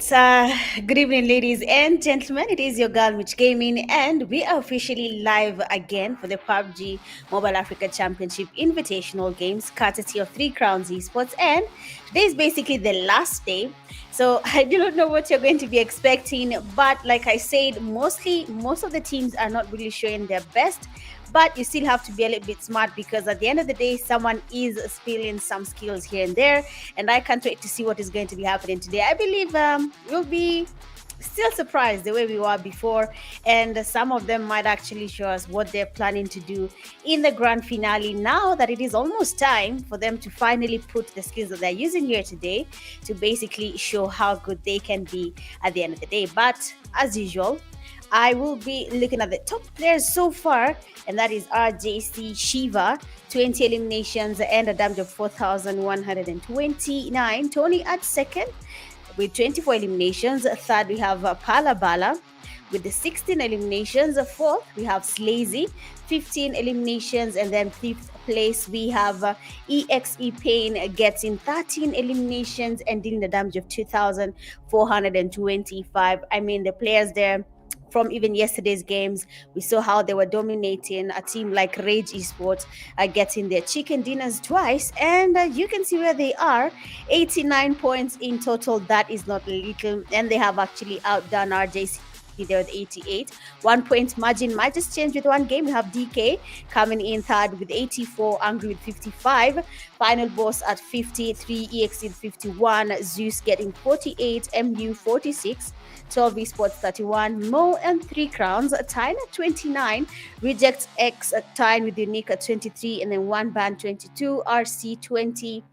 Good evening, ladies and gentlemen. It is your girl, Mitch Gaming, and we are officially live again for the PUBG Mobile Africa Championship Invitational Games, courtesy of Three Crowns Esports. And today is basically the last day. So I do not know what you're going to be expecting, but like I said, most of the teams are not really showing their best. But you still have to be a little bit smart because at the end of the day, someone is spilling some skills here and there. And I can't wait to see what is going to be happening today. I believe we'll be still surprised the way we were before, and some of them might actually show us what they're planning to do in the grand finale now that it is almost time for them to finally put the skills that they're using here today to basically show how good they can be at the end of the day. But as usual, I will be looking at the top players so far, and that is RJC Shiva, 20 eliminations and a damage of 4,129. Tony at second with 24 eliminations. Third, we have Palabala with the 16 eliminations. Fourth, we have Slazy, 15 eliminations. And then fifth place, we have EXE Pain getting 13 eliminations and dealing the damage of 2,425. I mean, the players there from even yesterday's games, we saw how they were dominating a team like RRAGE Esports, getting their chicken dinners twice, and you can see where they are, 89 points in total. That is not little, and they have actually outdone RJC there with 88. 1 point margin might just change with one game. We have DK coming in third with 84, Angry with 55, Final Boss at 53, EXE 51, ZEUS getting 48, MU 46, 12 Esports 31, Mo and 3 Crowns tying at 29, Reject X tying with Unique at 23, and then One Band 22, RC 20,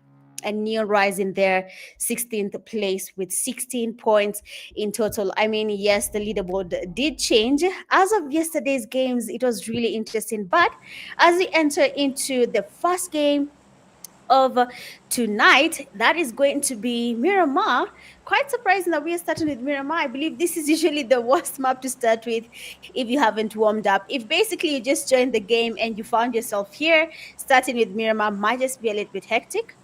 and Neon Rising there 16th place with 16 points in total. I mean, yes, the leaderboard did change as of yesterday's games. It was really interesting, but as we enter into the first game of tonight, that is going to be Miramar. Quite surprising that we are starting with Miramar. I believe this is usually the worst map to start with if you haven't warmed up. If basically you just joined the game and you found yourself here, starting with Miramar might just be a little bit hectic.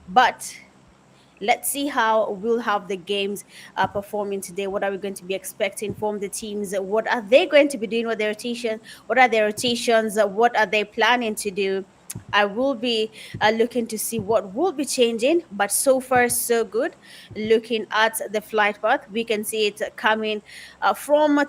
But let's see how we'll have the games performing today. What are we going to be expecting from the teams? What are they going to be doing with their rotation? What are their rotations? What are they planning to do? I will be looking to see what will be changing, but so far so good. Looking at the flight path, we can see it coming from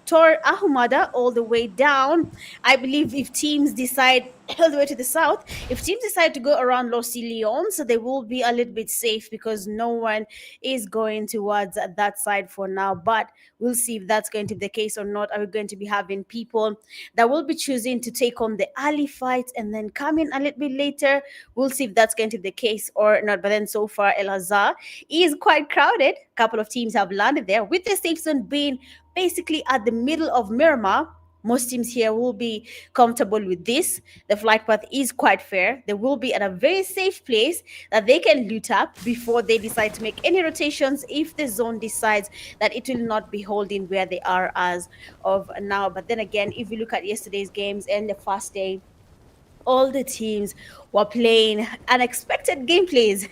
Tor Ahumada all the way down. I believe if teams decide all the way to the south, if teams decide to go around Los Leons, they will be a little bit safe because no one is going towards that side for now. But we'll see if that's going to be the case or not. Are we going to be having people that will be choosing to take on the early fight and then come in a little bit later? We'll see if that's going to be the case or not. But then so far, El Azhar is quite crowded. A couple of teams have landed there, with the safe zone being basically at the middle of Miramar. Most teams here will be comfortable with this. The flight path is quite fair. They will be at a very safe place that they can loot up before they decide to make any rotations if the zone decides that it will not be holding where they are as of now. But then again, if you look at yesterday's games and the first day, all the teams were playing unexpected gameplays.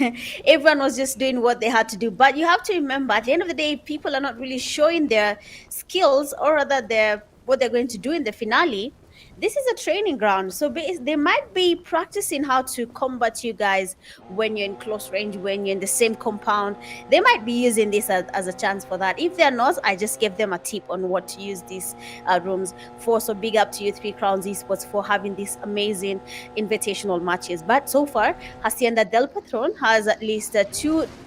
Everyone was just doing what they had to do. But you have to remember, at the end of the day, people are not really showing their skills or rather what they're going to do in the finale. This is a training ground, so they might be practicing how to combat you guys when you're in close range, when you're in the same compound. They might be using this as a chance for that. If they're not, I just gave them a tip on what to use these rooms for. So big up to you, Three Crowns Esports, for having these amazing invitational matches. But so far, Hacienda del Patron has at least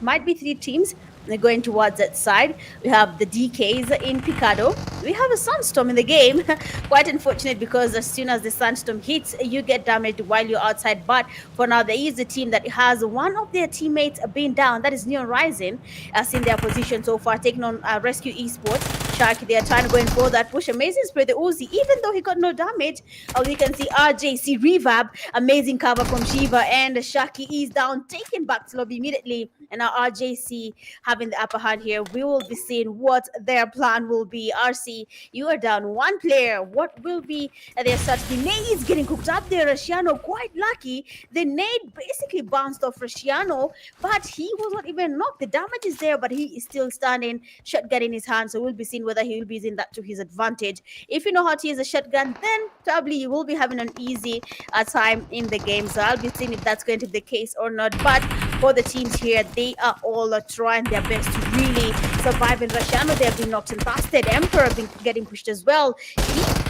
might be three teams going towards that side. We have the DKs in Picado. We have a Sunstorm in the game. Quite unfortunate because as soon as the Sunstorm hits, you get damaged while you're outside. But for now, there is a team that has one of their teammates being down. That is Neon Rising, as in their position so far, taking on Rescue Esports. Sharky. They are trying to go in for that push. Amazing spray the Uzi, even though he got no damage. You can see RJC Revab. Amazing cover from Shiva, and Sharky is down, taken back to lobby immediately. And now RJC having the upper hand here. We will be seeing what their plan will be. RC, you are down one player. What will be their strategy? Nade is getting cooked up there. Rashiano quite lucky. The nade basically bounced off Rashiano, but he was not even knocked. The damage is there, but he is still standing. Shotgun in his hand, so we'll be seeing whether he will be using that to his advantage. If you know how to use a shotgun, then probably you will be having an easy time in the game. So I'll be seeing if that's going to be the case or not. But for the teams here, they are all trying their best to really survive. In Rashiano, they have been knocked and busted. Emperor been getting pushed as well.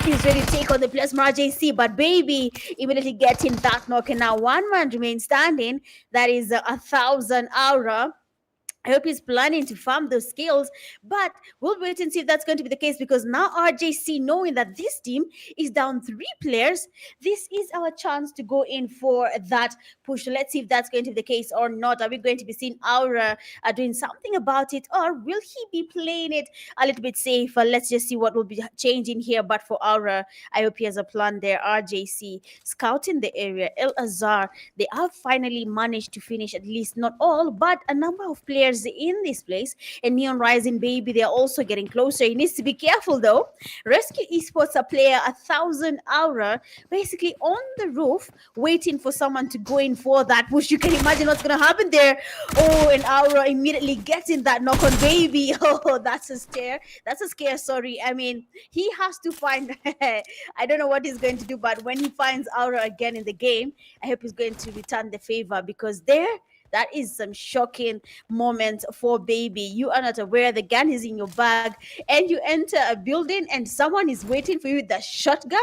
He is ready to take on the Plasma JC, but Baby immediately getting that knock, and now one man remains standing. That is 1,000 aura. I hope he's planning to farm those skills, but we'll wait and see if that's going to be the case, because now RJC, knowing that this team is down 3 players, this is our chance to go in for that push. So let's see if that's going to be the case or not. Are we going to be seeing Aura doing something about it, or will he be playing it a little bit safer? Let's just see what will be changing here. But for Aura, I hope he has a plan there. RJC scouting the area. El Azhar, they have finally managed to finish at least not all, but a number of players in this place. And Neon Rising, Baby, they're also getting closer. He needs to be careful though. Rescue Esports, a player 1,000 aura, basically on the roof waiting for someone to go in for that push. You can imagine what's going to happen there. Oh, and Aura immediately getting that knock on Baby. Oh, that's a scare. That's a scare, sorry. I mean, he has to find I don't know what he's going to do, but when he finds Aura again in the game, I hope he's going to return the favor, because that is some shocking moment for Baby. You are not aware the gun is in your bag, and you enter a building and someone is waiting for you with the shotgun.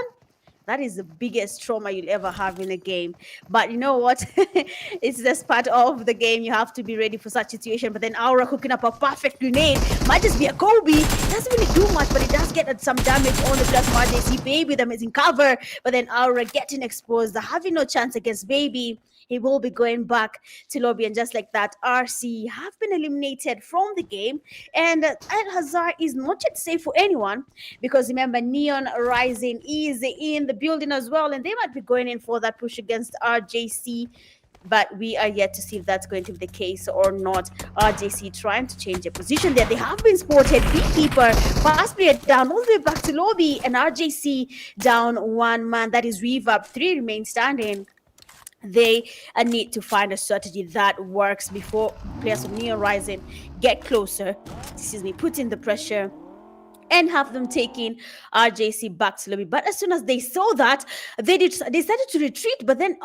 That is the biggest trauma you'll ever have in a game. But you know what? It's just part of the game. You have to be ready for such situation. But then Aura hooking up a perfect grenade. Might just be a Kobe. Doesn't really do much, but it does get some damage on the Plasma JC. Baby with amazing cover. But then Aura getting exposed. Having no chance against Baby. He will be going back to lobby, and just like that, RC have been eliminated from the game. And Al Hazard is not yet safe for anyone, because remember, Neon Rising is in the building as well, and they might be going in for that push against RJC. But we are yet to see if that's going to be the case or not. RJC trying to change their position there. They have been spotted. Beekeeper, fast player down all the way back to lobby, and RJC down one man. That is Reverb. 3 remain standing. They need to find a strategy that works before players of Neon Rising get closer, put in the pressure and have them taking RJC back to lobby. But as soon as they saw that, they decided to retreat. But then,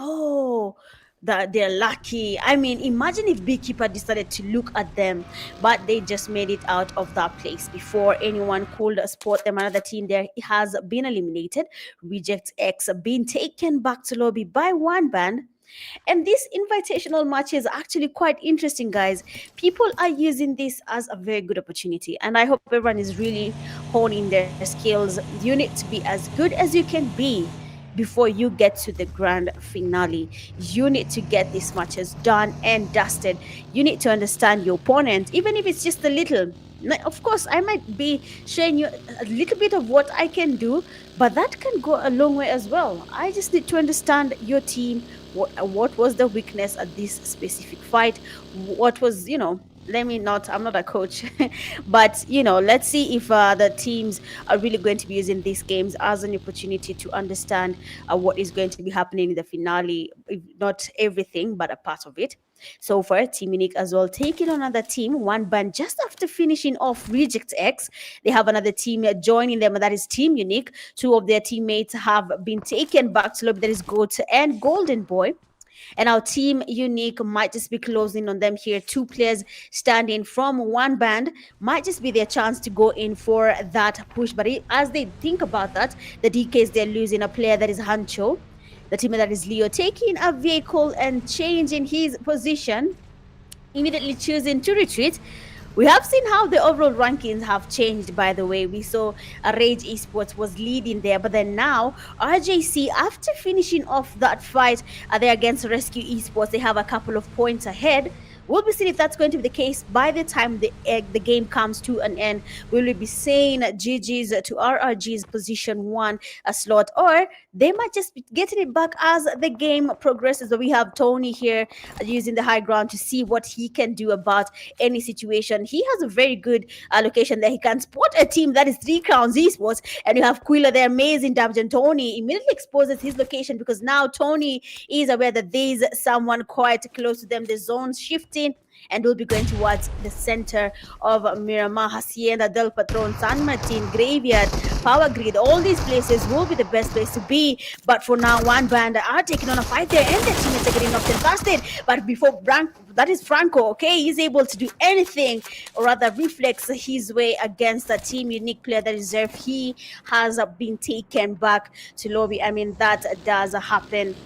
they're lucky. I mean, imagine if Beekeeper decided to look at them, but they just made it out of that place before anyone could spot them. Another team there has been eliminated. Reject X being taken back to lobby by one band. And this invitational match is actually quite interesting, guys. People are using this as a very good opportunity, and I hope everyone is really honing their skills. You need to be as good as you can be before you get to the grand finale. You need to get these matches done and dusted. You need to understand your opponent, even if it's just a little. Of course, I might be showing you a little bit of what I can do, but that can go a long way as well. I just need to understand your team. What was the weakness at this specific fight? What was, I'm not a coach, but let's see if the teams are really going to be using these games as an opportunity to understand what is going to be happening in the finale. If not everything, but a part of it. So far, Team Unique as well taking another team, one band just after finishing off Reject X. They have another team joining them, and that is Team Unique. 2 of their teammates have been taken back to lobby. That is Goat and Golden Boy. And our Team Unique might just be closing on them here. 2 players standing from one band might just be their chance to go in for that push. But as they think about that, the DKs, they're losing a player that is Hancho. The team that is Leo taking a vehicle and changing his position, immediately choosing to retreat. We have seen how the overall rankings have changed, by the way. We saw RRAGE Esports was leading there, but then now RJC, after finishing off that fight, they're against Rescue Esports. They have a couple of points ahead. We'll be seeing if that's going to be the case by the time the game comes to an end. Will we be saying GG's to RRG's position 1 slot, or they might just be getting it back as the game progresses? So we have Tony here using the high ground to see what he can do about any situation. He has a very good location there. He can spot a team that is 3 Crowns Esports, and you have Quilla there, amazing damage, and Tony immediately exposes his location because now Tony is aware that there's someone quite close to them. The zone's shifting and will be going towards the center of Miramar, Hacienda del Patron, San Martin, Graveyard, Power Grid. All these places will be the best place to be. But for now, one band are taking on a fight there, and their teammates are getting knocked and busted. But before that is Franco, okay? He's able to do anything, or rather reflex his way against a Team Unique player that is there. He has been taken back to lobby. I mean, that does happen.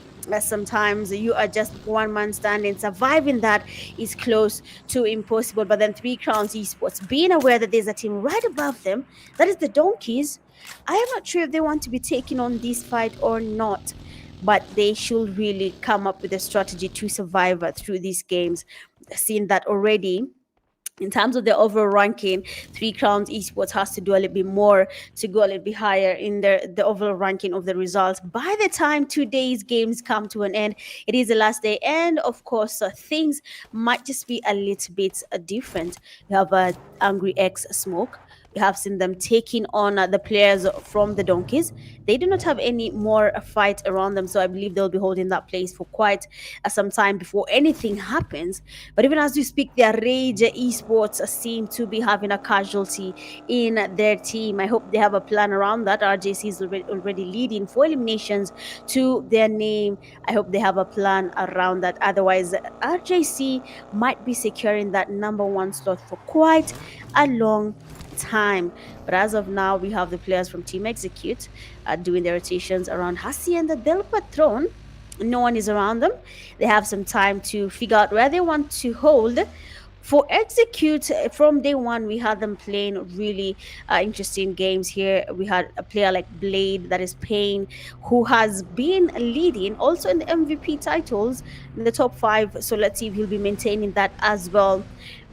Sometimes you are just one man standing. Surviving that is close to impossible. But then 3 Crowns Esports, being aware that there's a team right above them, that is the Donkeys. I am not sure if they want to be taking on this fight or not, but they should really come up with a strategy to survive through these games. Seeing that already, in terms of the overall ranking, 3 Crowns Esports has to do a little bit more to go a little bit higher in the overall ranking of the results. By the time today's games come to an end, it is the last day, and of course, things might just be a little bit different. We have Angry X Smoke. We have seen them taking on the players from the Donkeys. They do not have any more fight around them, so I believe they'll be holding that place for quite some time before anything happens. But even as we speak, the RRAGE Esports seem to be having a casualty in their team. I hope they have a plan around that. RJC is already leading 4 eliminations to their name. I hope they have a plan around that. Otherwise, RJC might be securing that number 1 slot for quite a long time. But as of now, we have the players from Team Execute doing their rotations around Hacienda del Patron. No one is around them. They have some time to figure out where they want to hold. For Execute, from day one, we had them playing really interesting games here. We had a player like Blade, that is Payne, who has been leading also in the MVP titles in the top 5. So let's see if he'll be maintaining that as well.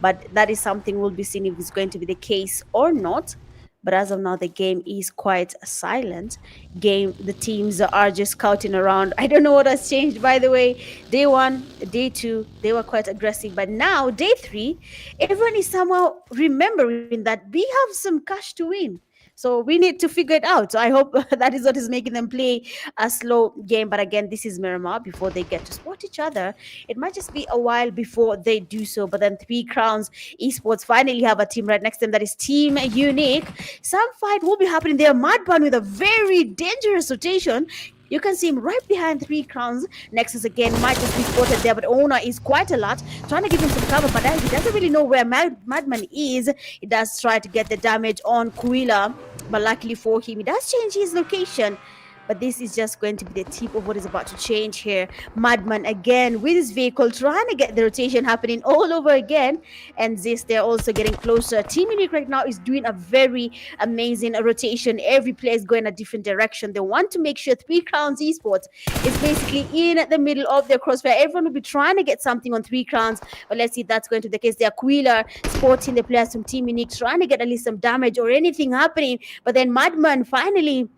But that is something we'll be seeing if it's going to be the case or not. But as of now, the game is quite silent. The teams are just scouting around. I don't know what has changed, by the way. Day 1, day 2, they were quite aggressive. But now, day 3, everyone is somehow remembering that we have some cash to win. So we need to figure it out. So I hope that is what is making them play a slow game. But again, this is Miramar. Before they get to spot each other, it might just be a while before they do so. But then 3 Crowns Esports finally have a team right next to them. That is Team Unique. Some fight will be happening there. Madban with a very dangerous rotation. You can see him right behind 3 Crowns. Nexus again might just be spotted there, but Owner is quite a lot, trying to give him some cover, but he doesn't really know where Madman is. He does try to get the damage on Quilla, but luckily for him, he does change his location. But this is just going to be the tip of what is about to change here. Madman again with his vehicle trying to get the rotation happening all over again. And this, they're also getting closer. Team Unique right now is doing a very amazing rotation. Every player is going a different direction. They want to make sure 3 Crowns Esports is basically in the middle of their crossfire. Everyone will be trying to get something on 3 Crowns. But let's see if that's going to be the case. They're Quilla sporting the players from Team Unique, trying to get at least some damage or anything happening. But then Madman finally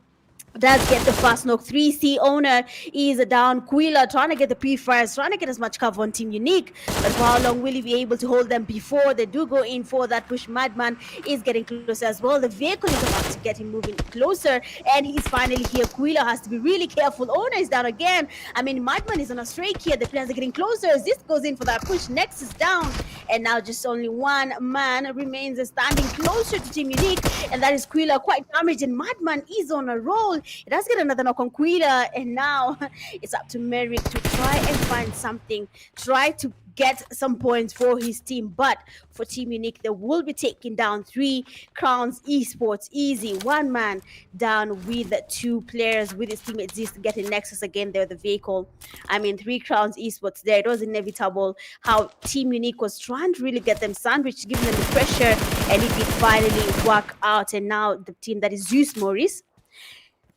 does get the fast knock. 3C Owner is down. Quilla trying to get the pre-fires, trying to get as much cover on Team Unique. But for how long will he be able to hold them before they do go in for that push? Madman is getting closer as well. The vehicle is about to get him moving closer, and he's finally here. Quilla has to be really careful. Owner is down again. I mean, Madman is on a streak here. The players are getting closer as this goes in for that push. Next is down, and now just only one man remains standing closer to Team Unique, and that is Quilla, quite damaged, and Madman is on a roll. It does get another knock on Quilla, and now it's up to Merrick to try and find something, try to get some points for his team. But for Team Unique, they will be taking down 3 Crowns Esports easy. One man down with 2 players with his teammates just getting Nexus again there, the vehicle. I mean, 3 Crowns Esports there. It was inevitable how Team Unique was trying to really get them sandwiched, giving them the pressure, and it did finally work out. And now the team that is ZEUS MORIS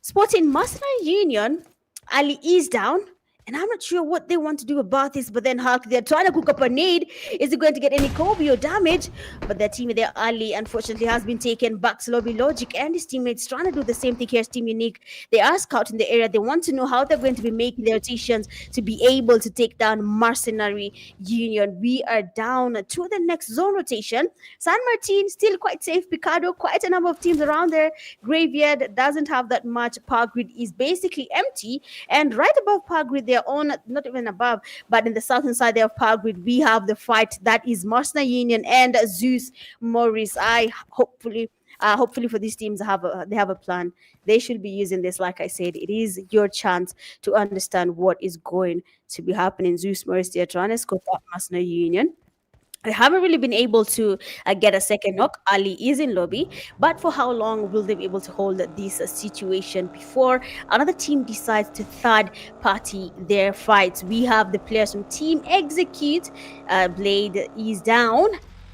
spotting Mercenary Union. Ali is down, and I'm not sure what they want to do about this. But then Hulk, they're trying to cook up a nade. Is it going to get any Kobe or damage? But their teammate there, Ali, unfortunately has been taken back to Lobby Logic, and his teammates trying to do the same thing here as Team Unique. They are scouting the area. They want to know how they're going to be making their rotations to be able to take down Mercenary Union. We are down to the next zone rotation. San Martin still quite safe. Picado, quite a number of teams around there. Graveyard doesn't have that much. Power grid is basically empty. And right above power grid, they're on, not even above, but in the southern side there of power grid, we have the fight that is Mercenary Union and ZEUS MORIS. Hopefully for these teams they have a plan. They should be using this. Like I said, it is your chance to understand what is going to be happening. ZEUS MORIS, they're trying to scope out Mercenary Union. I haven't really been able to get a second knock. Ali is in lobby, but for how long will they be able to hold this situation before another team decides to third party their fights? We have the players from Team Execute. Blade is down.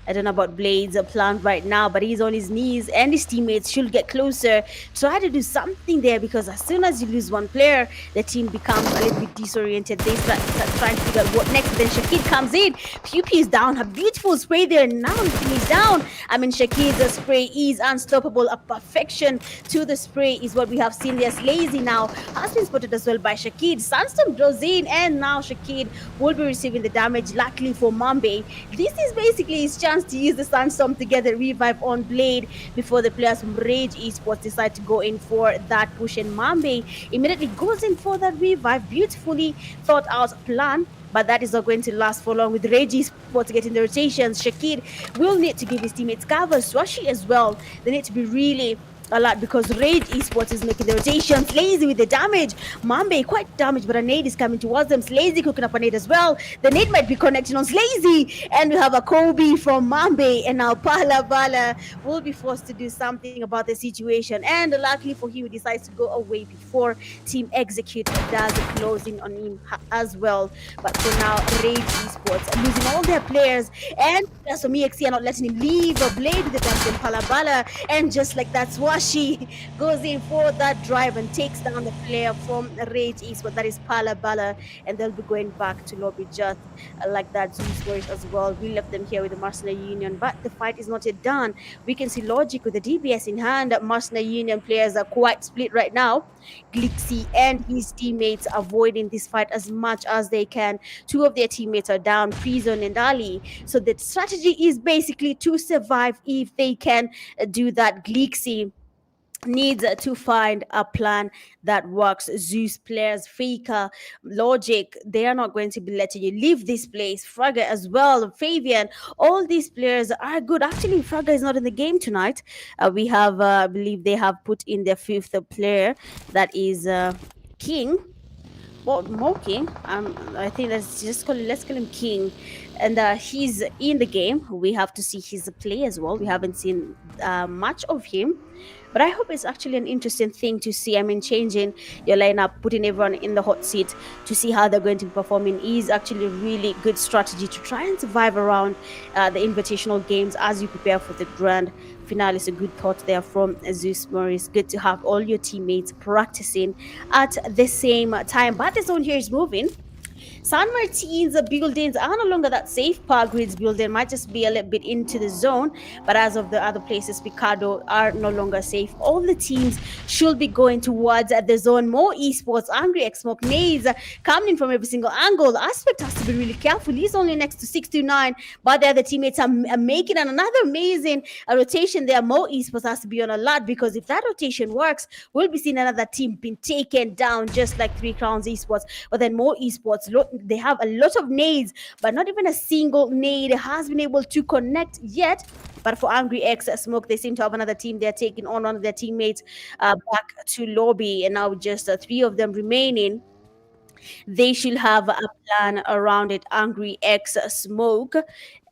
I don't know about Blade's plan right now, but he's on his knees and his teammates should get closer. Try to do something there, because as soon as you lose one player, the team becomes a little bit disoriented. They start trying to figure out what next. Then Shakid comes in. Pew is down. A beautiful spray there. Now the team is down. I mean, Shakid's spray is unstoppable. A perfection to the spray is what we have seen there. Lazy now has been spotted as well by Shakid. Sandstorm draws in, and now Shakid will be receiving the damage. Luckily for Mambe, this is basically his chance to use the Sandstorm to get the revive on Blade before the players from Rage Esports decide to go in for that push. And Mambe immediately goes in for that revive. Beautifully thought out plan, but that is not going to last for long with Rage Esports getting the rotations. Shakid will need to give his teammates cover. Swashi as well. They need to be really a lot, because Rage Esports is making the rotations. Lazy with the damage. Mambe quite damaged, but a nade is coming towards them. Lazy cooking up a nade as well. The nade might be connecting on Lazy, and we have a Kobe from Mambe, and now Pala Bala will be forced to do something about the situation. And luckily for him, he decides to go away before Team Execute does closing on him as well. But for now, Rage Esports losing all their players, and as for me, XC are not letting him leave. A Blade with the damage and Pala Bala, and just like that, Swashi goes in for that drive and takes down the player from Rage Esports, that is Pala Bala, and they'll be going back to lobby just like that. ZEUS MORIS as well. We left them here with the Mercenary Union, but the fight is not yet done. We can see Logic with the DBS in hand. Mercenary Union players are quite split right now. Glixi and his teammates avoiding this fight as much as they can. Two of their teammates are down, Prison and Ali. So the strategy is basically to survive if they can do that. Glixi needs to find a plan that works. ZEUS players, Faker, Logic, they are not going to be letting you leave this place. Fragga as well, Fabian, all these players are good. Actually, Fragga is not in the game tonight. We have, I believe they have put in their fifth player, that is King. Well, Mo King. I think let's call him King, and he's in the game. We have to see his play as well. We haven't seen much of him, but I hope it's actually an interesting thing to see. I mean, changing your lineup, putting everyone in the hot seat to see how they're going to be performing is actually a really good strategy to try and survive around the invitational games as you prepare for the grand finale. Is a good thought there from ZEUS MORIS. Good to have all your teammates practicing at the same time. But the zone here is moving. San Martin's buildings are no longer that safe. Power Grid's building might just be a little bit into the zone, but as of the other places, Picado are no longer safe. All the teams should be going towards the zone. More Esports, Angry X Smoke, nades coming in from every single angle. Aspect has to be really careful. He's only next to 629, but the other teammates are making another amazing rotation there. More Esports has to be on alert, because if that rotation works, we'll be seeing another team being taken down, just like Three Crowns Esports. But then More Esports, they have a lot of nades, but not even a single nade has been able to connect yet. But for Angry X Smoke, they seem to have another team. They're taking on one of their teammates back to lobby, and now just three of them remaining. They should have a plan around it. Angry X Smoke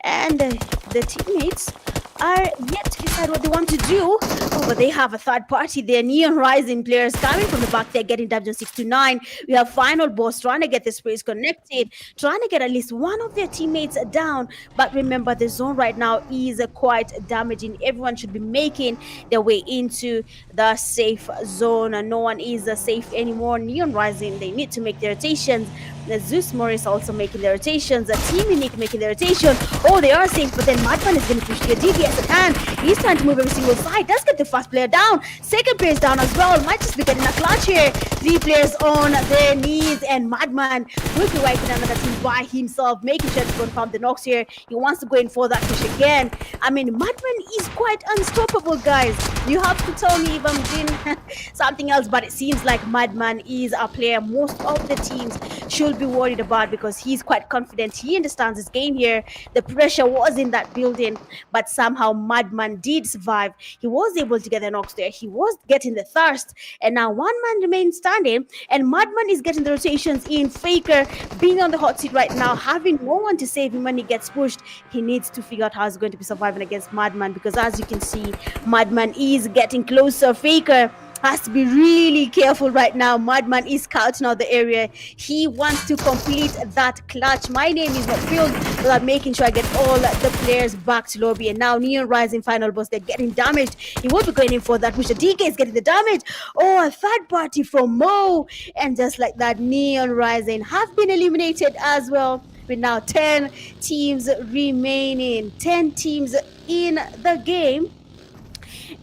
and the teammates are yet to decide what they want to do. Oh, but they have a third party there. Neon Rising players coming from the back. They're getting Dungeon 629. We have FINALBOSS trying to get the sprays connected, trying to get at least one of their teammates down. But remember, the zone right now is quite damaging. Everyone should be making their way into the safe zone. No one is safe anymore. Neon Rising, they need to make their rotations. ZEUS, MORIS also making their rotations. Team Unique making their rotation. Oh, they are safe, but then Madman is going to push the DBS at hand. He's trying to move every single side. Does get the first player down. Second player is down as well. Might just be getting a clutch here. 3 players on their knees, and Madman will be wiping another team by himself, making sure to confirm the knocks here. He wants to go in for that push again. I mean, Madman is quite unstoppable, guys. You have to tell me if I'm doing something else, but it seems like Madman is a player most of the teams should be worried about, because he's quite confident. He understands his game here. The pressure was in that building, but somehow Madman did survive. He was able to get the knocks there. He was getting the thirst, and now one man remains standing, and Madman is getting the rotations in. Faker being on the hot seat right now, having no one to save him when he gets pushed. He needs to figure out how he's going to be surviving against Madman, because as you can see, Madman is getting closer. Faker has to be really careful right now. Madman is scouting out the area. He wants to complete that clutch. My name is not filled without making sure I get all the players back to lobby. And now Neon Rising Final Boss, they're getting damaged. He will be going in for that, which the DK is getting the damage. Oh, a third party from Mo. And just like that, Neon Rising have been eliminated as well, with now 10 teams remaining. 10 teams in the game.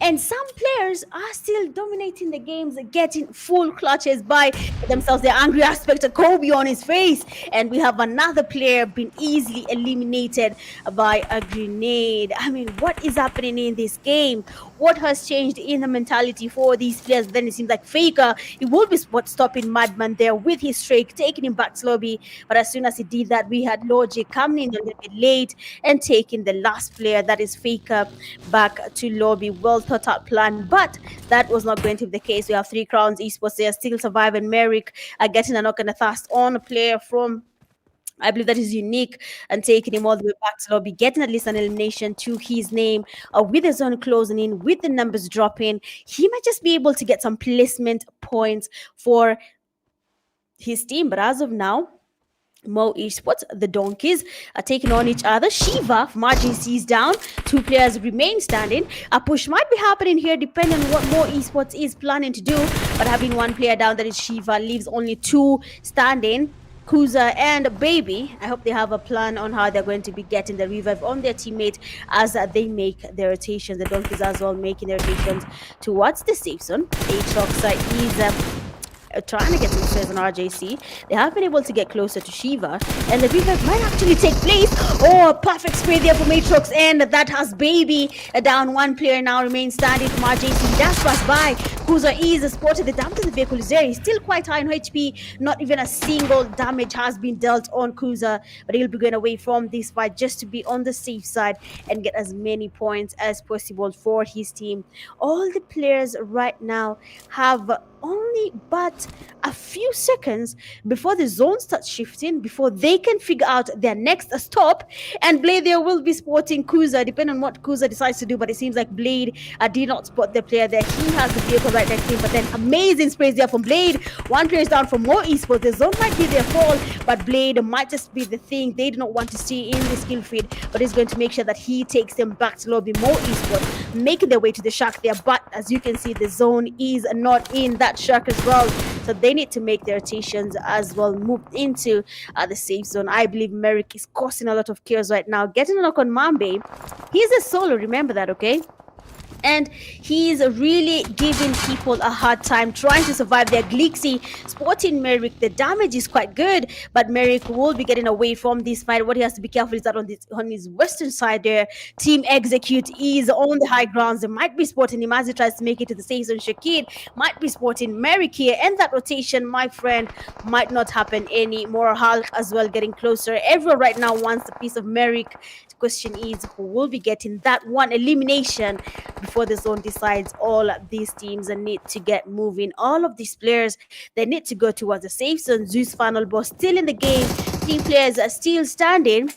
And some players are still dominating the games, getting full clutches by themselves. The angry aspect of Kobe on his face. And we have another player being easily eliminated by a grenade. I mean, what is happening in this game? What has changed in the mentality for these players? Then it seems like Faker, he will be stopping Madman there with his streak, taking him back to lobby. But as soon as he did that, we had Logic coming in a little bit late and taking the last player, that is Faker, back to lobby. Well thought out plan, but that was not going to be the case. We have 3 Crowns Esports there still surviving. Merrick getting a knock and a thirst on a player from, I believe that is Unique, and taking him all the way back to lobby, getting at least an elimination to his name. With the zone closing in, with the numbers dropping, he might just be able to get some placement points for his team. But as of now, Mo Esports, the Donkeys, are taking on each other. Shiva from RGC is down. 2 players remain standing. A push might be happening here depending on what Mo Esports is planning to do. But having 1 player down, that is Shiva, leaves only 2 standing. Kuza and Baby. I hope they have a plan on how they're going to be getting the revive on their teammate as they make their rotations. The Donkeys as well making their rotations towards the safe zone. Aatrox is trying to get some space on RJC. They have been able to get closer to Shiva, and the revive might actually take place. Oh, a perfect spray there from Aatrox, and that has Baby down. 1 player now remains standing from RJC. Dash pass by. Kuza is spotted. The damage to the vehicle is there. He's still quite high on HP. Not even a single damage has been dealt on Kuza, but he'll be going away from this fight just to be on the safe side and get as many points as possible for his team. All the players right now have only but a few seconds before the zone starts shifting, before they can figure out their next stop. And Blade there will be spotting Kuza, depending on what Kuza decides to do. But it seems like Blade did not spot the player there. He has the vehicle right next to him, but then amazing sprays there from Blade. 1 player is down for Mo Esports. The zone might be their fall, but Blade might just be the thing they do not want to see in the skill feed. But he's going to make sure that he takes them back to lobby. Mo Esports making their way to the shack there, but as you can see, the zone is not in that shack as well, so they need to make their rotations as well, move into the safe zone. I believe Merrick is causing a lot of chaos right now, getting a knock on Mambe. He's a solo, remember that, okay? And he's really giving people a hard time trying to survive their Glixie. Spotting Merrick, the damage is quite good, but Merrick will be getting away from this fight. What he has to be careful is that on his western side there, Team Execute is on the high grounds. They might be spotting him as he tries to make it to the safe zone. Shakid might be spotting Merrick here, and that rotation, my friend, might not happen anymore. Hulk as well getting closer. Everyone right now wants a piece of Merrick. The question is, who will be getting that one elimination before the zone decides? All these teams need to get moving. All of these players, they need to go towards the safe zone. ZEUS FINALBOSS still in the game. 3 players are still standing,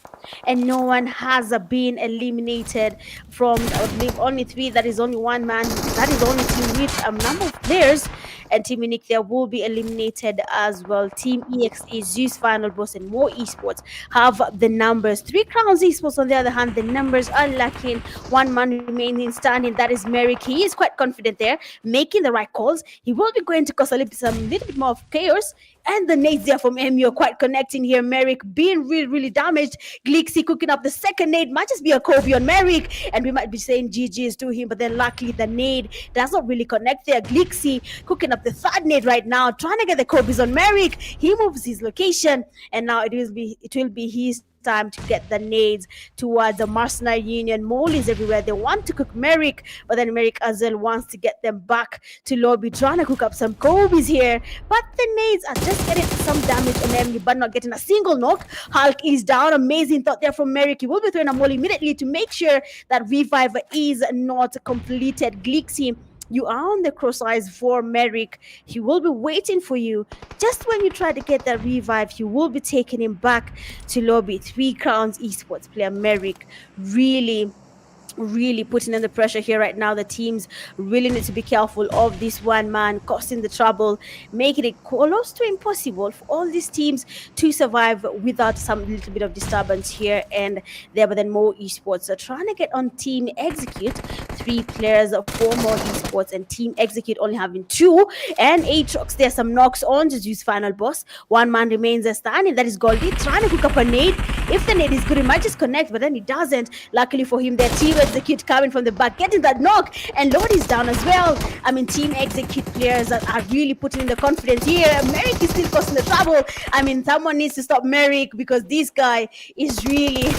and no one has been eliminated from, I believe, only 3. That is only 1 man. That is only team with a number of players. And Team Unique there will be eliminated as well. Team EXE, ZEUS FINALBOSS, and Mo Esports have the numbers. 3 Crowns Esports, on the other hand, the numbers are lacking. 1 man remaining standing, that is Merrick. He is quite confident there, making the right calls. He will be going to cause a little bit more of chaos. And the nades there from MU are quite connecting here. Merrick being really, really damaged. Glixie cooking up the second nade. Might just be a Kobe on Merrick. And we might be saying GG's to him. But then luckily the nade does not really connect there. Glixie cooking up the third nade right now. Trying to get the Kobe's on Merrick. He moves his location. And now it will be his time to get the nades towards the Mercenary Union. Molis everywhere. They want to cook Merrick, but then Merrick as well wants to get them back to lobby, trying to cook up some Kobe's here. But the nades are just getting some damage on them, but not getting a single knock. Hulk is down. Amazing thought there from Merrick. He will be throwing a mole immediately to make sure that revive is not completed. Glixie, you are on the cross eyes for Merrick. He will be waiting for you. Just when you try to get that revive, he will be taking him back to lobby. 3 Crowns Esports player Merrick really putting in the pressure here right now. The teams really need to be careful of this one man causing the trouble, making it close to impossible for all these teams to survive without some little bit of disturbance here and there. But then more esports are trying to get on Team Execute. 3 players, 4 more esports, and Team Execute only having 2. And Aatrox, there's some knocks on to use final boss. One man remains standing. That is Goldie trying to cook up a nade. If the nade is good, it might just connect, but then it doesn't. Luckily for him, their Team Execute coming from the back, getting that knock, and Lord is down as well. I mean, Team Execute players are really putting in the confidence here. Merrick is still causing the trouble. I mean, someone needs to stop Merrick because this guy is really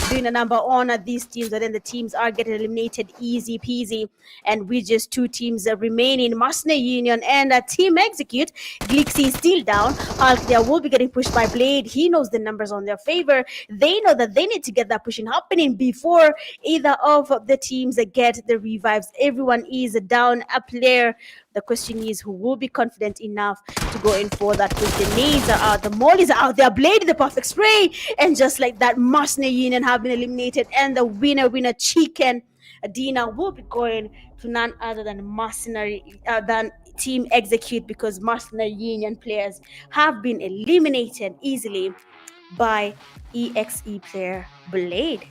doing a number on at these teams. But then the teams are getting eliminated easy peasy, and with just 2 teams remaining, Mercenary Union and Team Execute. Glixie is still down. Hulk there will be getting pushed by Blade. He knows the numbers on their favor. They know that they need to get that pushing happening before either of the teams get the revives. Everyone is down a player. The question is, who will be confident enough to go in for that push? The nades are out, the mollies are out, they're Blade, the perfect spray, and just like that, Mercenary Union have been eliminated, and the winner Chicken Dina will be going to none other than than Team Execute, because Mercenary Union players have been eliminated easily by EXE player Blade.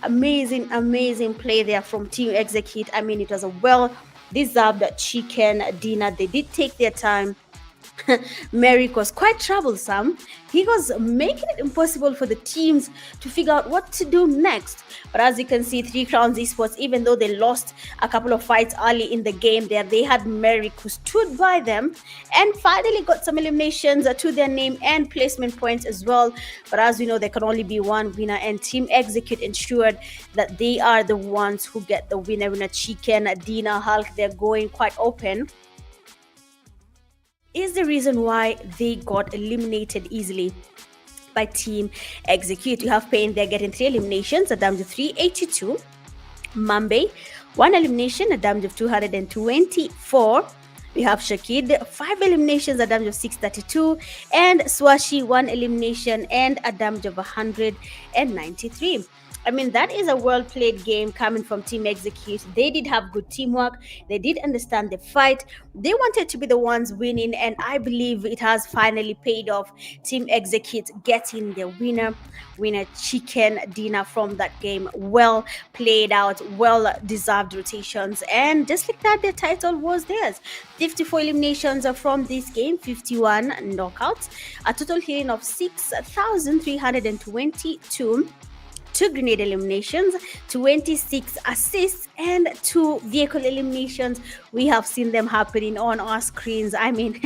Amazing play there from Team Execute. I mean, it was a well-deserved chicken dinner. They did take their time. Merrick was quite troublesome. He was making it impossible for the teams to figure out what to do next. But as you can see, 3 Crowns Esports, even though they lost a couple of fights early in the game there, they had Merrick who stood by them and finally got some eliminations to their name and placement points as well. But as we know, there can only be one winner, and Team Execute ensured that they are the ones who get the winner. Chicken Dina Hulk, they're going quite open, is the reason why they got eliminated easily by Team Execute. You have Pain, they're getting 3 eliminations, a damage of 382. Mambe, 1 elimination, a damage of 224. We have Shakid, 5 eliminations, a damage of 632. And Swashi, 1 elimination and a damage of 193. I mean, that is a well-played game coming from Team Execute. They did have good teamwork. They did understand the fight. They wanted to be the ones winning, and I believe it has finally paid off. Team Execute getting the winner Chicken Dinner from that game. Well played out, well-deserved rotations, and just like that, their title was theirs. 54 eliminations from this game, 51 knockouts, a total healing of 6,322. 2 grenade eliminations, 26 assists, and 2 vehicle eliminations. We have seen them happening on our screens. I mean,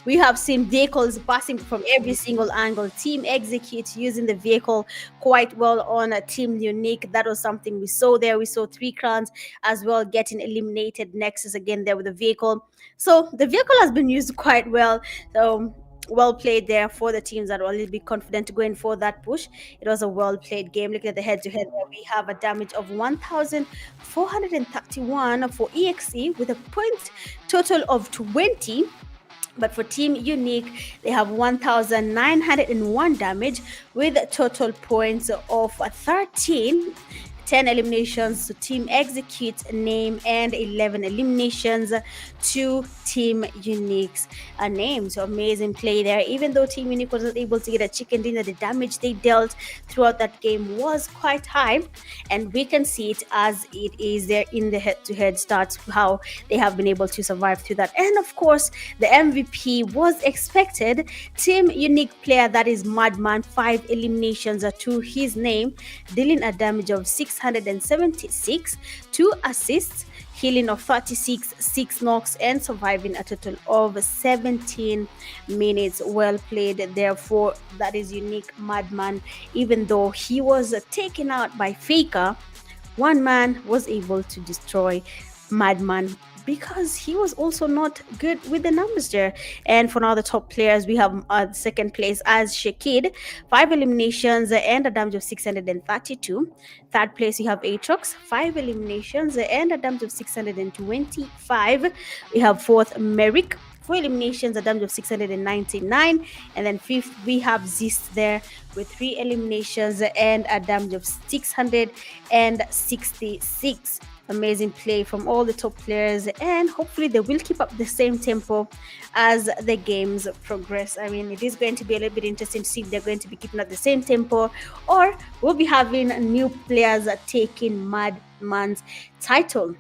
we have seen vehicles passing from every single angle. Team Execute using the vehicle quite well on a Team Unique. That was something we saw there. We saw 3 Crowns as well getting eliminated. Nexus again there with the vehicle. So the vehicle has been used quite well. So well played there for the teams that are a little bit confident going for that push. It was a well played game. Looking at the head to head there, we have a damage of 1,431 for EXE with a point total of 20. But for Team Unique, they have 1,901 damage with total points of 13. 10 eliminations to Team Execute name, and 11 eliminations to Team Unique's name. So amazing play there. Even though Team Unique was not able to get a chicken dinner, the damage they dealt throughout that game was quite high, and we can see it as it is there in the head-to-head stats, how they have been able to survive through that. And of course, the MVP was expected. Team Unique player, that is Madman, 5 eliminations to his name, dealing a damage of 676, 2 assists, healing of 36, 6 knocks, and surviving a total of 17 minutes. Well played, therefore, that is Unique Madman. Even though he was taken out by Faker, one man was able to destroy Madman because he was also not good with the numbers there. And for now, the top players, we have second place as Shakid, 5 eliminations and a damage of 632. Third place, we have Aatrox, 5 eliminations and a damage of 625. We have fourth, Merrick, 4 eliminations, a damage of 699. And then fifth, we have ZEUS there with 3 eliminations and a damage of 666. Amazing play from all the top players, and hopefully they will keep up the same tempo as the games progress. I mean, it is going to be a little bit interesting to see if they're going to be keeping up the same tempo, or we'll be having new players taking Madman's title,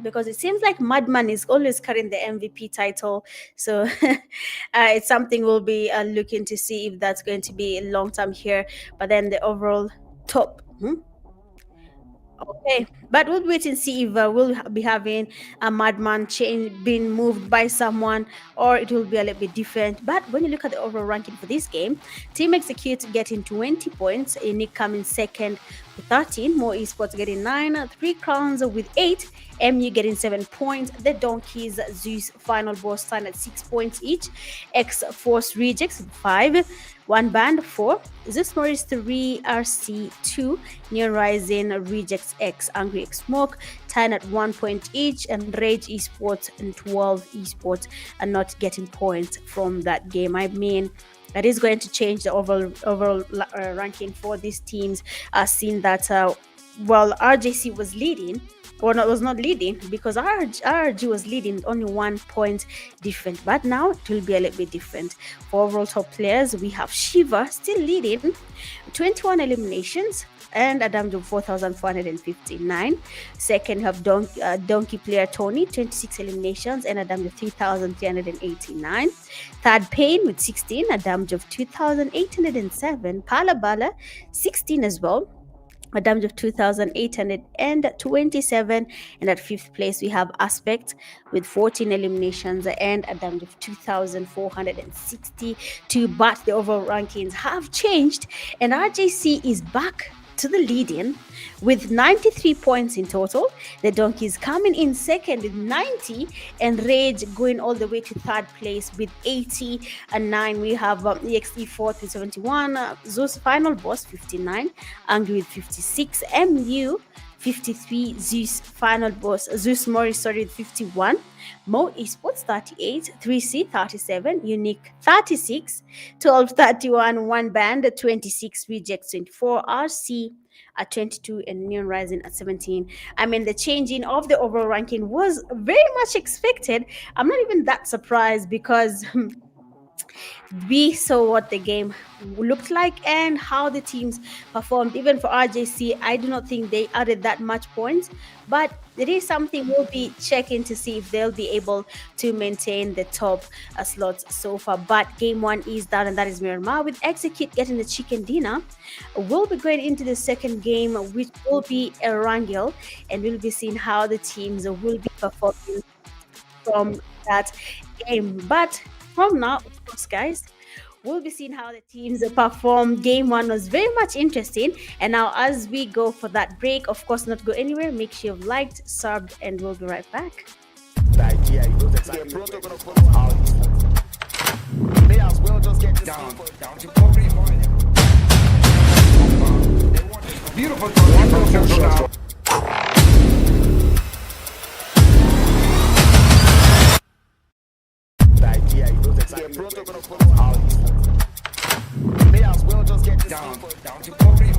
because it seems like Madman is always carrying the MVP title. So it's something we'll be looking to see if that's going to be long term here. But then the overall top. Okay, but we'll wait and see if we'll be having a Madman change being moved by someone, or it will be a little bit different. But when you look at the overall ranking for this game, Team Execute getting 20 points, Unique coming second with 13, More Esports getting 9, 3 Crowns with 8, MU getting 7 points, the Donkeys, ZEUS, Final Boss stand at 6 points each, XFORCE Rejects 5, One Band 4, ZEUS MORIS 3, RC 2, Neon Rising, Rejects X, Angry X Smoke 10 at 1 point each, and Rage Esports and 12 Esports are not getting points from that game. I mean, that is going to change the overall ranking for these teams. Seeing that well, RJC was leading, or not, was not leading, because RRG was leading only 1 point different, but now it will be a little bit different. For overall top players, we have Shiva still leading, 21 eliminations and a damage of 4,459. Second, we have Donkey player Tony, 26 eliminations and a damage of 3,389. Third, Pain with 16, a damage of 2,807. Palabala, 16 as well, a damage of 2,827. And at fifth place, we have Aspect with 14 eliminations and a damage of 2,462. But the overall rankings have changed, and RJC is back to the leading with 93 points in total. The Donkeys coming in second with 90, and Rage going all the way to third place with 89. We have EXE fourth with 71, ZEUS Final Boss 59, Angry with 56, MU 53, ZEUS Final Boss, ZEUS MORIS with 51, Mo Esports 38, 3C 37, Unique 36, 12 31, One Band 26, Rejects 24, RC at 22, and Neon Rising at 17. I mean, the changing of the overall ranking was very much expected. I'm not even that surprised, because we saw what the game looked like and how the teams performed. Even for RJC, I do not think they added that much points, but it is something we'll be checking to see if they'll be able to maintain the top slots so far. But game one is done, and that is Miramar with Execute getting the chicken dinner. We'll be going into the second game, which will be Erangel, and we'll be seeing how the teams will be performing from that game. But from now, of course, guys, we'll be seeing how the teams perform. Game one was very much interesting. And now, as we go for that break, of course, not go anywhere. Make sure you've liked, subbed, and we'll be right back. The idea, he knows exactly where to follow how may as well just get this down to Kobe. Beautiful. May as well just get this down to Kobe.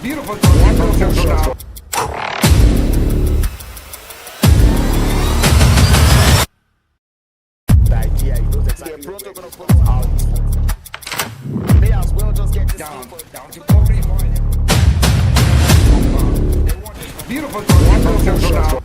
Beautiful transfer now. The idea, he knows exactly. They're pronto gonna follow how this works. May as well just get this Down people. to Kobe. Beautiful transfer now.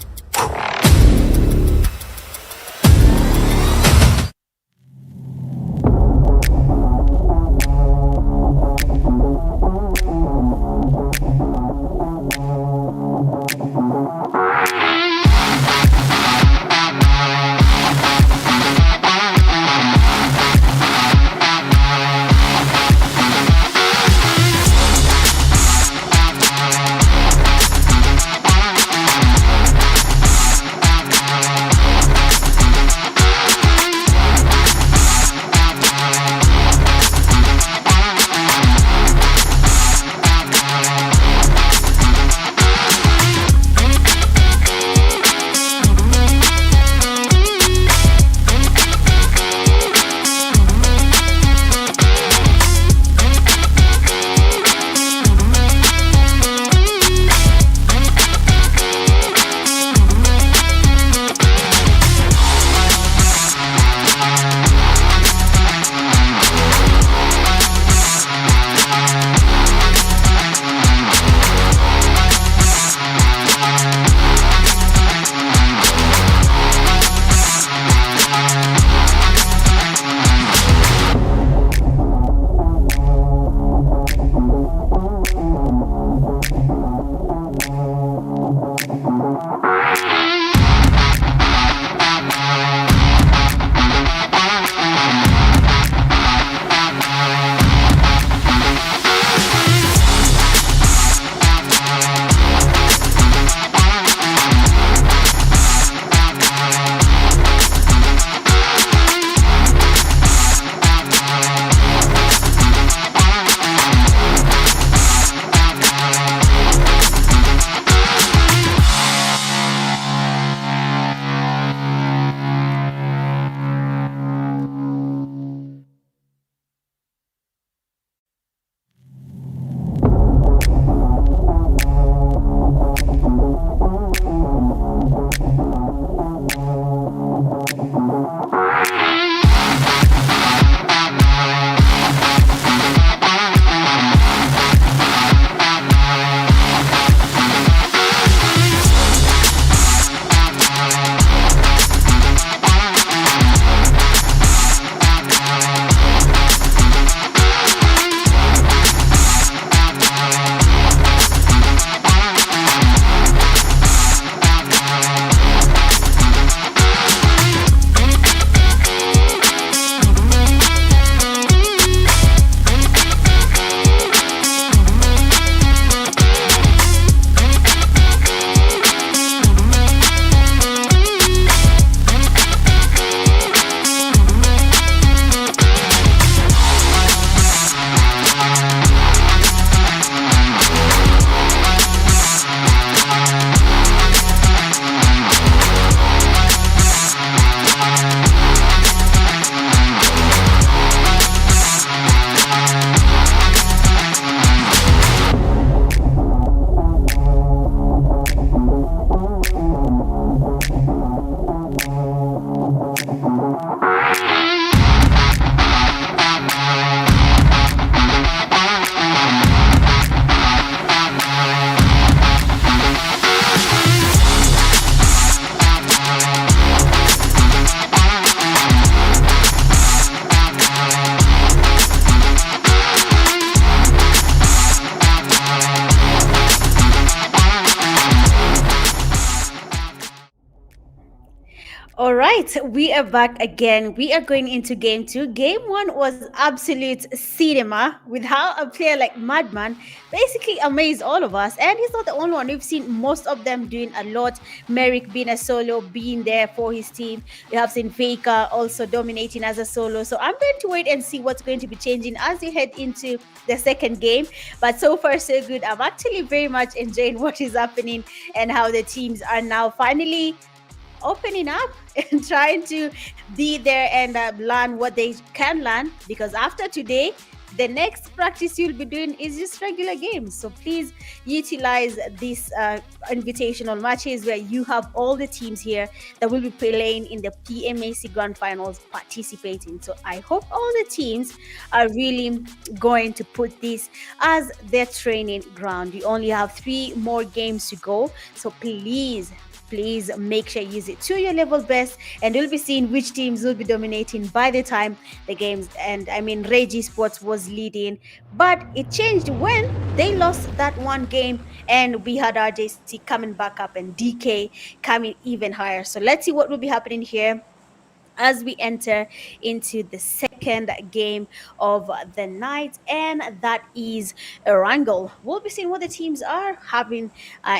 All right, we are back again. We are going into game two. Game one was absolute cinema with how a player like Madman basically amazed all of us. And he's not the only one. We've seen most of them doing a lot. Merrick being a solo, being there for his team. We have seen Faker also dominating as a solo. So I'm going to wait and see what's going to be changing as we head into the second game. But so far, so good. I'm actually very much enjoying what is happening and how the teams are now finally opening up and trying to be there and learn what they can learn, because after today the next practice you'll be doing is just regular games. So please utilize these invitational matches where you have all the teams here that will be playing in the PMAC Grand Finals participating. So I hope all the teams are really going to put this as their training ground. You only have 3 more games to go. So please make sure you use it to your level best, and you'll be seeing which teams will be dominating by the time the games end. I mean, RRAGE Esports was leading, but it changed when they lost that one game, and we had RJC coming back up and DK coming even higher. So let's see what will be happening here as we enter into the second game of the night, and that is Erangel. We'll be seeing what the teams are having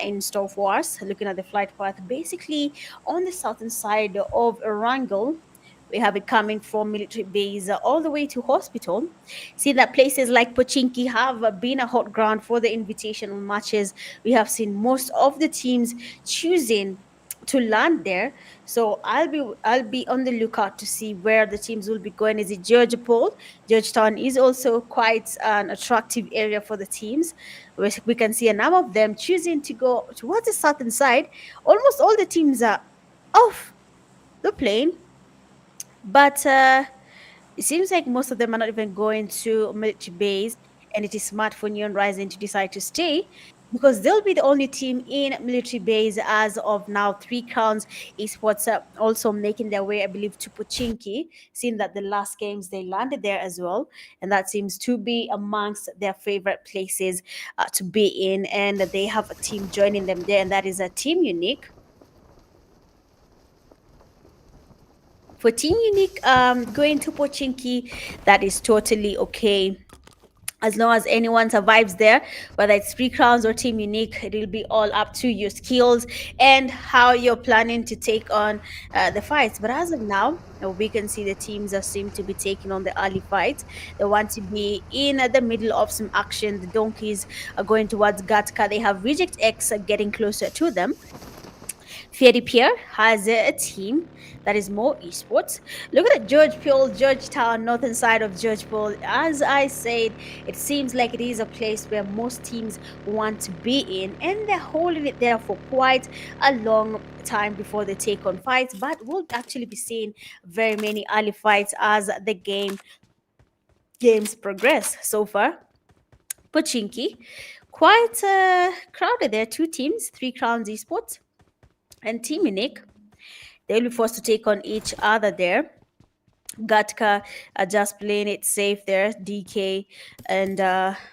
in store for us. Looking at the flight path, basically on the southern side of Erangel, we have it coming from military base all the way to hospital. See that places like Pochinki have been a hot ground for the invitational matches. We have seen most of the teams choosing to land there. So I'll be on the lookout to see where the teams will be going. Is it Georgetown? Georgetown is also quite an attractive area for the teams. We can see a number of them choosing to go towards the southern side. Almost all the teams are off the plane, but it seems like most of them are not even going to military base, and it is smart for Neon Rising to decide to stay because they'll be the only team in military base as of now. Three Crowns Esports also making their way, I believe, to Pochinki, seeing that the last games they landed there as well, and that seems to be amongst their favorite places to be in. And they have a team joining them there, and that is a Team Unique. For Team Unique, going to Pochinki, that is totally okay. As long as anyone survives there, whether it's Three Crowns or Team Unique, it will be all up to your skills and how you're planning to take on the fights. But as of now, we can see the teams that seem to be taking on the early fights. They want to be in the middle of some action. The Donkeys are going towards Gatka. They have Reject X getting closer to them. Fairy Pier has a team that is more esports. Look at George Peel, Georgetown, northern side of George Peel. As I said, it seems like it is a place where most teams want to be in, and they're holding it there for quite a long time before they take on fights. But we'll actually be seeing very many early fights as the games progress. So far, Pochinki, quite crowded there. 2 teams, Three Crowns Esports and Team Unique. They'll be forced to take on each other there. Gatka are just playing it safe there. DK and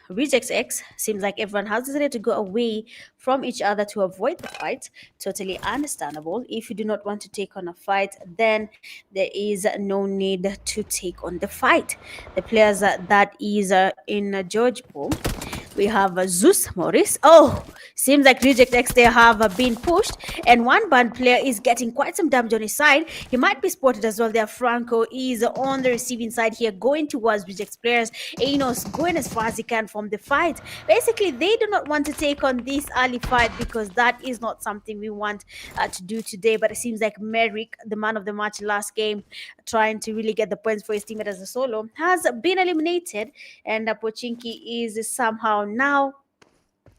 Rejects X. Seems like everyone has decided to go away from each other to avoid the fight. Totally understandable. If you do not want to take on a fight, then there is no need to take on the fight. The players that is in George Pool. We have ZEUS, MORIS. Oh, seems like Reject X they have been pushed, and one band player is getting quite some damage on his side. He might be spotted as well there. Franco is on the receiving side here, going towards Reject players. Enos going as far as he can from the fight. Basically, they do not want to take on this early fight because that is not something we want to do today. But it seems like Merrick, the man of the match last game, trying to really get the points for his teammate as a solo, has been eliminated, and Pochinki is somehow now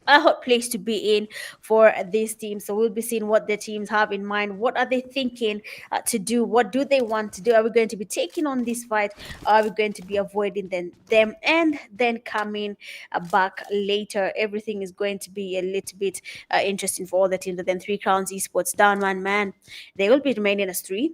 a hot place to be in for this team. So we'll be seeing what the teams have in mind. What are they thinking to do? What do they want to do? Are we going to be taking on this fight? Or are we going to be avoiding them and then coming back later? Everything is going to be a little bit interesting for all the teams. But then Three Crowns Esports down one man. They will be remaining as three.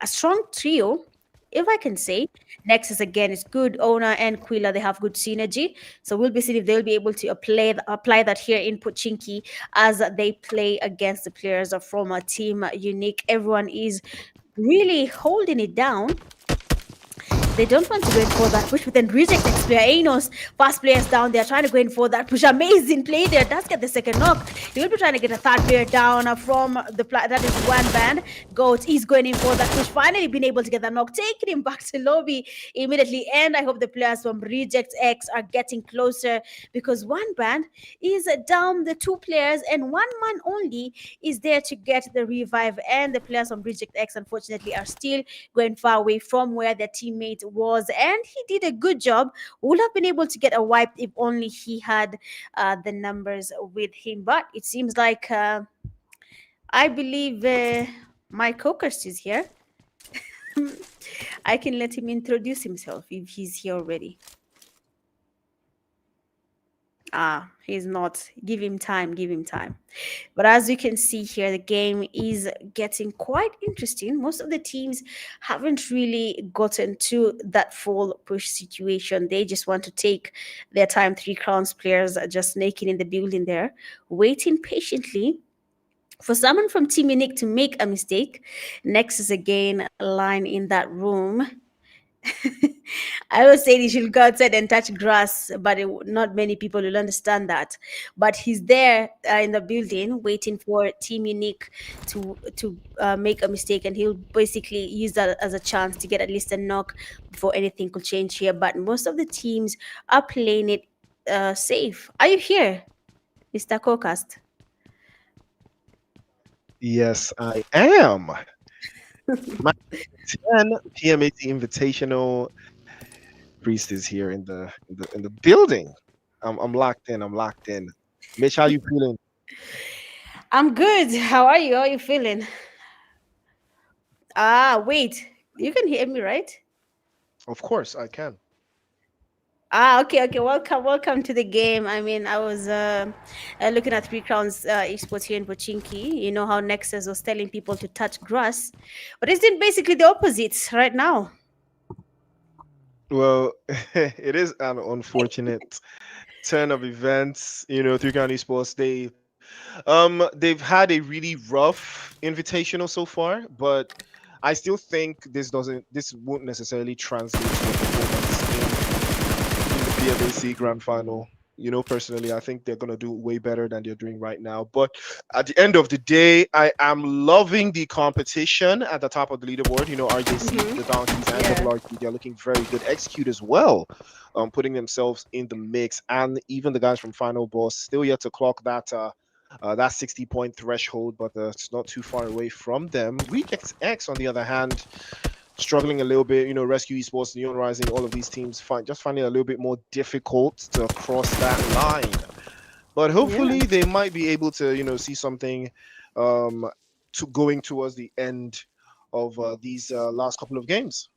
A strong trio, if I can say. Nexus again is good. Ona and Quilla, they have good synergy. So we'll be seeing if they'll be able to apply that here in Pochinki as they play against the players from a Team Unique. Everyone is really holding it down. They don't want to go in for that push, but then Reject X player, Anos, fast players down there trying to go in for that push. Amazing play there. Does get the second knock. He will be trying to get a third player down from that is one band. Goat is going in for that push. Finally been able to get that knock, taking him back to lobby immediately. And I hope the players from Reject X are getting closer because one band is down the 2 players and one man only is there to get the revive. And the players from Reject X unfortunately are still going far away from where their teammates was, and he did a good job. Would have been able to get a wipe if only he had the numbers with him. But it seems like I believe my co-host is here. I can let him introduce himself if he's here already. Ah, he's not. Give him time, give him time. But as you can see here, the game is getting quite interesting. Most of the teams haven't really gotten to that full push situation. They just want to take their time. Three Crowns players are just naked in the building there, waiting patiently for someone from Team Unique to make a mistake. Next is again a line in that room. I was saying he should go outside and touch grass, but not many people will understand that. But he's there in the building waiting for Team Unique to make a mistake, and he'll basically use that as a chance to get at least a knock before anything could change here. But most of the teams are playing it safe. Are you here, Mr. Cocast? Yes, I am. My 10 PMAT Invitational Priest is here in the building. I'm locked in. I'm locked in. Mitch, how you feeling? I'm good. How are you? How are you feeling? Ah, wait. You can hear me, right? Of course, I can. Ah, okay, okay. Welcome, welcome to the game. I mean, I was looking at Three Crowns Esports here in Pochinki. You know how Nexus was telling people to touch grass, but it's doing basically the opposite right now. Well, it is an unfortunate turn of events. Three County Sports, they've had a really rough invitational so far, but I still think this won't necessarily translate to a performance in the PMAC Grand Final. Personally, I think they're gonna do way better than they're doing right now. But at the end of the day, I am loving the competition at the top of the leaderboard. RJC, Mm-hmm. the Donkeys, and Yeah. WRQ, they're looking very good. Execute as well, putting themselves in the mix, and even the guys from Final Boss still yet to clock that 60-point threshold, but it's not too far away from them. Rejects X, on the other hand, struggling a little bit. Rescue Esports, Neon Rising, all of these teams finding it a little bit more difficult to cross that line. But Yeah. hopefully they might be able to, see something um, to going towards the end of these last couple of games.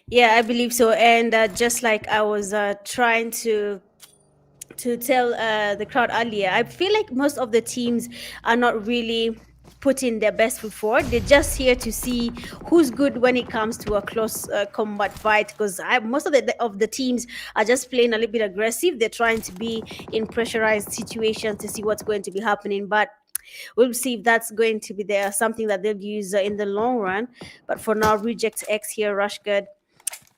Yeah, I believe so. And just like I was trying to tell the crowd earlier, I feel like most of the teams are not really putting their best foot forward. They're just here to see who's good when it comes to a close combat fight. Because most of the teams are just playing a little bit aggressive. They're trying to be in pressurized situations to see what's going to be happening. But we'll see if that's going to be there something that they'll use in the long run. But for now, Reject X here, Rush Good.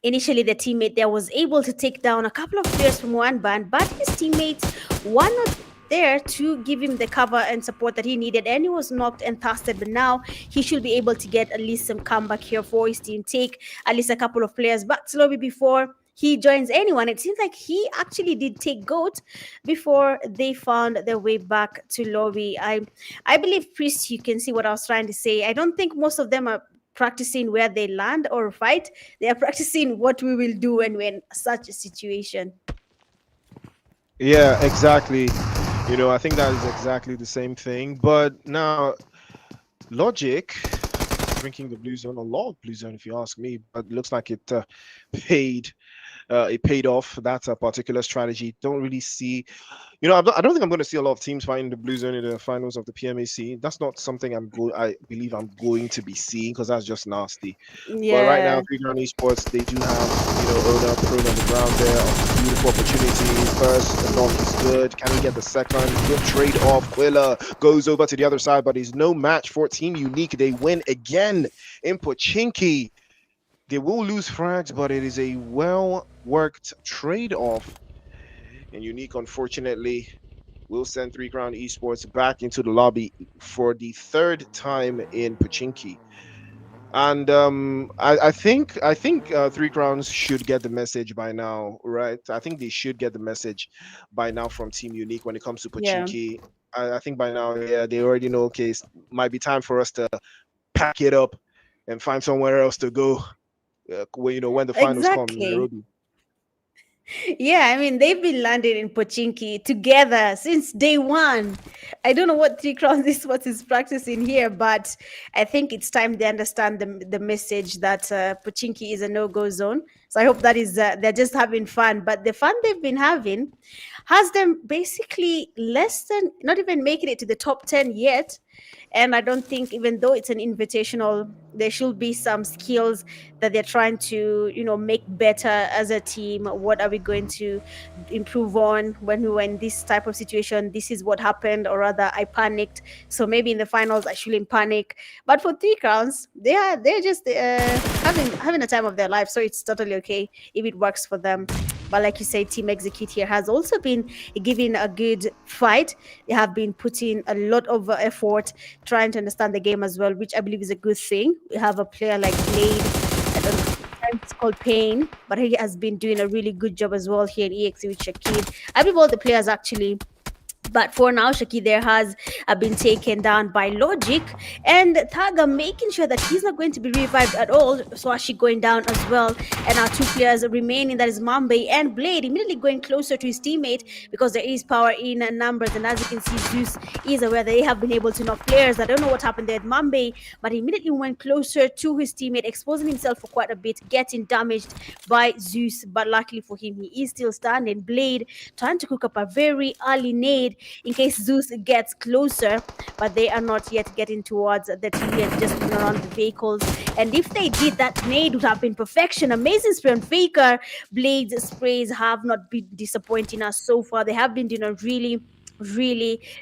Initially, the teammate there was able to take down a couple of players from one band, but his teammates were not there to give him the cover and support that he needed, and he was knocked and tasted. But now he should be able to get at least some comeback here for his team, take at least a couple of players back to lobby before he joins anyone. It seems like he actually did take goat before they found their way back to lobby. I believe, Priest, you can see what I was trying to say. I don't think most of them are practicing where they land or fight. They are practicing what we will do when we're in such a situation. Yeah, exactly. I think that is exactly the same thing. But now, Logic drinking the blue zone, a lot of blue zone, if you ask me. But it looks like paid. It paid off. That's a particular strategy. Don't really see, I don't think I'm going to see a lot of teams fighting the blue zone in the finals of the PMAC. That's not something I believe I'm going to be seeing, because that's just nasty. But right now, Yeah. Three Crown Esports, they do have, Oda prone on the ground there. Beautiful opportunity. First, the knock is good. Can he get the second? Good trade off. Quilla goes over to the other side, but he's no match for Team Unique. They win again in Pochinki. They will lose frags, but it is a well-worked trade-off. And Unique, unfortunately, will send Three Crown Esports back into the lobby for the third time in Pochinki. And I think Three Crowns should get the message by now, right? I think they should get the message by now from Team Unique when it comes to Yeah. Pochinki. I think by now, yeah, they already know. Okay, might be time for us to pack it up and find somewhere else to go. when the finals come in Exactly. Nairobi. Yeah, I mean, they've been landing in Pochinki together since day one. I don't know what Three Crowns Esports is practicing here, but I think it's time they understand the message that Pochinki is a no go zone. So I hope that is, they're just having fun. But the fun they've been having has them basically less than, not even making it to the top 10 yet. And I don't think, even though it's an invitational, there should be some skills that they're trying to, make better as a team. What are we going to improve on when we were in this type of situation? This is what happened, or rather, I panicked. So maybe in the finals, I shouldn't panic. But for Three Crowns, they're just having a time of their life. So it's totally okay if it works for them. But like you say, Team Execute here has also been giving a good fight. They have been putting a lot of effort trying to understand the game as well, which I believe is a good thing. We have a player like Blade. I don't know. It's called Pain, but he has been doing a really good job as well here in EXE with Shakid. I believe all the players actually, but for now, Shaki there has been taken down by Logic, and Thaga making sure that he's not going to be revived at all. Swashi going down as well, and our two players remaining, that is Mambe and Blade, immediately going closer to his teammate because there is power in numbers. And as you can see, Zeus is aware they have been able to knock players. I don't know what happened there at Mambe, but he immediately went closer to his teammate, exposing himself for quite a bit, getting damaged by Zeus. But luckily for him, he is still standing. Blade trying to cook up a very early nade in case Zeus gets closer, but they are not yet getting towards the TV and just around the vehicles. And if they did, that nade would have been perfection. Amazing spray on Faker. Blade's sprays have not been disappointing us so far. They have been doing a really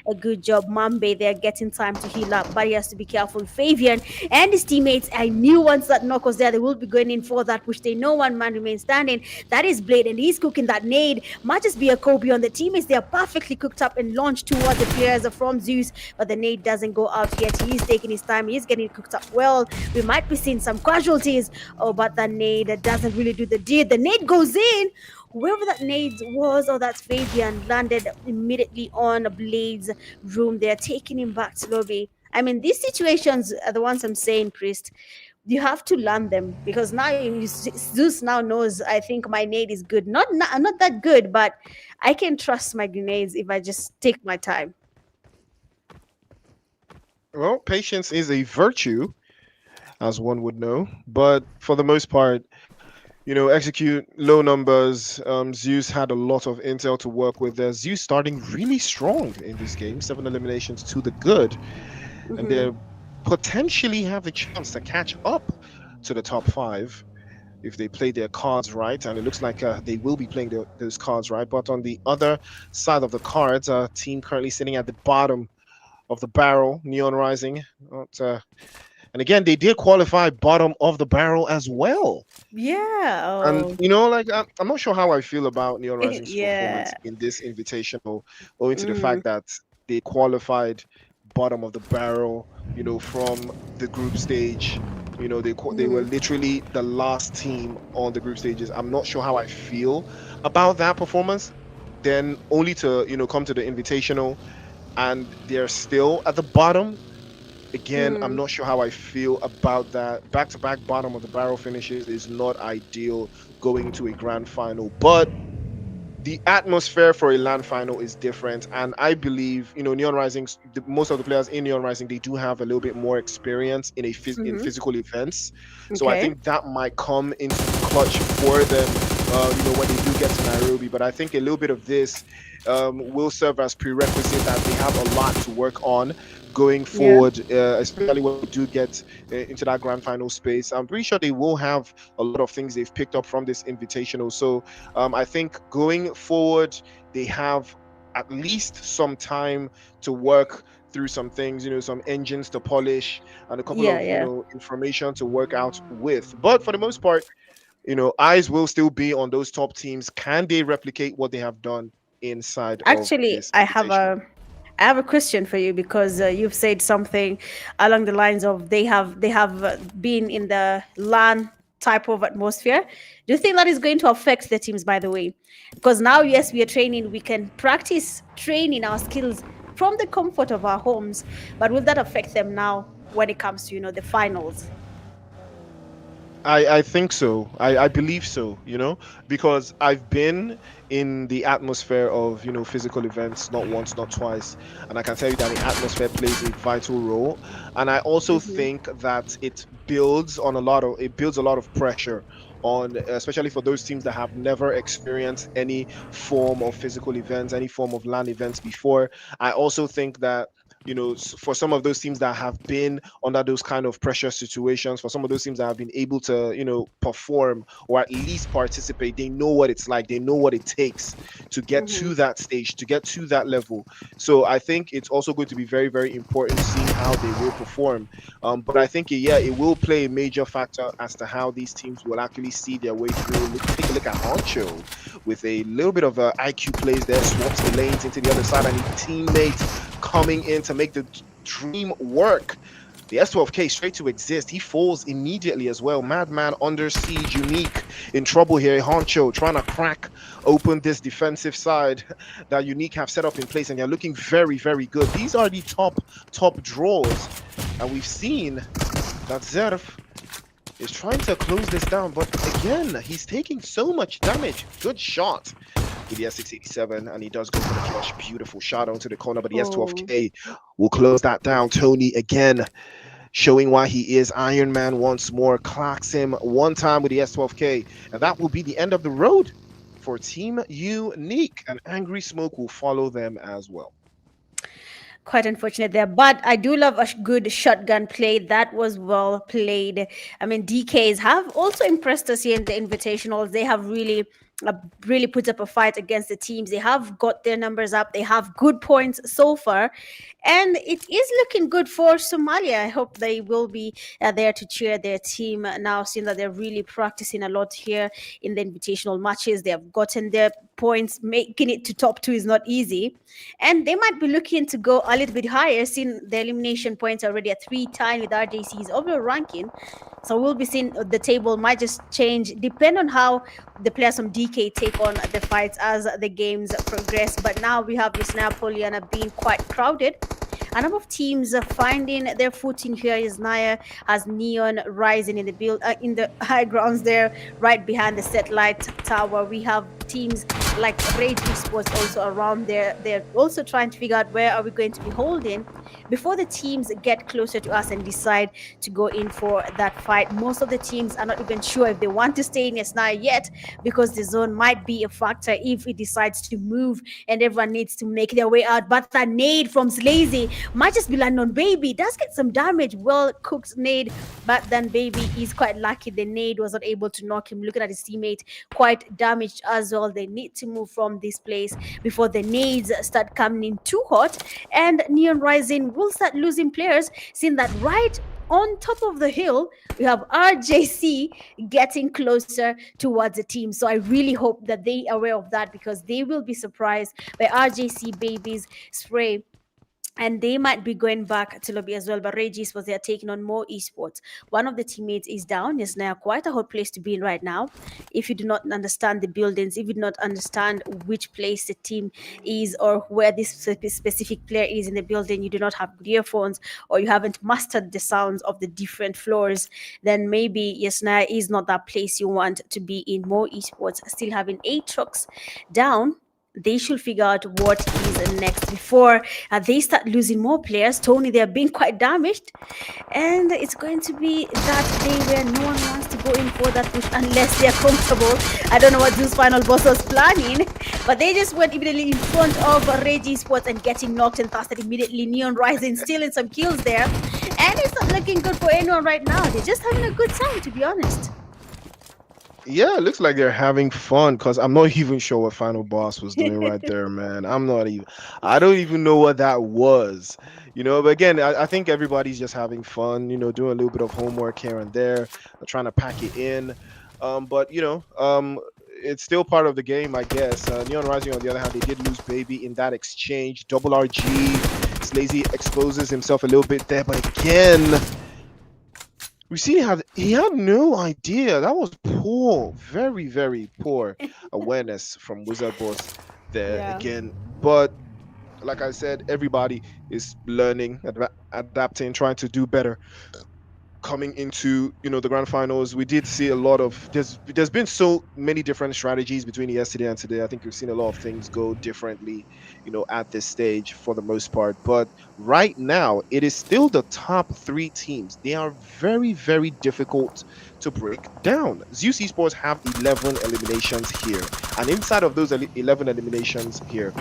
a good job. Mambe, they're getting time to heal up, but he has to be careful. Fabian and his teammates, I knew once that knock was there, they will be going in for that, which they know one man remains standing. That is Blade, and he's cooking that nade. Might just be a Kobe on the teammates. They are perfectly cooked up and launched towards the players from Zeus, but the nade doesn't go out yet. He's taking his time. He's getting cooked up well. We might be seeing some casualties. Oh, but the nade doesn't really do the deed. The nade goes in. Whoever that nade was, or that's Fabian, landed immediately on Blade's room. They're taking him back to lobby. I mean, these situations are the ones I'm saying, Priest. You have to learn them because now Zeus now knows. I think my nade is good. Not that good, but I can trust my grenades if I just take my time. Well, patience is a virtue, as one would know, but for the most part, execute low numbers. Zeus had a lot of intel to work with there. Zeus starting really strong in this game, 7 eliminations to the good, and they potentially have the chance to catch up to the top 5 if they play their cards right, and it looks like they will be playing those cards right. But on the other side of the cards, a team currently sitting at the bottom of the barrel, Neon Rising. And again, they did qualify bottom of the barrel as well. Yeah. And I'm not sure how I feel about Neon Rising's performance in this invitational, owing to the fact that they qualified bottom of the barrel, from the group stage. They were literally the last team on the group stages. I'm not sure how I feel about that performance. Then only to come to the invitational, and they're still at the bottom. Again, I'm not sure how I feel about that. Back-to-back bottom of the barrel finishes is not ideal going to a grand final, but the atmosphere for a LAN final is different, and I believe Neon Rising, most of the players in Neon Rising, they do have a little bit more experience in in physical events. So I think that might come into clutch for them when they do get to Nairobi. But I think a little bit of this will serve as prerequisite that they have a lot to work on going forward, especially when we do get into that grand final space. I'm pretty sure they will have a lot of things they've picked up from this invitational. So I think going forward, they have at least some time to work through some things, some engines to polish and a couple of information to work out with. But for the most part, eyes will still be on those top teams. Can they replicate what they have done inside of this invitational? I have a question for you because you've said something along the lines of they have been in the LAN type of atmosphere. Do you think that is going to affect the teams, by the way? Because now, yes, we are training, we can practice training our skills from the comfort of our homes, but will that affect them now when it comes to the finals? I think so. I believe so, because I've been in the atmosphere of, physical events not once, not twice. And I can tell you that the atmosphere plays a vital role. And I also Hmm. think that it builds a lot of pressure on, especially for those teams that have never experienced any form of physical events, any form of land events before. I also think that for some of those teams that have been under those kind of pressure situations, for some of those teams that have been able to, perform or at least participate, they know what it's like. They know what it takes to get Hmm. to that stage, to get to that level. So I think it's also going to be very, very important seeing how they will perform. But I think, yeah, it will play a major factor as to how these teams will actually see their way through. Take a look at Honcho with a little bit of IQ plays there, swaps the lanes into the other side, and his teammates coming in to make the dream work. The S12K straight to exist. He falls immediately as well. Madman under siege, unique in trouble here. Honcho trying to crack open this defensive side that unique have set up in place, and they're looking very, very good. These are the top draws, and we've seen that Zerf is trying to close this down, but again, he's taking so much damage. Good shot with the S687, and he does go for the flush. Beautiful shot onto the corner, but the Oh. S12K will close that down. Tony again showing why he is Iron Man once more, clocks him one time with the S12K, and that will be the end of the road for Team Unique. And Angry Smoke will follow them as well. Quite unfortunate there, but I do love a good shotgun play. That was well played. I mean, DKs have also impressed us here in the invitationals. They have uh, really put up a fight against the teams. They have got their numbers up. They have good points so far, and it is looking good for Somalia. I hope they will be there to cheer their team now, seeing that they're really practicing a lot here in the invitational matches. They have gotten their points. Making it to top two is not easy, and they might be looking to go a little bit higher, seeing the elimination points already at 3 times with RJC's overall ranking. So we'll be seeing the table might just change, depend on how the players from DK take on the fights as the games progress. But now we have Yasnaya Poliana being quite crowded. A number of teams are finding their footing here. Yasnaya has Neon rising in the high grounds there, right behind the satellite tower. We have teams like Rage Esports also around there. They're also trying to figure out where are we going to be holding before the teams get closer to us and decide to go in for that fight. Most of the teams are not even sure if they want to stay in Yasnaya yet, because the zone might be a factor if it decides to move and everyone needs to make their way out. But that nade from Slazy might just be landing on Baby. Does get some damage. Well cooked nade, but then Baby is quite lucky. The nade was not able to knock him. Looking at his teammate, quite damaged as well. They need to move from this place before the nades start coming in too hot. And Neon Rising will start losing players, seeing that right on top of the hill, we have RJC getting closer towards the team. So I really hope that they are aware of that, because they will be surprised by RJC Baby's spray, and they might be going back to lobby as well. But Regis was there taking on more esports. One of the teammates is down. It's now quite a hot place to be in right now. If you do not understand the buildings, if you do not understand which place the team is or where this specific player is in the building, you do not have good earphones, or you haven't mastered the sounds of the different floors, then maybe Yasna is not that place you want to be in. More esports still having 8 trucks down. They should figure out what is next before they start losing more players. Tony, they're being quite damaged, and it's going to be that day where no one wants to go in for that push unless they're comfortable. I don't know what this final boss was planning, but they just went immediately in front of Rage Esports and getting knocked and casted immediately. Neon Rising stealing some kills there, and it's not looking good for anyone right now. They're just having a good time, to be honest. Yeah, it looks like they're having fun, because I'm not even sure what Final Boss was doing right there, man. I don't even know what that was, But again, I think everybody's just having fun, doing a little bit of homework here and there, trying to pack it in. But it's still part of the game, I guess. Neon Rising, on the other hand, they did lose Baby in that exchange. Double RG, Slazy exposes himself a little bit there, but again, we see he had no idea. That was poor, very, very poor awareness from Wizard Boss there Yeah. again. But like I said, everybody is learning, adapting, trying to do better. coming into the grand finals. We did see a lot of there's been so many different strategies between yesterday and today. I think we've seen a lot of things go differently, at this stage for the most part. But right now, it is still the top three teams. They are very, very difficult to break down. ZEUS Esports have 11 eliminations here, and inside of those 11 eliminations here,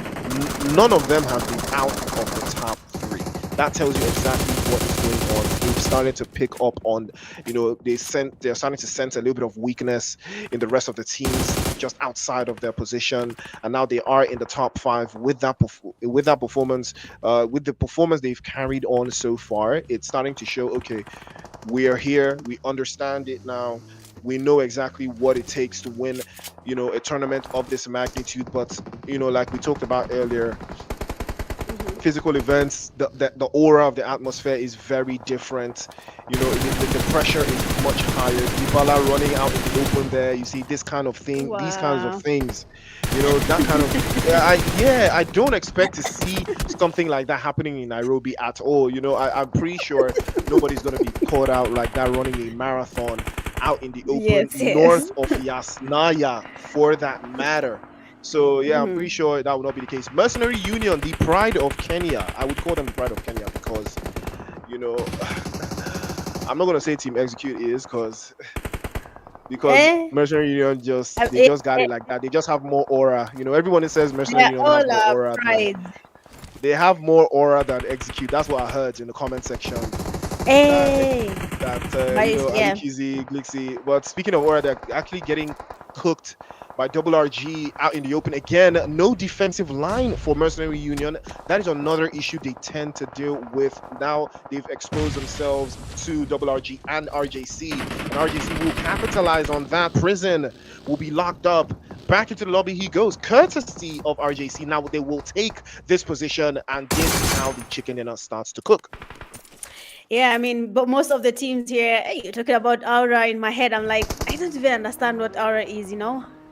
none of them have been out of the top three. That tells you exactly what is going on. They've started to pick up on, they're starting to sense a little bit of weakness in the rest of the teams just outside of their position, and now they are in the top five with that performance, with the performance they've carried on so far. It's starting to show, okay, we are here, we understand it now. We know exactly what it takes to win, a tournament of this magnitude. But like we talked about earlier, physical events, the aura of the atmosphere is very different. The pressure is much higher. Dybala running out in the open there, you see this kind of thing, these kinds of Wow. things, that kind of I don't expect to see something like that happening in Nairobi at all. I'm pretty sure nobody's going to be caught out like that running a marathon out in the open Yes, north yes. of Yasnaya, for that matter. So yeah, I'm pretty Mhm. sure that will not be the case. Mercenary Union, the pride of Kenya. I would call them the pride of Kenya because, you know, I'm not gonna say Team Execute is because Eh? Mercenary Union they Eh, just got eh, it like that. They just have more aura. Everyone that says Mercenary they're Union has all more aura than pride. they have more aura than Execute. That's what I heard in the comment section. That Hey, but Ali yeah. Kizzy, Glixy. But speaking of aura, they're actually getting cooked by Double RG out in the open again. No defensive line for Mercenary Union. That is another issue they tend to deal with. Now they've exposed themselves to Double RG and RJC, and RJC will capitalize on that. Prison will be locked up. Back into the lobby he goes, courtesy of RJC. Now they will take this position, and this is how the chicken dinner starts to cook. Yeah, I mean, but most of the teams here, you're talking about aura in my head. I'm like, I don't even understand what aura is,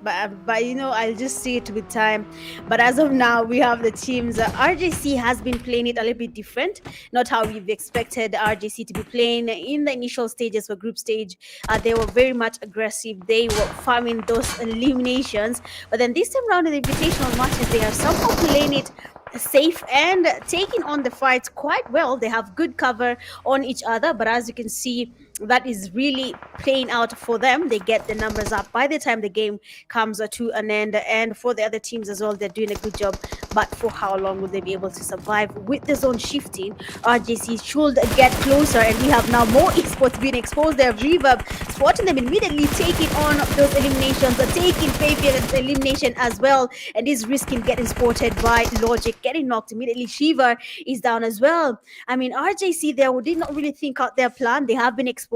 But I'll just see it with time. But as of now, we have the teams. RJC has been playing it a little bit different, not how we've expected RJC to be playing in the initial stages for group stage. They were very much aggressive. They were farming those eliminations. But then this time around in the invitational matches, they are somehow playing it safe and taking on the fights quite well. They have good cover on each other, but as you can see, that is really playing out for them. They get the numbers up by the time the game comes to an end. And for the other teams as well, they're doing a good job. But for how long will they be able to survive with the zone shifting? RJC should get closer, and we have now more esports being exposed. Their reverb spotting them immediately, taking on those eliminations, taking Fabian's elimination as well, and is risking getting spotted by Logic, getting knocked immediately. Shiva is down as well. I mean, RJC there did not really think out their plan. They have been exposed.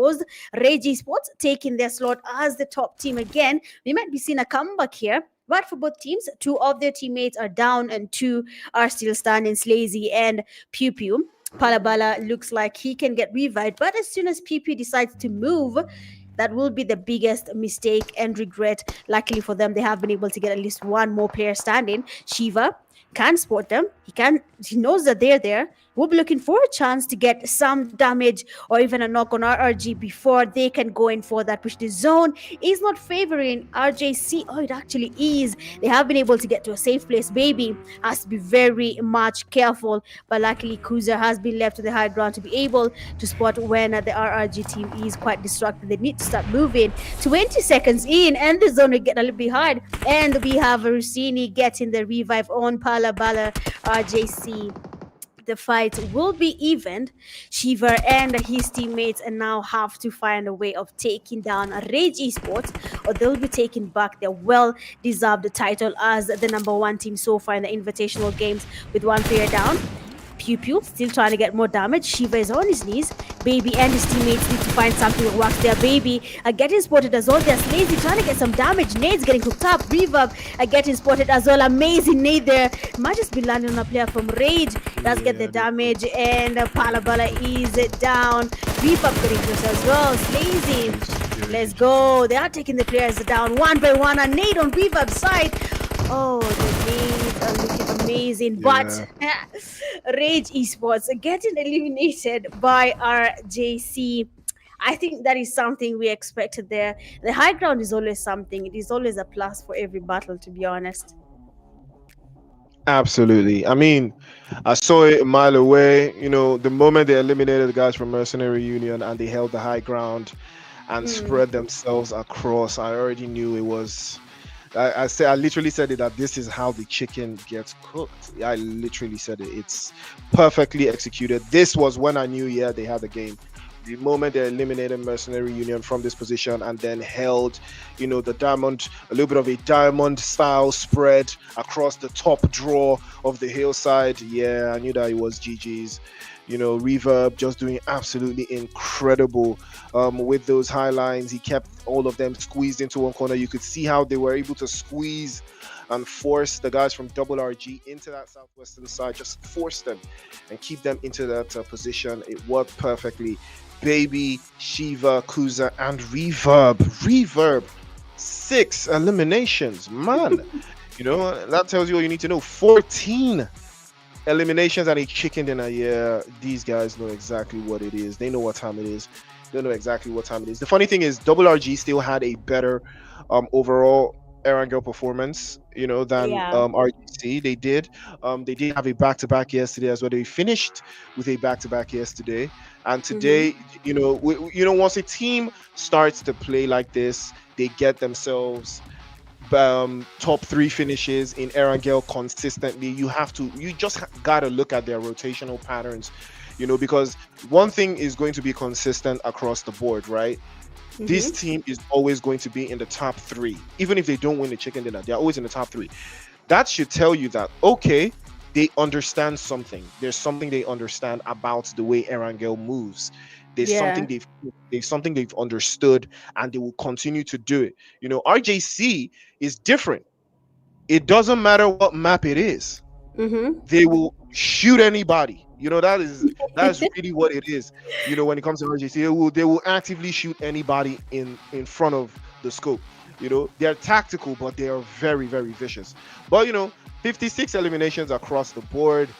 Rage Esports taking their slot as the top team again. We might be seeing a comeback here. But for both teams, two of their teammates are down and two are still standing. Slazy and Pew Pew. Palabala looks like he can get revived, but as soon as Pew Pew decides to move, that will be the biggest mistake and regret. Luckily for them, they have been able to get at least one more player standing. Shiva can spot them. He knows that they're there. We'll be looking for a chance to get some damage or even a knock on RRG before they can go in for that push. The zone is not favoring RJC. Oh, it actually is. They have been able to get to a safe place. Baby has to be very much careful. But luckily, Kuza has been left to the high ground to be able to spot when the RRG team is quite distracted. They need to start moving. 20 seconds in, and the zone will get a little bit hard. And we have Rossini getting the revive on Palabala RJC. The fight will be evened. Shiva and his teammates now have to find a way of taking down Rage Esports, or they'll be taking back their well-deserved title as the number one team so far in the invitational games with one player down. Pew Pew still trying to get more damage. Shiva is on his knees. Baby and his teammates need to find something that works there. Baby getting spotted as well. There's Lazy trying to get some damage. Nade's getting hooked up. Reverb getting spotted as well. Amazing nade there. Might just be landing on a player from Rage. Does get the damage. And Palabala is down. Reverb getting close as well. Lazy. Let's go. They are taking the players down one by one. A nade on Reverb's side. Oh, the nades are looking amazing. But Rage Esports getting eliminated by RJC. I think that is something we expected there. The high ground is always something. It is always a plus for every battle, to be honest. Absolutely. I mean, I saw it a mile away. The moment they eliminated the guys from Mercenary Union and they held the high ground and Mm. spread themselves across, I already knew it was. I literally said it that this is how the chicken gets cooked. I literally said it. It's perfectly executed. This was when I knew, yeah, they had the game. The moment they eliminated Mercenary Union from this position and then held, the diamond, a little bit of a diamond style spread across the top draw of the hillside. Yeah, I knew that it was GG's. Reverb just doing absolutely incredible with those high lines. He kept all of them squeezed into one corner. You could see how they were able to squeeze and force the guys from Double RG into that southwestern side, just force them and keep them into that position. It worked perfectly. Baby, Shiva, Kuza, and Reverb. Reverb, 6 eliminations. Man, that tells you all you need to know. 14 eliminations and a chicken dinner. Yeah, these guys know exactly what it is. They know what time it is. They know exactly what time it is. The funny thing is, Double RG still had a better overall Erangel performance, than Yeah. RGC. They did have a back-to-back yesterday as well. They finished with a back-to-back yesterday, and Mm-hmm. today, once a team starts to play like this, they get themselves top 3 finishes in Erangel consistently. You just gotta look at their rotational patterns, because one thing is going to be consistent across the board, right? This Mm-hmm. team is always going to be in the top 3, even if they don't win the chicken dinner. They're always in the top 3. That should tell you that, okay, they understand something. There's something they understand about the way Erangel moves. There's Yeah. something they've understood, and they will continue to do it. RJC is different. It doesn't matter what map it is. Mm-hmm. They will shoot anybody. That's really what it is. When it comes to RJC, they will actively shoot anybody in front of the scope. They're tactical, but they are very, very vicious. But 56 eliminations across the board.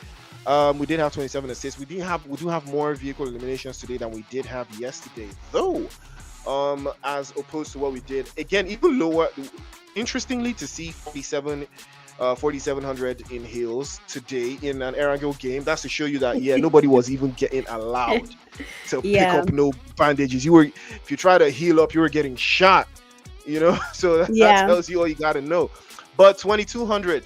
We did have 27 assists. We do have more vehicle eliminations today than we did have yesterday, though. As opposed to what we did again, even lower. Interestingly, to see 4,700 in heals today in an Erangel game. That's to show you that, yeah, nobody was even getting allowed to pick Yeah. up no bandages. If you try to heal up, you were getting shot. So that Yeah. tells you all you got to know. But 2,200,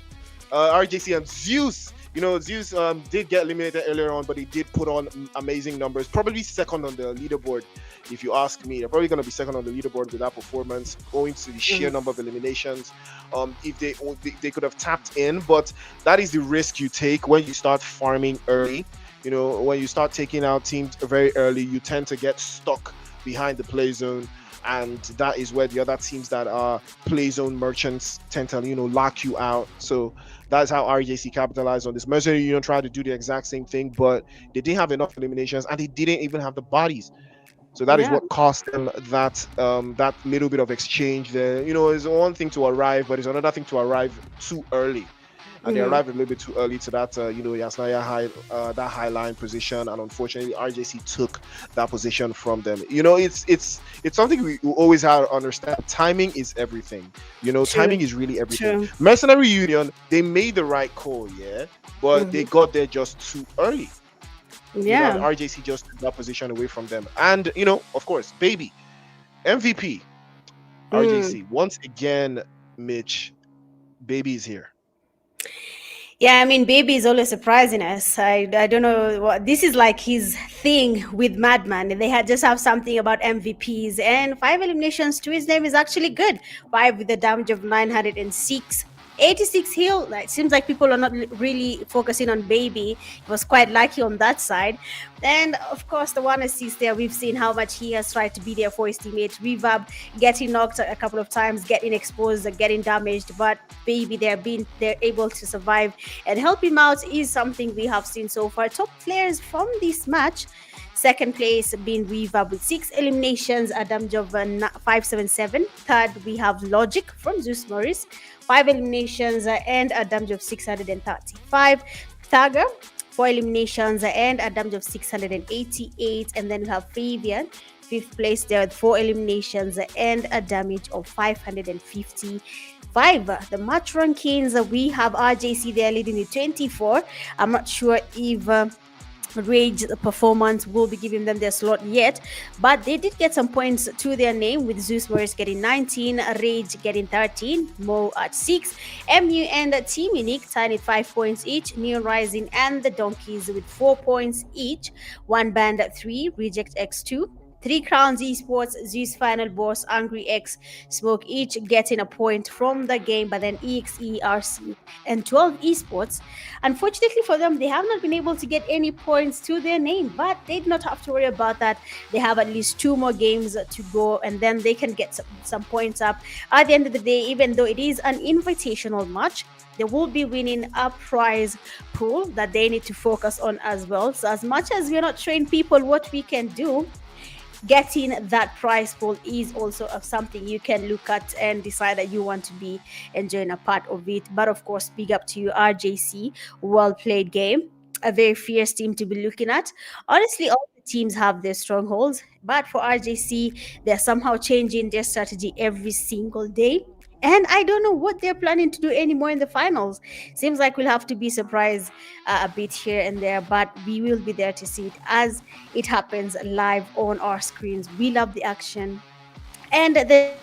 RJC and ZEUS. ZEUS did get eliminated earlier on, but he did put on amazing numbers. Probably second on the leaderboard, if you ask me. They're probably going to be second on the leaderboard with that performance, owing to the sheer Mm. number of eliminations. If they could have tapped in, but that is the risk you take when you start farming early. When you start taking out teams very early, you tend to get stuck behind the play zone. And that is where the other teams that are play zone merchants tend to, lock you out. So that's how RJC capitalized on this. Mercenary Union tried to do the exact same thing, but they didn't have enough eliminations and they didn't even have the bodies. So that is Yeah. what cost them that little bit of exchange there. It's one thing to arrive, but it's another thing to arrive too early. And they Mm-hmm. arrived a little bit too early to that, Yasnaya that high line position, and unfortunately, RJC took that position from them. It's something we always have to understand. Timing is everything. True. Timing is really everything. True. Mercenary Union, they made the right call, yeah, but they Mm-hmm. got there just too early. And Yeah. RJC just took that position away from them. And of course, baby MVP Mm. RJC once again, Mitch, baby is here. Yeah, I mean, Baby is always surprising us. I don't know what this is like his thing with Madman. They had just have something about MVPs and 5 eliminations to his name is actually good. 5 with a damage of 906. 86 heal. It seems like people are not really focusing on Baby. He was quite lucky on that side. And of course, the one assist there, we've seen how much he has tried to be there for his teammate. Reverb getting knocked a couple of times, getting exposed, getting damaged, but Baby they're able to survive and help him out is something we have seen so far. Top players from this match. Second place being Reverb with 6 eliminations, a damage of 577. Third, we have Logic from ZEUS MORIS, 5 eliminations and a damage of 635. Thaga, 4 eliminations and a damage of 688. And then we have Fabian, fifth place there with 4 eliminations and a damage of 555. The match rankings, we have RJC there leading with 24. I'm not sure if Rage performance will be giving them their slot yet, but they did get some points to their name, with ZEUS Warriors getting 19, Rage getting 13, Mo at 6, MU and Team Unique tied at 5 points each, Neon Rising and the Donkeys with 4 points each, One Band at 3, Reject X2, 3 Crowns Esports, ZEUS Final Boss, Angry X, Smoke each getting a point from the game, but then EXERC and 12 Esports. Unfortunately for them, they have not been able to get any points to their name, but they do not have to worry about that. They have at least 2 more games to go, and then they can get some points up. At the end of the day, even though it is an invitational match, they will be winning a prize pool that they need to focus on as well. So as much as we're not showing people what we can do, getting that prize pool is also something you can look at and decide that you want to be enjoying a part of it. But of course, big up to you, RJC. Well played game. A very fierce team to be looking at. Honestly, all the teams have their strongholds, but for RJC, they're somehow changing their strategy every single day. And I don't know what they're planning to do anymore in the finals. Seems like we'll have to be surprised a bit here and there, but we will be there to see it as it happens live on our screens. We love the action. And I'm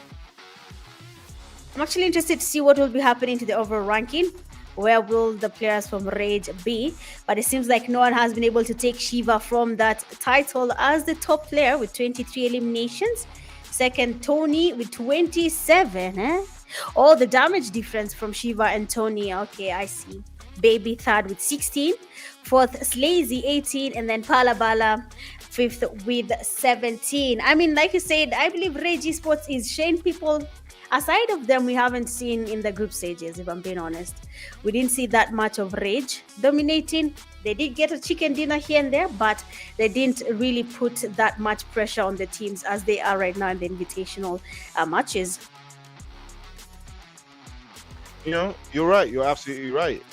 actually interested to see what will be happening to the overall ranking. Where will the players from Rage be? But it seems like no one has been able to take Shiva from that title as the top player with 23 eliminations. Second, Tony with 27. Oh, the damage difference from Shiva and Tony. Okay, I see. Baby third with 16. Fourth, Slazy 18. And then Palabala fifth with 17. I mean, like you said, I believe Rage Esports is showing people. Aside of them, we haven't seen in the group stages, if I'm being honest. We didn't see that much of Rage dominating. They did get a chicken dinner here and there, but they didn't really put that much pressure on the teams as they are right now in the invitational matches. You know, you're right. You're absolutely right.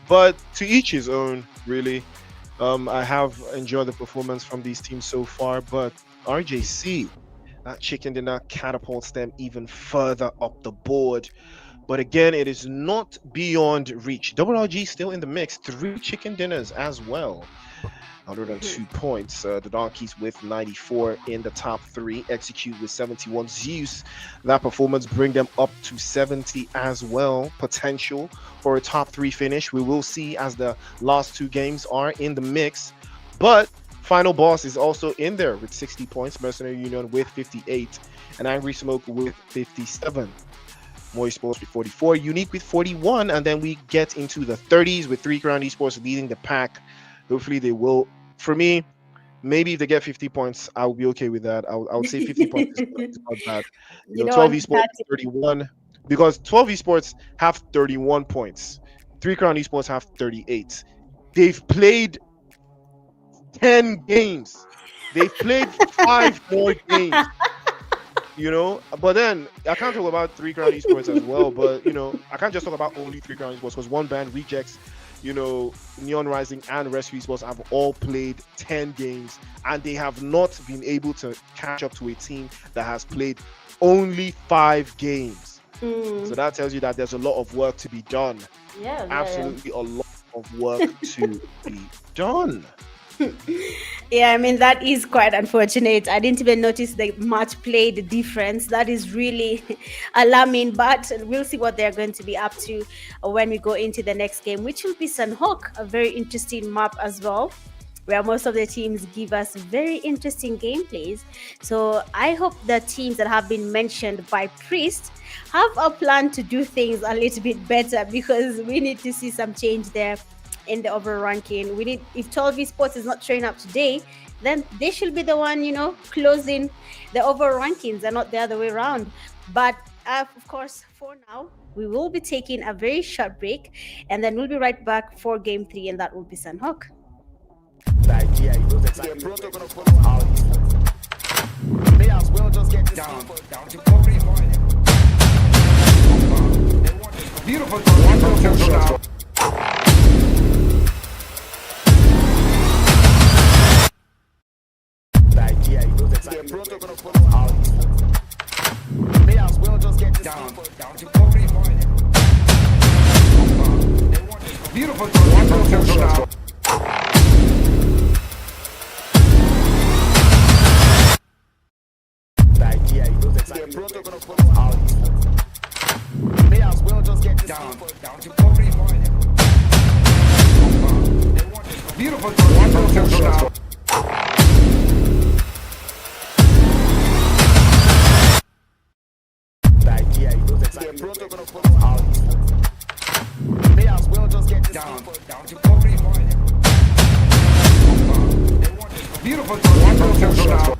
But to each his own, really. I have enjoyed the performance from these teams so far, but RJC, that chicken dinner catapults them even further up the board. But again, it is not beyond reach. RRAGE still in the mix. 3 chicken dinners as well. 102 points. The Donkeys with 94 in the top 3. Execute with 71. ZEUS, that performance bring them up to 70 as well. Potential for a top 3 finish. We will see as the last 2 games are in the mix. But FINALBOSS is also in there with 60 points. Mercenary Union with 58. And Angry Smoke with 57. MORIS with 44. Unique with 41. And then we get into the 30s with 3 Crown Esports leading the pack. Hopefully they will. For me, maybe if they get 50 points, I'll be okay with that. I'll say 50 points is not bad. You know, 12 Esports 31. Because 12 Esports have 31 points. 3 Crown Esports have 38. They've played 10 games. They've played 5 more games. You know, but then I can't talk about 3 Crown Esports as well. But you know, I can't just talk about only 3 Crown Esports because One Band, Rejects, you know, Neon Rising and Rescue Esports have all played 10 games, and they have not been able to catch up to a team that has played only 5 games. So that tells you that there's a lot of work to be done. Yeah, absolutely a lot of work to be done. Yeah, I mean, that is quite unfortunate. I didn't even notice the match played difference. That is really alarming, but we'll see what they're going to be up to when we go into the next game, which will be Sanhok, a very interesting map as well, where most of the teams give us very interesting gameplays. So I hope the teams that have been mentioned by Priest have a plan to do things a little bit better, because we need to see some change there in the overall ranking. We need, if 12 Esports is not showing up today, then they should be the one, you know, closing the overall rankings and not the other way around. But of course, for now, we will be taking a very short break, and then we'll be right back for game 3, and that will be Sanhok. The idea, he knows exactly where to follow how he may as well just get this Down people. to 45. Beautiful. INVITATIONal. The idea, he knows They're pronto gonna follow how you may as well just get this Down people to 45. Beautiful touch. Intentional. the idea. He knows exactly. They're pronto gonna follow how you may as well just get this Down people to 45. Beautiful touch. Intentional. the idea. He knows exactly. They're pronto gonna follow how you may as well just get this Down people to 45. Beautiful touch. Intentional.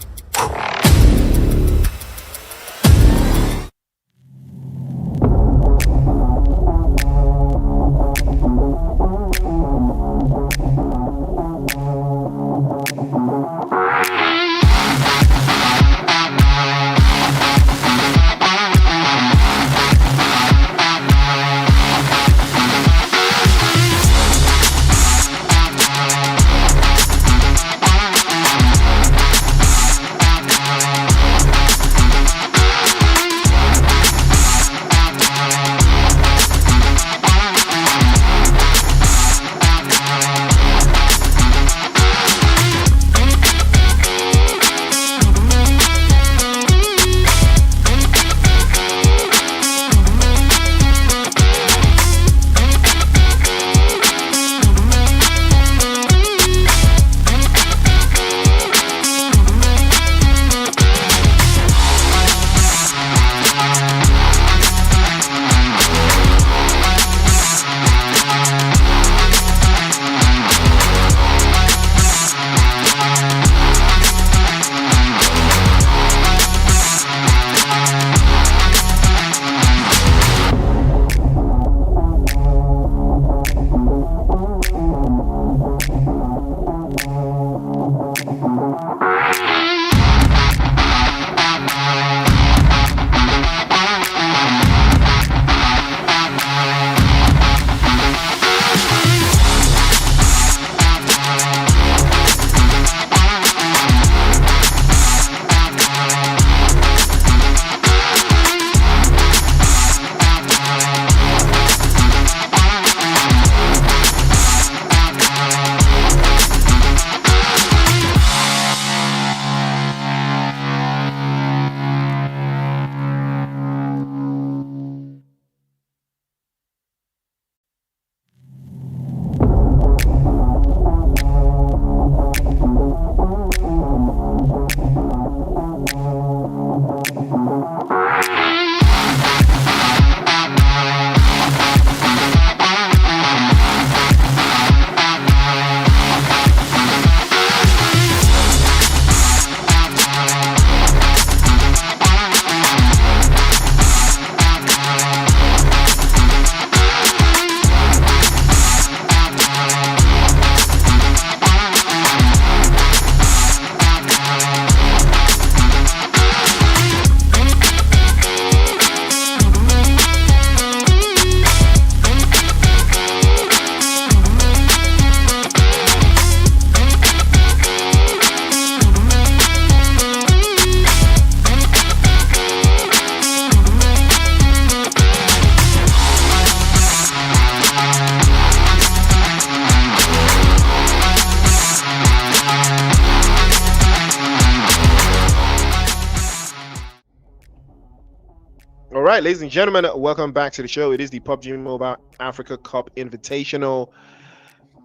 All right, ladies and gentlemen, welcome back to the show. It is the PUBG Mobile Africa Cup Invitational,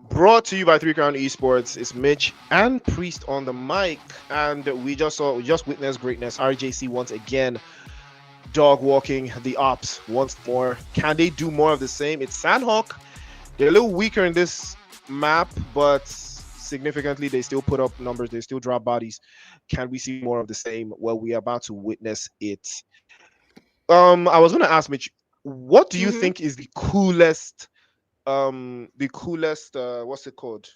brought to you by 3 Crown Esports. It's Mitch and Priest on the mic, and we just witnessed greatness. RJC once again dog walking the ops once more. Can they do more of the same? It's Sanhok. They're a little weaker in this map, but significantly they still put up numbers. They still drop bodies. Can we see more of the same? Well, we are about to witness it. I was gonna ask Mitch, what do you think is the coolest what's it called?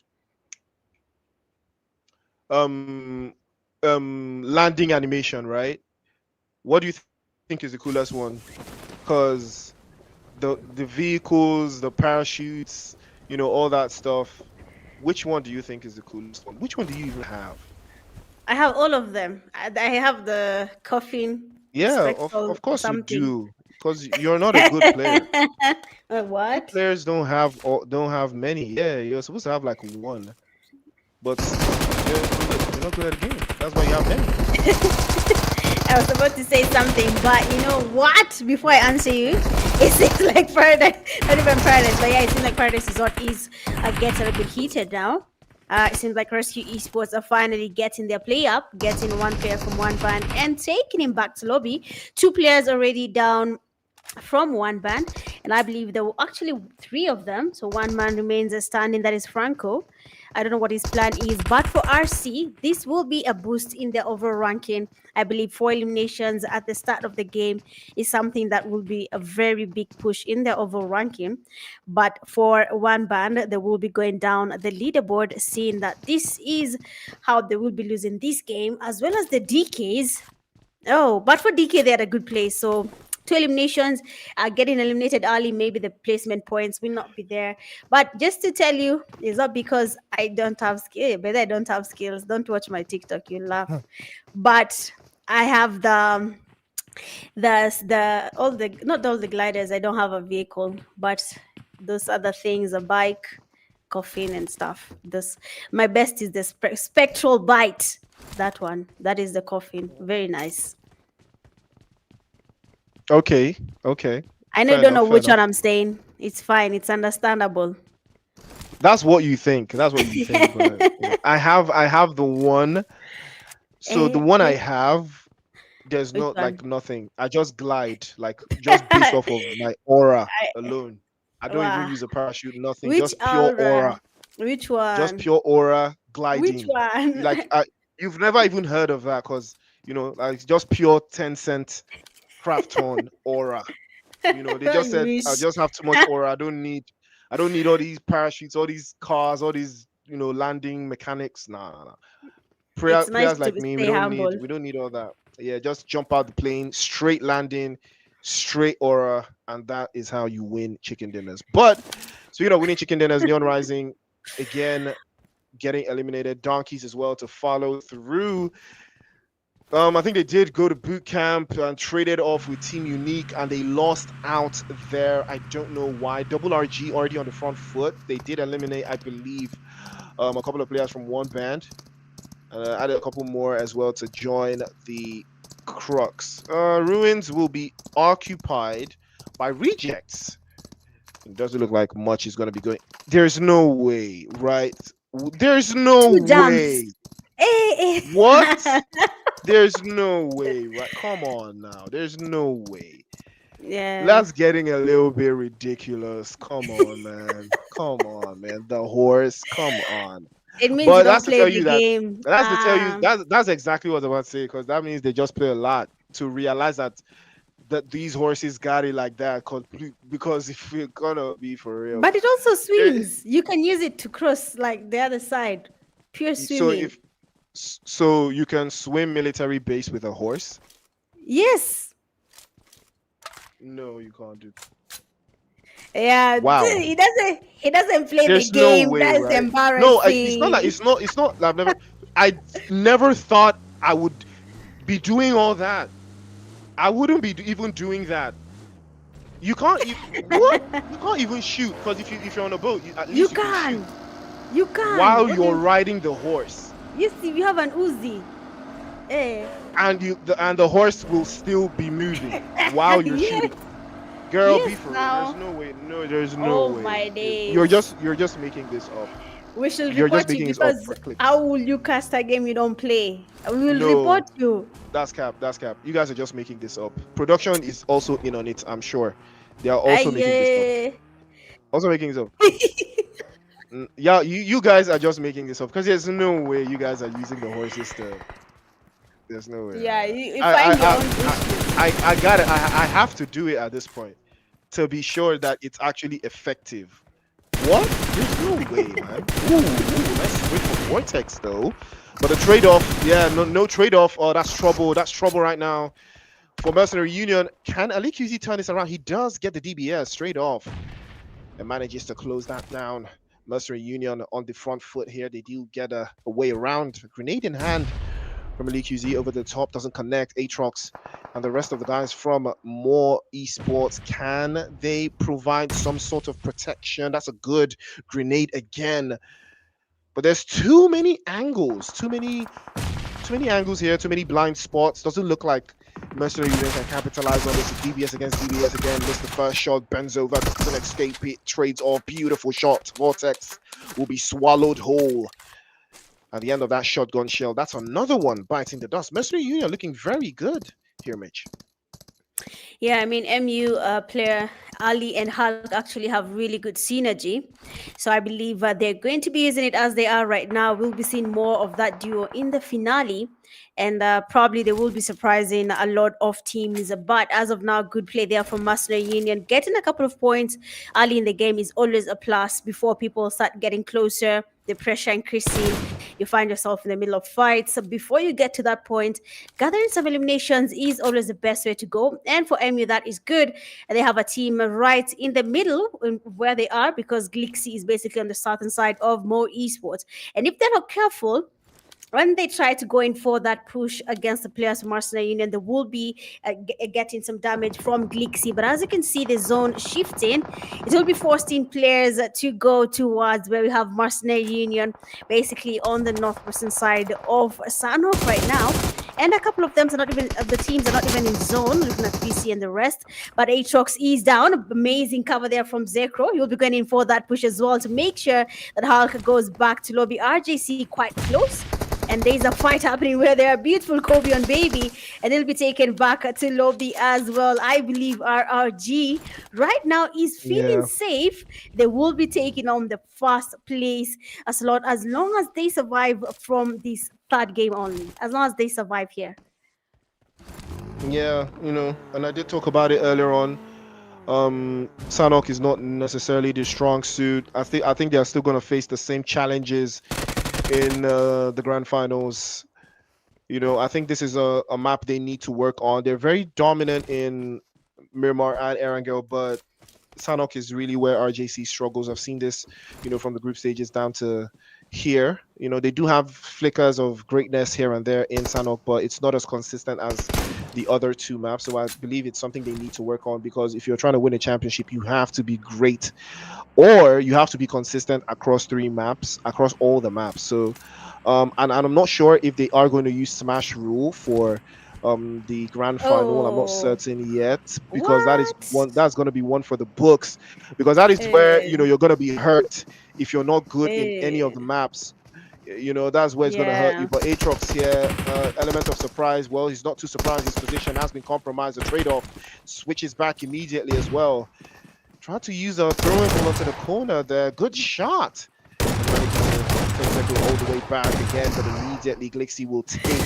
Landing animation, right? What do you think is the coolest one? Because the vehicles, the parachutes, all that stuff. Which one do you think is the coolest one? Which one do you even have? I have all of them. I have the coffin, Yeah, spectral of course you something. do, because you're not a good player. Good What? players don't have many. Yeah, you're supposed to have like one, but you're not good at the game. That's why you have many. I was about to say something, but you know what? Before I answer you, it seems like Paradise, not even Paradise, but yeah, it seems like Paradise Resort is gets a little bit heated now. It seems like Rescue Esports are finally getting their play up, getting one player from one band and taking him back to lobby. Two players already down from one band, and I believe there were actually three of them. So one man remains standing, that is Franco. I don't know what his plan is, but for RC, this will be a boost in their overall ranking. I believe 4 eliminations at the start of the game is something that will be a very big push in their overall ranking. But for one band, they will be going down the leaderboard, seeing that this is how they will be losing this game, as well as the DKs. Oh, but for DK, they're at a good place. So 2 eliminations, getting eliminated early, maybe the placement points will not be there. But just to tell you, it's not because I don't have skill, but I don't have skills. Don't watch my TikTok, you laugh. But I have the all the not all the gliders. I don't have a vehicle, but those other things, a bike, coffin and stuff. This my best is the spectral bite. That one. That is the coffin. Very nice. Okay, okay, I know you fair don't enough, know fair which enough. one I'm saying. It's fine. It's understandable. That's what you think. That's what you think. But I have the one. So the one I Which have, there's which not one? like nothing. I just glide, like just based off of my aura I, alone. I don't even wow. use a parachute, nothing. Which Just pure aura? aura. Which Just one? pure aura Which gliding. one? Like you've never even heard of that, because like just pure 10 cent craft on aura. They just I said I wish. just have too much aura. I don't need all these parachutes, all these cars, all these landing mechanics. Nah, nah, nah. It's nice Players to like me, we stay don't need humble. we don't need all that. Yeah, just jump out the plane, straight landing, straight aura, and that is how you win chicken dinners. But so winning chicken dinners, Neon Rising again getting eliminated. Donkeys as well to follow through. I think they did go to boot camp and traded off with Team Unique, and they lost out there. I don't know why. Double RG already on the front foot. They did eliminate, I believe, a couple of players from one band. Added a couple more as well to join the Crux. Ruins will be occupied by rejects. It doesn't look like much is going to be going. There's no way, right? There's no Two jumps. way. Eh, What? eh. There's no way, right? Come on now. There's no way. Yeah. That's getting a little bit ridiculous. Come on, man. Come on, man. The horse. Come on. It means you But don't that's to play tell the you that game. that's to tell you that's exactly what I was about to say, because that means they just play a lot to realize that these horses got it like that. Because if we're gonna be for real, But it also eh, swings. You can use it to cross like the other side. Pure so swimming. if so you can swim military base with a horse. Yes. No, you can't do. Yeah. Wow. He doesn't play the There's no game. way, That's right? No, it's not like embarrassing. I've never. I never thought I would be doing all that. I wouldn't be even doing that. You can't. What? You can't even shoot, because if you're on a boat, at You least you can shoot can. You can. while What you're do riding the horse, you see? You have an Uzi. Eh. and the horse will still be moving while you're Yes. shooting. Girl, be Yes. for real. There's Now. no way. No, there's no Oh way. my You're days. just making this up. We should You're just report you making this up because for clicks. how will you cast a game you don't play? We will report No, you. that's cap. That's cap. You guys are just making this up. Production is also in on it, I'm sure. They are also making this up. Aye. Also making this up. Yeah, you guys are just making this up, because there's no way you guys are using the horses to. There's no way. Yeah, you I I find your I own issues. I got it. I have to do it at this point to be sure that it's actually effective. What? There's no way, man. Let's wait for Vortex though. But the trade-off, yeah, no trade-off. Oh, that's trouble. That's trouble right now for Mercenary Union. Can Ali QZ turn this around? He does get the DBS straight off and manages to close that down. Mercenary Union on the front foot here. They do get a way around. Grenade in hand from Elite QZ over the top, doesn't connect. Aatrox and the rest of the guys from More Esports, can they provide some sort of protection? That's a good grenade again. But there's too many angles, too many angles here, too many blind spots. Doesn't look like Mercenary Union can capitalize on this. DBS against DBS again. Missed the first shot, bends over, doesn't escape it, trades off. Beautiful shot. Vortex will be swallowed whole at the end of that shotgun shell. That's another one biting the dust. Mercenary Union looking very good here, Mitch. Yeah, I mean, MU player Ali and Hulk actually have really good synergy. So I believe they're going to be using it as they are right now. We'll be seeing more of that duo in the finale. And probably they will be surprising a lot of teams. But as of now, good play there from Mercenary Union. Getting a couple of points early in the game is always a plus before people start getting closer. The pressure increasing, you find yourself in the middle of fights. So before you get to that point, gathering some eliminations is always the best way to go. And for MU, that is good. And they have a team right in the middle where they are, because Glixie is basically on the southern side of More Esports. And if they're not careful, when they try to go in for that push against the players from Mercenary Union, they will be getting some damage from Glixie. But as you can see, the zone shifting, it will be forcing players to go towards where we have Mercenary Union, basically on the northwestern side of Sanhok right now. And a couple of them are not even, the teams are not even in zone, looking at PC and the rest. But Aatrox is down. Amazing cover there from Zekro. He'll be going in for that push as well to make sure that Hulk goes back to lobby. RJC quite close. And there's a fight happening where there are beautiful Kobe and Baby, and they'll be taken back to lobby as well. I believe RRG right now is feeling safe. They will be taking on the first place as long as they survive from this third game only. As long as they survive here. Yeah, you know, and I did talk about it earlier on. Sanhok is not necessarily the strong suit. I think they are still going to face the same challenges in the grand finals. You know, I think this is a map they need to work on. They're very dominant in Miramar and Erangel, but Sanhok is really where RJC struggles. I've seen this, you know, from the group stages down to here. You know, they do have flickers of greatness here and there in Sanhok, but it's not as consistent as the other two maps. So I believe it's something they need to work on, because if you're trying to win a championship, you have to be great, or you have to be consistent across three maps, across all the maps. So and I'm not sure if they are going to use Smash Rule for the grand final. I'm not certain yet, because that's going to be one for the books, because that is where, you know, you're going to be hurt if you're not good in any of the maps. You know, that's where it's going to hurt you. But Aatrox here, element of surprise. Well, he's not too surprised. His position has been compromised. The trade-off switches back immediately as well. Try to use a throwing ball onto the corner there. Good shot. Takes it all the way back again, but immediately Glixie will take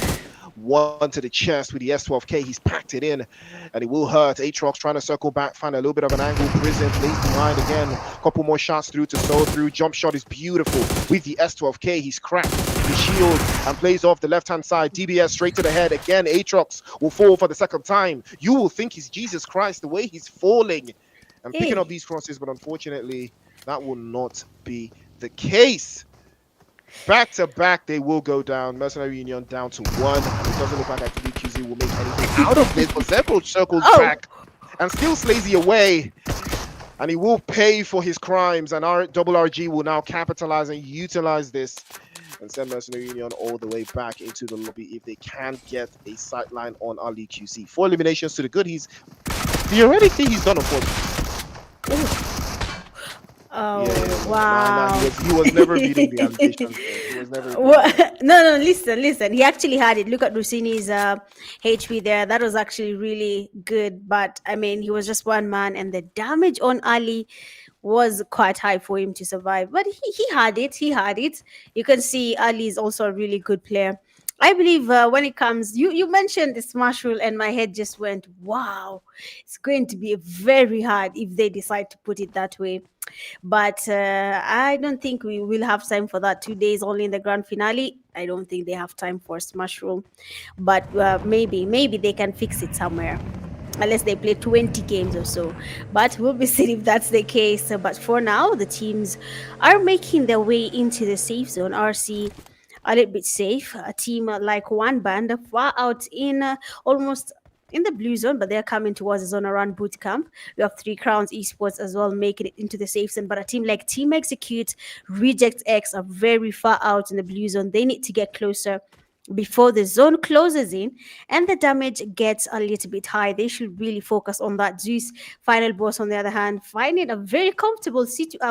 one to the chest with the S12K. He's packed it in, and it will hurt. Aatrox trying to circle back, find a little bit of an angle. Prison plays behind again. Couple more shots through to soul through. Jump shot is beautiful with the S12K. He's cracked the shield and plays off the left-hand side. DBS straight to the head. Again, Aatrox will fall for the second time. You will think he's Jesus Christ the way he's falling and picking up these crosses, but unfortunately, that will not be the case. Back to back, they will go down. Mercenary Union down to 1. And it doesn't look like QZ will make anything out of this, but Zephyr circles back and still Slazy away. And he will pay for his crimes. And our double RG will now capitalize and utilize this and send Mercenary Union all the way back into the lobby if they can get a sightline on Ali QC. 4 eliminations to the good. He's theoretically he's done a 4. Oh, wow. He was never beating the allegations. He was never No, listen. He actually had it. Look at Rossini's HP there. That was actually really good. But, I mean, he was just one man, and the damage on Ali was quite high for him to survive. But he had it. You can see Ali is also a really good player. I believe when it comes, you mentioned the Smash Rule, and my head just went, wow. It's going to be very hard if they decide to put it that way. But I don't think we will have time for that. 2 days only in the grand finale. I don't think they have time for Smash Rule. But maybe they can fix it somewhere, unless they play 20 games or so. But we'll be seeing if that's the case. But for now, the teams are making their way into the safe zone. RC a little bit safe. A team like One Band far out in almost in the blue zone, but they're coming towards the zone around boot camp. We have Three Crowns Esports as well making it into the safe zone. But a team like Team Execute, Reject X are very far out in the blue zone. They need to get closer before the zone closes in and the damage gets a little bit high. They should really focus on that. ZEUS Final Boss, on the other hand, finding a very comfortable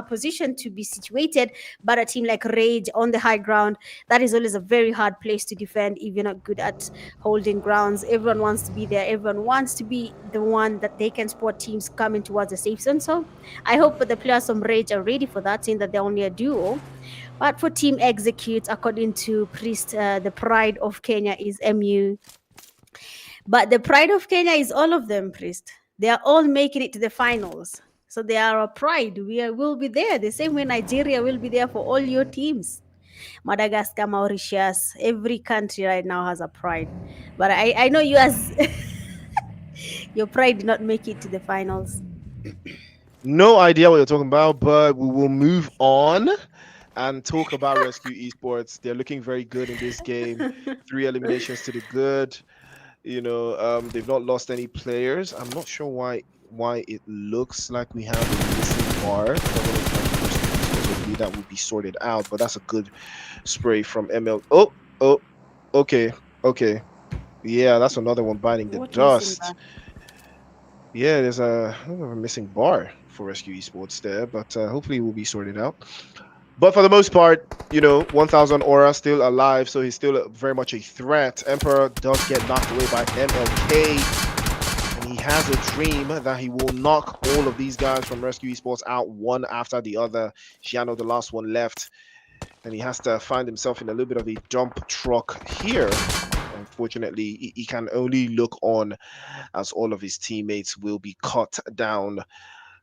position to be situated, but a team like Rage on the high ground, that is always a very hard place to defend if you're not good at holding grounds. Everyone wants to be there. Everyone wants to be the one that they can spot teams coming towards the safe zone. So I hope the players from Rage are ready for that, seeing that they're only a duo. But for Team Execute, according to Priest, the pride of Kenya is MU. But the pride of Kenya is all of them, Priest. They are all making it to the finals. So they are a pride. Will be there. The same way Nigeria will be there for all your teams. Madagascar, Mauritius, every country right now has a pride. But I know you as your pride did not make it to the finals. No idea what you're talking about, but we will move on and talk about Rescue Esports. They're looking very good in this game. 3 eliminations to the good. They've not lost any players. I'm not sure why it looks like we have a missing bar. Hopefully that will be sorted out, but that's a good spray from ML. Oh, okay. Yeah, that's another one biting the dust. Yeah, there's a missing bar for Rescue Esports there, but hopefully it will be sorted out. But for the most part, 1000 Aura still alive, so he's still very much a threat. Emperor does get knocked away by MLK, and he has a dream that he will knock all of these guys from Rescue Esports out one after the other. Shiano, the last one left, and he has to find himself in a little bit of a dump truck here. Unfortunately, he can only look on as all of his teammates will be cut down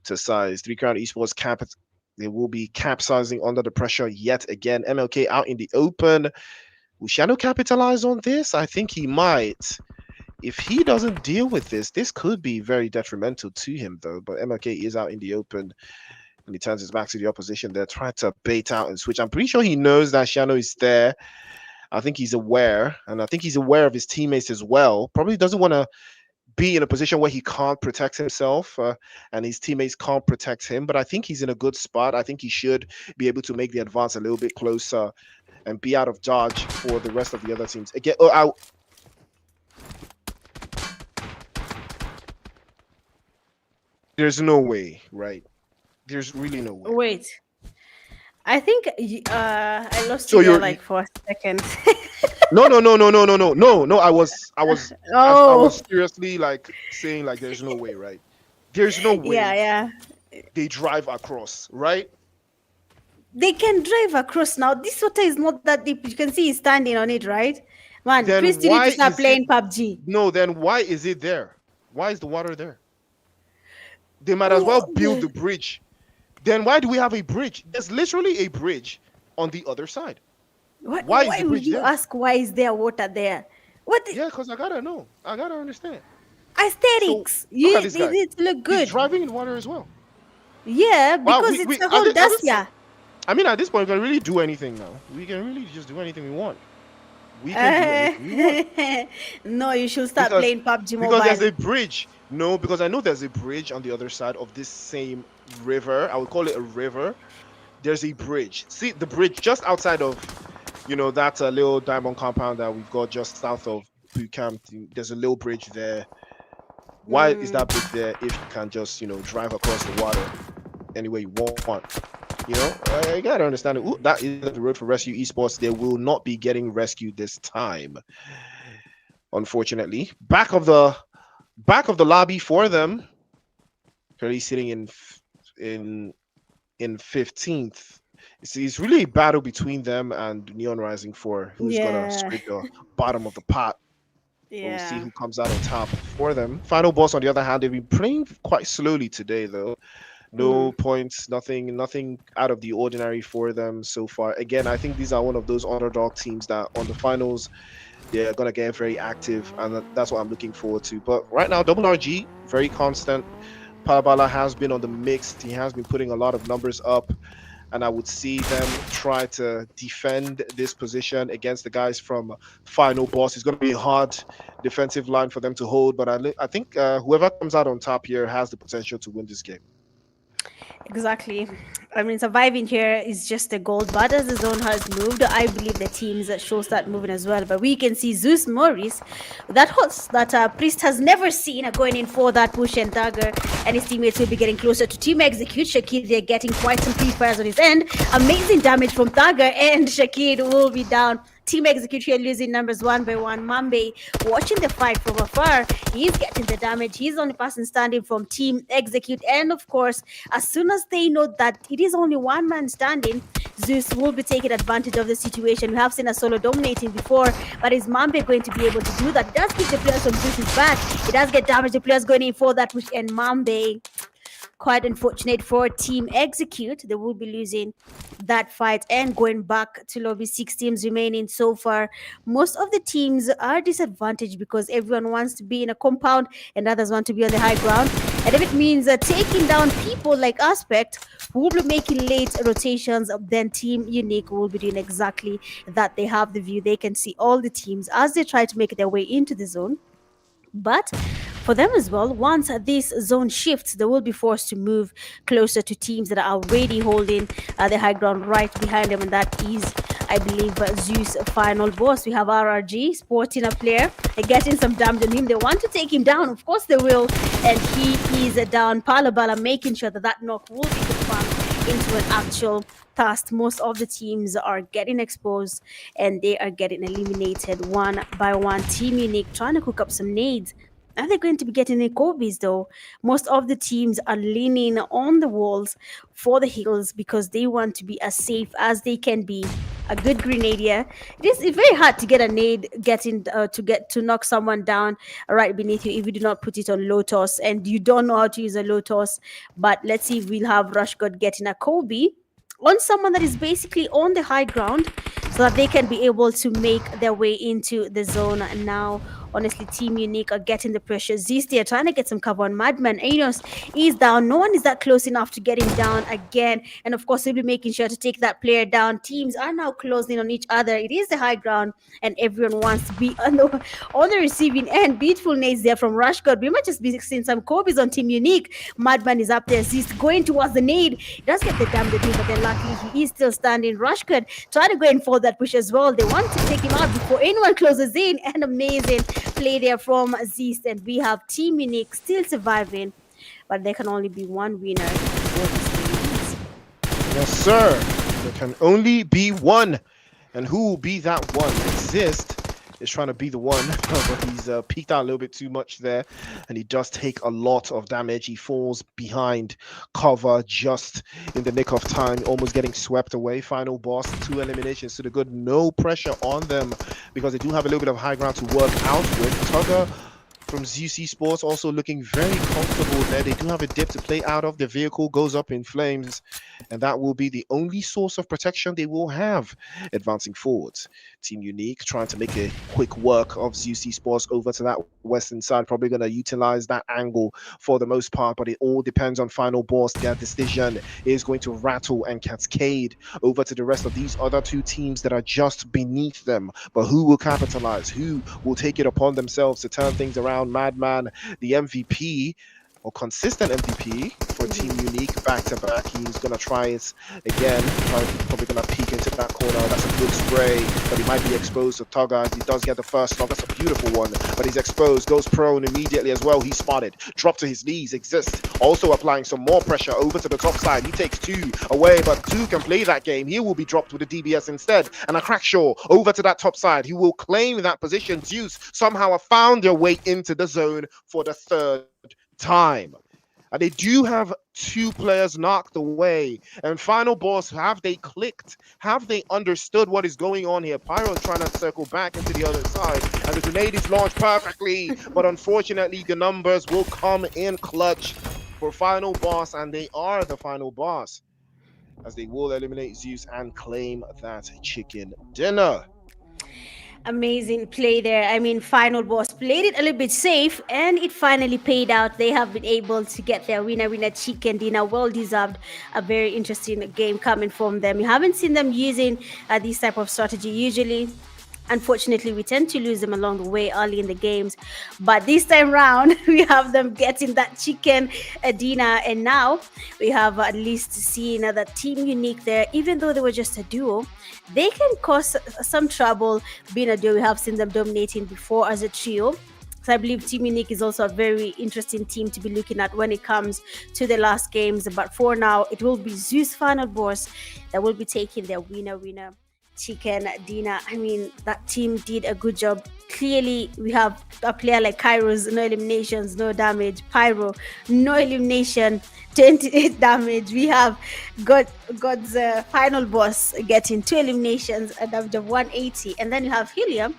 to size. 3 Crown Esports they will be capsizing under the pressure yet again. MLK out in the open. Will Shadow capitalize on this? I think he might. If he doesn't deal with this could be very detrimental to him, though. But MLK is out in the open, and he turns his back to the opposition. They're trying to bait out and switch. I'm pretty sure he knows that Shano is there. I think he's aware, and I think he's aware of his teammates as well. Probably doesn't want to be in a position where he can't protect himself and his teammates can't protect him, but I think he's in a good spot. I think he should be able to make the advance a little bit closer and be out of dodge for the rest of the other teams. Again, there's no way, right? There's really no way. Wait, I think I lost you there like for a second. No. I was seriously like saying like there's no way, right? There's no way. Yeah. They drive across, right? They can drive across now. This water is not that deep. You can see he's standing on it, right? Man, please need to start playing PUBG. No, then why is it there? Why is the water there? They might as well build the bridge. Then why do we have a bridge? There's literally a bridge on the other side. Why is the bridge there? Ask why is there water there? What? Yeah, because I gotta know. I gotta understand. Aesthetics. So, look at this guy. They need to look good. He's driving in water as well. Yeah, because it's a whole dust. Yeah. I mean, at this point, we can really do anything now. We can really just do anything we want. We can do anything we want. No, you should start playing PUBG Mobile. Because there's a bridge. No, because I know there's a bridge on the other side of this same river. I would call it a river. There's a bridge. See the bridge just outside of, that little diamond compound that we've got just south of boot camp. There's a little bridge there. Why is that bridge there if you can just, drive across the water any way you want? I gotta understand it. Ooh, that is the road for Rescue Esports. They will not be getting rescued this time, unfortunately. Back of the lobby for them. Currently sitting in 15th. It's really a battle between them and Neon Rising 4, who's gonna scrape the bottom of the pot. Yeah. We'll see who comes out on top for them. Final Boss, on the other hand, they've been playing quite slowly today, though. No points, nothing out of the ordinary for them so far. Again, I think these are one of those underdog teams that on the finals, they're going to get very active, and that's what I'm looking forward to. But right now, Double RG, very constant. Palabala has been on the mix. He has been putting a lot of numbers up, and I would see them try to defend this position against the guys from Final Boss. It's going to be a hard defensive line for them to hold, but I think whoever comes out on top here has the potential to win this game. Exactly. I mean, surviving here is just a goal. But as the zone has moved, I believe the teams that should start moving as well. But we can see ZEUS MORIS, that host that Priest has never seen, going in for that push, and Dagger and his teammates will be getting closer to Team Execute. Shakir, they're getting quite some free fires on his end. Amazing damage from Dagger, and Shakir will be down. Team Execute here losing numbers one by one. Mambe watching the fight from afar. He's getting the damage. He's the only person standing from Team Execute. And of course, as soon as they know that it is only one man standing, ZEUS will be taking advantage of the situation. We have seen a solo dominating before, but is Mambe going to be able to do that? It does give the players from ZEUS's back. It does get damage. The players going in for that push, and Mambe, quite unfortunate for Team Execute. They will be losing that fight and going back to lobby. 6 teams remaining so far. Most of the teams are disadvantaged because everyone wants to be in a compound and others want to be on the high ground. And if it means taking down people like Aspect, who will be making late rotations, then Team Unique will be doing exactly that. They have the view. They can see all the teams as they try to make their way into the zone. But for them as well, once this zone shifts, they will be forced to move closer to teams that are already holding the high ground right behind them, and that is, I believe, ZEUS Final Boss. We have RRAGE sporting a player and getting some damage on him. They want to take him down, of course they will, and he is down. Palabala making sure that that knock will be confirmed into an actual task. Most of the teams are getting exposed and they are getting eliminated one by one. Team Unique trying to cook up some nades. Are they going to be getting any Kobe's though? Most of the teams are leaning on the walls for the hills because they want to be as safe as they can be. A good grenadier. It's very hard to get a nade, to knock someone down right beneath you if you do not put it on low toss and you don't know how to use a low toss. But let's see if we'll have Rush God getting a Kobe on someone that is basically on the high ground so that they can be able to make their way into the zone. And now, honestly, Team Unique are getting the pressure. ZEUS, they are trying to get some cover on Madman. Enos is down. No one is that close enough to get him down again. And of course, he'll be making sure to take that player down. Teams are now closing on each other. It is the high ground, and everyone wants to be on the receiving end. Beautiful nades there from Rush God. We might just be seeing some Kobe's on Team Unique. Madman is up there. ZEUS going towards the nade. He does get the damage, but then luckily he is still standing. Rush God trying to go in for that push as well. They want to take him out before anyone closes in. And amazing play there from ZEUS, and we have Team Unique still surviving, but there can only be one winner for this game. Yes, sir. There can only be one, and who will be that one? Exist is trying to be the one, but he's peeked out a little bit too much there, and he does take a lot of damage. He falls behind cover just in the nick of time, almost getting swept away. Final Boss, 2 eliminations to the good. No pressure on them because they do have a little bit of high ground to work out with. Tugger from ZEUS Esports also looking very comfortable there. They do have a dip to play out of. The vehicle goes up in flames, and that will be the only source of protection they will have advancing forwards. Team Unique trying to make a quick work of ZEUS Esports over to that western side, probably going to utilize that angle for the most part, but it all depends on Final Boss. Their decision is going to rattle and cascade over to the rest of these other 2 teams that are just beneath them. But who will capitalize? Who will take it upon themselves to turn things around? Madman, the MVP, or consistent MVP for Team Unique, back to back. He's gonna try it again. Probably gonna peek into that corner. That's a good spray, but he might be exposed to Tugger. He does get the first knock. That's a beautiful one, but he's exposed. Goes prone immediately as well. He's spotted. Drop to his knees. Exist also applying some more pressure over to the top side. He takes 2 away, but 2 can play that game. He will be dropped with a DBS instead, and a Crackshaw over to that top side. He will claim that position. ZEUS somehow have found their way into the zone for the 3rd time, and they do have 2 players knocked away. And Final Boss, have they clicked? Have they understood what is going on here? Pyro trying to circle back into the other side, and the grenade is launched perfectly, but unfortunately the numbers will come in clutch for Final Boss, and they are the Final Boss as they will eliminate ZEUS and claim that chicken dinner. Amazing play there. I mean, Final Boss played it a little bit safe and it finally paid out. They have been able to get their winner chicken dinner. Well deserved. A very interesting game coming from them. You haven't seen them using this type of strategy usually. Unfortunately, we tend to lose them along the way early in the games. But this time round, we have them getting that chicken dinner. And now we have at least seen that Team Unique there, even though they were just a duo, they can cause some trouble being a duo. We have seen them dominating before as a trio. So I believe Team Unique is also a very interesting team to be looking at when it comes to the last games. But for now, it will be ZEUS Final Boss that will be taking their winner chicken dinner. I mean, that team did a good job. Clearly, we have a player like Kairos, no eliminations, no damage. Pyro, no elimination, 28 damage. We have God's Final Boss getting 2 eliminations, a damage of 180. And then you have Helium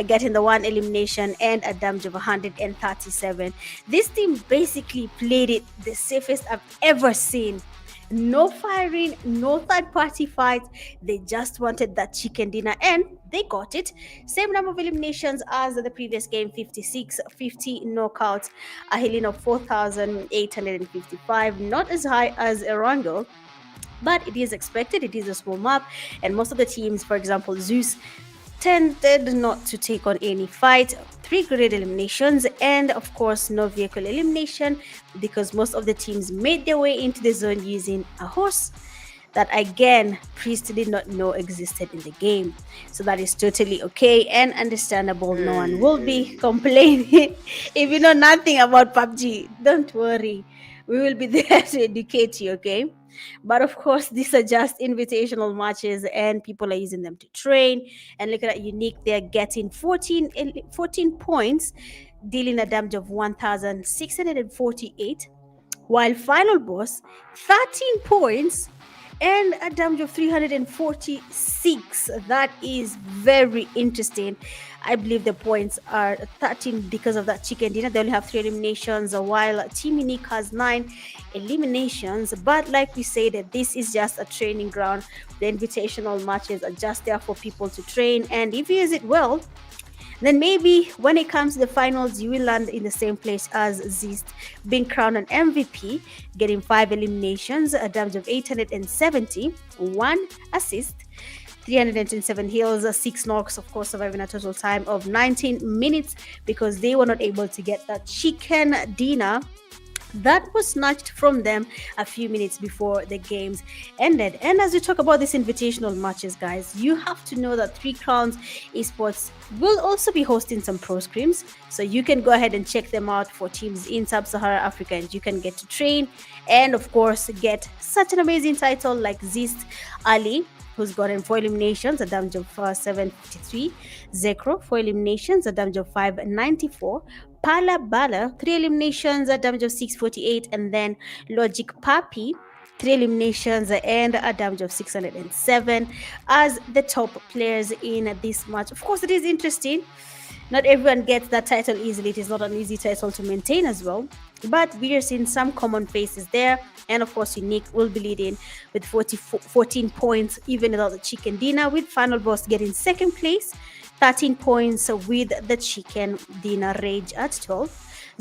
getting the 1 elimination and a damage of 137. This team basically played it the safest I've ever seen. No firing, no third party fights. They just wanted that chicken dinner and they got it. Same number of eliminations as the previous game, 56, 50 knockouts, a healing of 4,855. Not as high as Erangel, but it is expected. It is a small map, and most of the teams, for example, ZEUS, tended not to take on any fight. 3 grid eliminations and of course no vehicle elimination because most of the teams made their way into the zone using a horse that again Priest did not know existed in the game. So that is totally okay and understandable. No one will be complaining. If you know nothing about PUBG, don't worry, we will be there to educate you, okay? But of course, these are just invitational matches and people are using them to train. And look at Unique, they're getting 14 points, dealing a damage of 1,648. While Final Boss, 13 points and a damage of 346. That is very interesting. I believe the points are 13 because of that chicken dinner. They only have 3 eliminations, while Team Unique has 9 eliminations. But like we say, that this is just a training ground. The invitational matches are just there for people to train, and if you use it well, then maybe when it comes to the finals, you will land in the same place as ZEUS, being crowned an MVP, getting 5 eliminations, a damage of 870, 1 assist, 327 heals, 6 knocks, of course, surviving a total time of 19 minutes because they were not able to get that chicken dinner that was snatched from them a few minutes before the games ended. And as we talk about these invitational matches, guys, you have to know that 3 Crowns Esports will also be hosting some pro scrims, so you can go ahead and check them out for teams in Sub-Saharan Africa, and you can get to train and of course get such an amazing title like ZEUS Ali, who's gotten 4 eliminations, a damage of 753. Zekro, 4 eliminations, a damage of 594. Pala Bala, 3 eliminations, a damage of 648. And then Logic Papi, 3 eliminations and a damage of 607 as the top players in this match. Of course, it is interesting. Not everyone gets that title easily. It is not an easy title to maintain as well. But we are seeing some common faces there. And of course, Unique will be leading with 14 points, even without the chicken dinner, with Final Boss getting second place, 13 points with the chicken dinner. Rage at 12.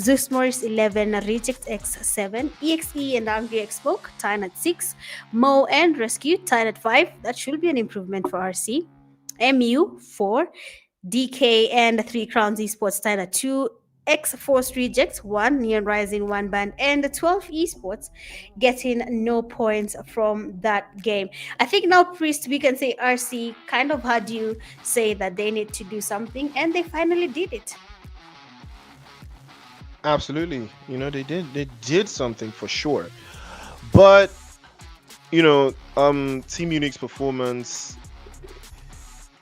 ZEUS MORIS 11, Reject X 7, EXE and Angry X Smoke tied at 6, Mo and Rescue tied at 5. That should be an improvement for RC. MU 4, DK and 3 Crowns Esports tied at 2. XFORCE Rejects 1, Neon Rising 1 band, and 12 Esports getting no points from that game. I think now, Priest, we can say RC kind of had you say that they need to do something, and they finally did it. Absolutely. They did something for sure. But Team Unique's performance,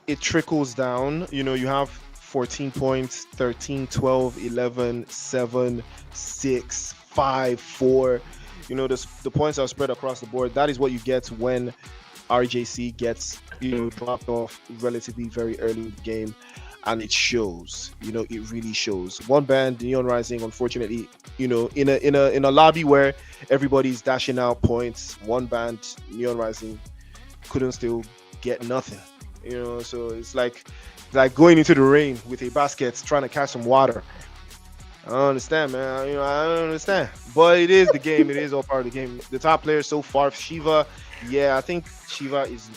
it trickles down. You have 14 points, 13, 12, 11, 7, 6, 5, 4. The points are spread across the board. That is what you get when RJC gets dropped off relatively very early in the game, and it shows. It really shows. One band, Neon Rising, unfortunately, in a lobby where everybody's dashing out points, one band, Neon Rising, couldn't still get nothing. So it's like going into the rain with a basket trying to catch some water. I don't understand, man. I don't understand. But it is the game. It is all part of the game. The top player so far, Shiva. Yeah, I think Shiva is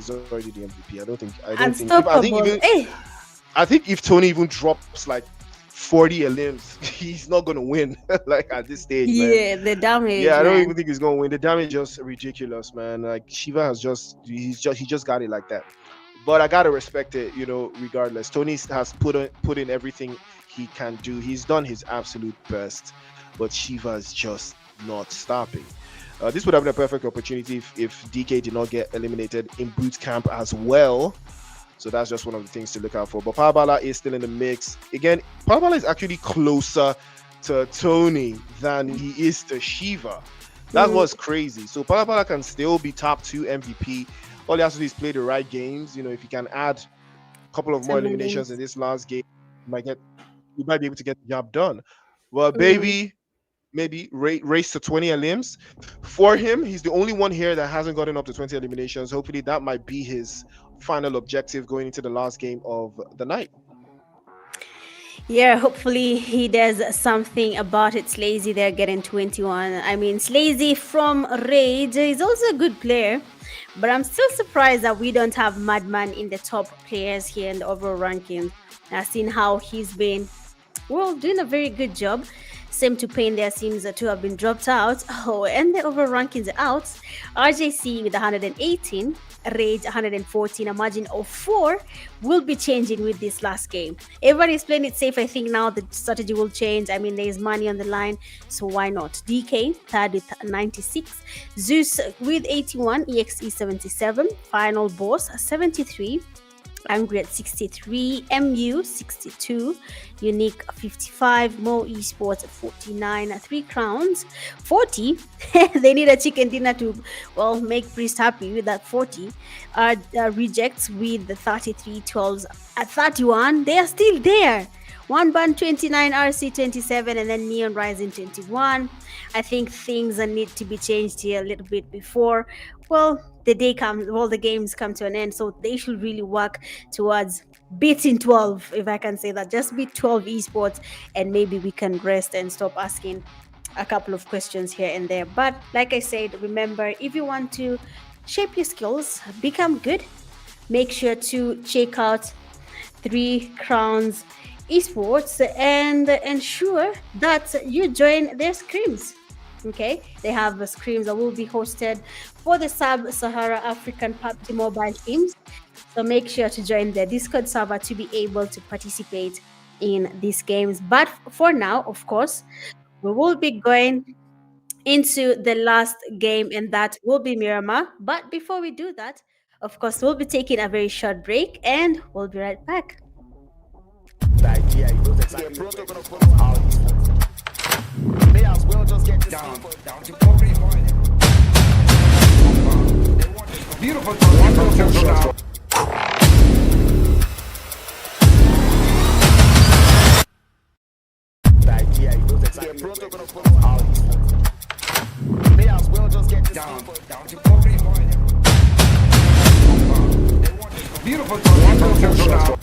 already the MVP. Unstoppable. I think if Tony even drops like 40 limbs, he's not gonna win. Like at this stage, man. Yeah, the damage. Yeah, I don't man. even think he's gonna win. The damage is just ridiculous, man. Like Shiva he just got it like that. But I gotta respect it, regardless. Tony has put in everything he can do. He's done his absolute best, but Shiva is just not stopping. This would have been a perfect opportunity if DK did not get eliminated in boot camp as well. So that's just one of the things to look out for. But Pabala is still in the mix. Again, Pabala is actually closer to Tony than he is to Shiva. That was crazy. So Pabala can still be top 2 MVP. All he has to do is play the right games. If he can add a couple of more eliminations in this last game, you might be able to get the job done. Well, maybe race to 20 elims. For him, he's the only one here that hasn't gotten up to 20 eliminations. Hopefully that might be his final objective going into the last game of the night. Yeah, hopefully he does something about it. Slazy, they're getting 21. I mean, Slazy from Rage is also a good player, but I'm still surprised that we don't have Madman in the top players here in the overall ranking. I've seen how he's been, doing a very good job. Same to Pain, there seems to have been dropped out. Oh, and the overall rankings are out. RJC with 118, Rage 114, a margin of 4 will be changing with this last game. Everybody's playing it safe. I think now the strategy will change. I mean, there's money on the line, so why not? DK third with 96, ZEUS with 81, EXE 77, Final Boss 73, Angry at 63, MU 62, Unique 55, Mo Esports 49, 3 crowns 40. They need a chicken dinner to make Priest happy with that 40. Rejects with the 33, 12s at 31. They are still there. One Band 29, RC 27, and then Neon Rising 21. I think things need to be changed here a little bit before the day comes, the games come to an end. So they should really work towards beating 12, if I can say that. Just beat 12 esports, and maybe we can rest and stop asking a couple of questions here and there. But like I said, remember, if you want to shape your skills, become good, make sure to check out 3 Crowns Esports and ensure that you join their scrims. Okay, they have scrims that will be hosted for the Sub-Sahara African PUBG mobile teams. So make sure to join their Discord server to be able to participate in these games. But for now, of course, we will be going into the last game, and that will be Miramar. But before we do that, of course, we'll be taking a very short break, and we'll be right back. May as well just get this Down to 45. Beautiful touchdown. May as well just get this Down to 45. Beautiful touchdown.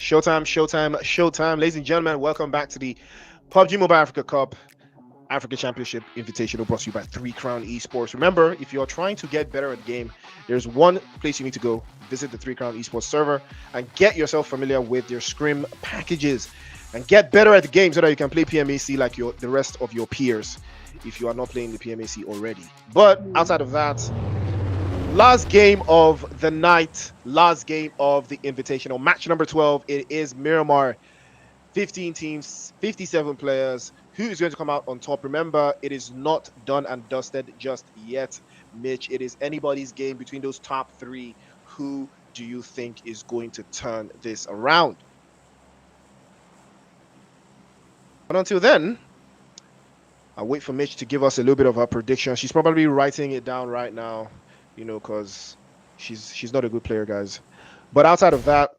Showtime, showtime, showtime. Ladies and gentlemen, welcome back to the PUBG Mobile Africa Cup Africa Championship Invitational brought to you by 3 Crown Esports. Remember, if you're trying to get better at the game, there's one place you need to go. Visit the 3 Crown Esports server and get yourself familiar with their scrim packages and get better at the game so that you can play PMAC like the rest of your peers if you are not playing the PMAC already. But outside of that, last game of the night, last game of the Invitational, match number 12. It is Miramar, 15 teams, 57 players. Who is going to come out on top? Remember, it is not done and dusted just yet, Mitch. It is anybody's game between those top 3. Who do you think is going to turn this around? But until then, I'll wait for Mitch to give us a little bit of her prediction. She's probably writing it down right now, you know, because she's not a good player, guys. But outside of that,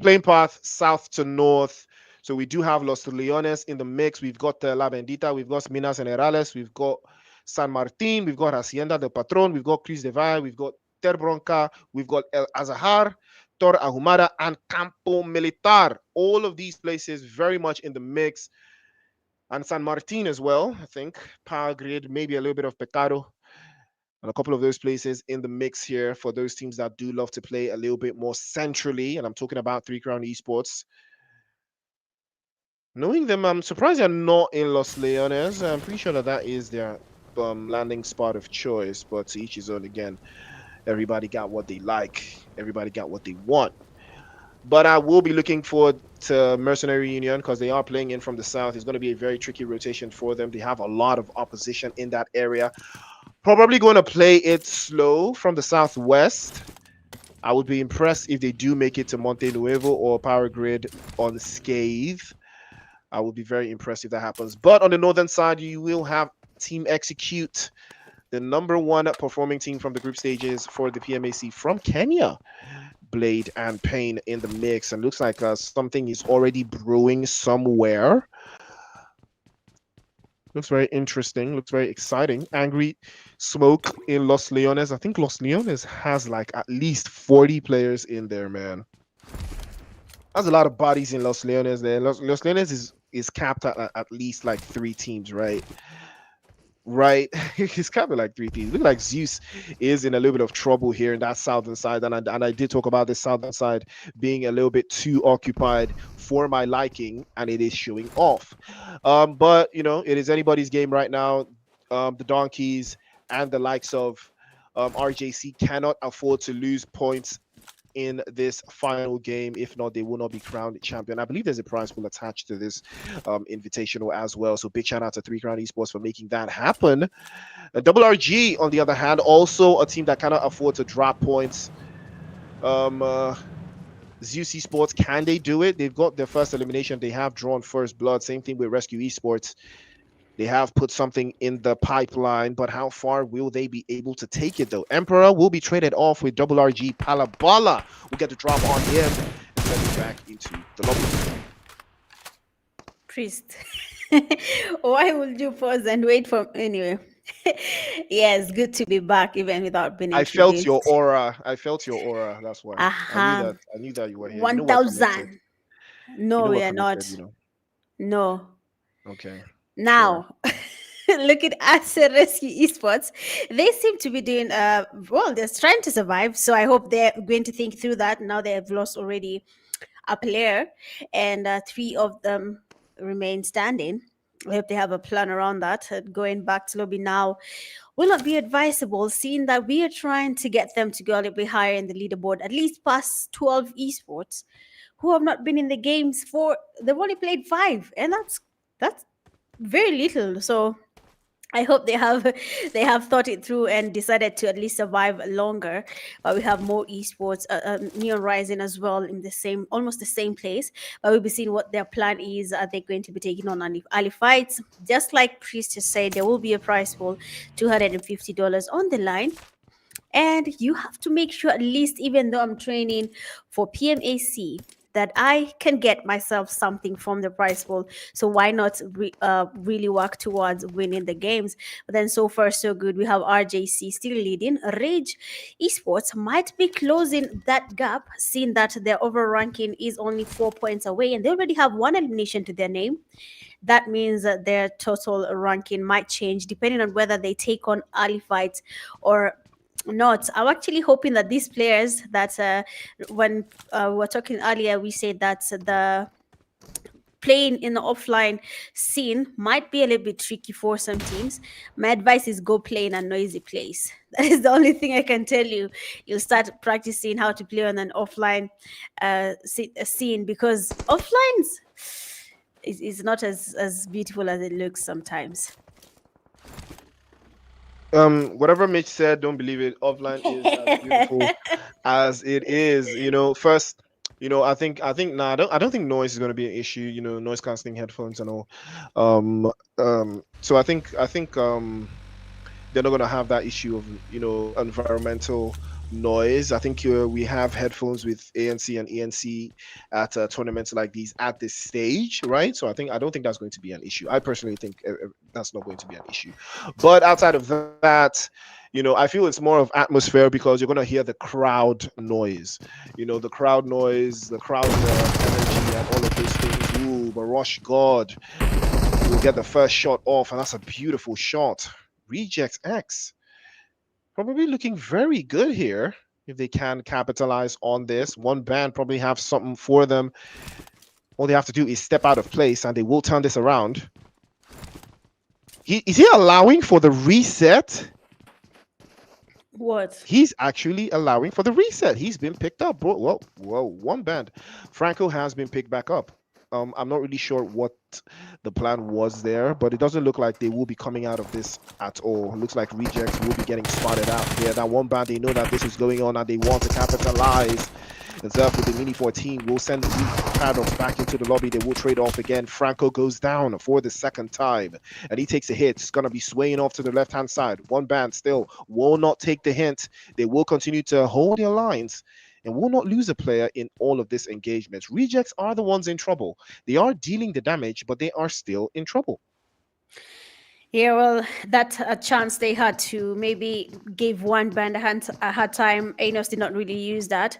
playing path south to north. So we do have Los Leones in the mix. We've got La Bendita, we've got Minas Generales, we've got San Martin, we've got Hacienda del Patron, we've got Cris de Valle, we've got Terbronca, we've got El Azahar, Tor Ahumada, and Campo Militar. All of these places very much in the mix. And San Martin as well, I think. Power Grid, maybe a little bit of Pecado. And a couple of those places in the mix here for those teams that do love to play a little bit more centrally. And I'm talking about 3 Crown Esports. Knowing them, I'm surprised they're not in Los Leones. I'm pretty sure that is their landing spot of choice. But to each his own again. Everybody got what they like. Everybody got what they want. But I will be looking forward to Mercenary Union because they are playing in from the south. It's going to be a very tricky rotation for them. They have a lot of opposition in that area. Probably going to play it slow from the southwest. I would be impressed if they do make it to Monte Nuevo or Power Grid unscathed. I would be very impressed if that happens. But on the northern side, you will have Team Execute, the #1 performing team from the group stages for the PMAC from Kenya. Blade and Pain in the mix. And looks like something is already brewing somewhere. Looks very interesting. Looks very exciting. Angry Smoke in Los Leones. I think Los Leones has like at least 40 players in there, man. That's a lot of bodies in Los Leones there. Los Leones is capped at least like 3 teams, right? Right, it's kind of like 3 teams. Look like ZEUS is in a little bit of trouble here in that southern side, and I did talk about the southern side being a little bit too occupied for my liking, and it is showing off. But you know, it is anybody's game right now. The Donkeys and the likes of RJC cannot afford to lose points in this final game. If not, they will not be crowned champion. I believe there's a prize pool attached to this invitational as well. So big shout out to 3 Crown Esports for making that happen. Double RG, on the other hand, also a team that cannot afford to drop points. ZEUS Esports, can they do it? They've got their first elimination. They have drawn first blood. Same thing with Rescue Esports. They have put something in the pipeline, but how far will they be able to take it, though? Emperor will be traded off with Double RG. Palabala will get the drop on him and send him back into the lobby. Priest. Why would you pause and wait for anyway? Yes, good to be back even without being I introduced. felt your aura. I felt your aura. That's why. I knew that you were here. 1,000. No, we are not. You know? No. Okay. Now, looking at Rescue Esports, they seem to be doing well. They're trying to survive, so I hope they're going to think through that. Now they have lost already a player, and 3 of them remain standing. I hope they have a plan around that. Going back to lobby now will not be advisable, seeing that we are trying to get them to go a little bit higher in the leaderboard, at least past 12 esports, who have not been in the games for. They've only played 5, and that's very little. So I hope they have thought it through and decided to at least survive longer. But we have more esports, Neon Rising as well in almost the same place. But we'll be seeing what their plan is. Are they going to be taking on early fights? Just like Priest just said, there will be a prize pool, $250 on the line. And you have to make sure, at least, even though I'm training for PMAC, that I can get myself something from the prize pool. So why not really work towards winning the games? But then so far so good. We have RJC still leading. Rage Esports might be closing that gap, seeing that their overall ranking is only 4 points away, and they already have one elimination to their name. That means that their total ranking might change depending on whether they take on early fights or not. I'm actually hoping that these players that when we were talking earlier, we said that the playing in the offline scene might be a little bit tricky for some teams. My advice is go play in a noisy place. That is the only thing I can tell you. You'll start practicing how to play on an offline scene, because offlines is not as beautiful as it looks sometimes. Whatever Mitch said, don't believe it. Offline is as beautiful as it is. First, I don't think noise is going to be an issue. Noise canceling headphones and all. So I think they're not going to have that issue of environmental noise. I think we have headphones with ANC and ENC at tournaments like these at this stage, right? So I don't think that's going to be an issue. I personally think that's not going to be an issue. But outside of that, I feel it's more of atmosphere, because you're going to hear the crowd noise. The crowd noise, the crowd energy, and all of those things. Ooh, Barosh God will get the first shot off, and that's a beautiful shot. Rejects X probably looking very good here if they can capitalize on this. One band probably have something for them. All they have to do is step out of place, and they will turn this around. Is he allowing for the reset? What? He's actually allowing for the reset. He's been picked up. Whoa, one band. Franco has been picked back up. I'm not really sure what the plan was there, but it doesn't look like they will be coming out of this at all. It looks like rejects will be getting spotted out here. That one band, they know that this is going on and they want to capitalize. And Zerf with the Mini 14 will send the Paradox back into the lobby. They will trade off again. Franco goes down for the second time, and he takes a hit. It's going to be swaying off to the left-hand side. One band still will not take the hint. They will continue to hold their lines and will not lose a player in all of this engagement. Rejects are the ones in trouble. They are dealing the damage, but they are still in trouble. Yeah, well, that's a chance they had to maybe give one band a hard time. Anos did not really use that.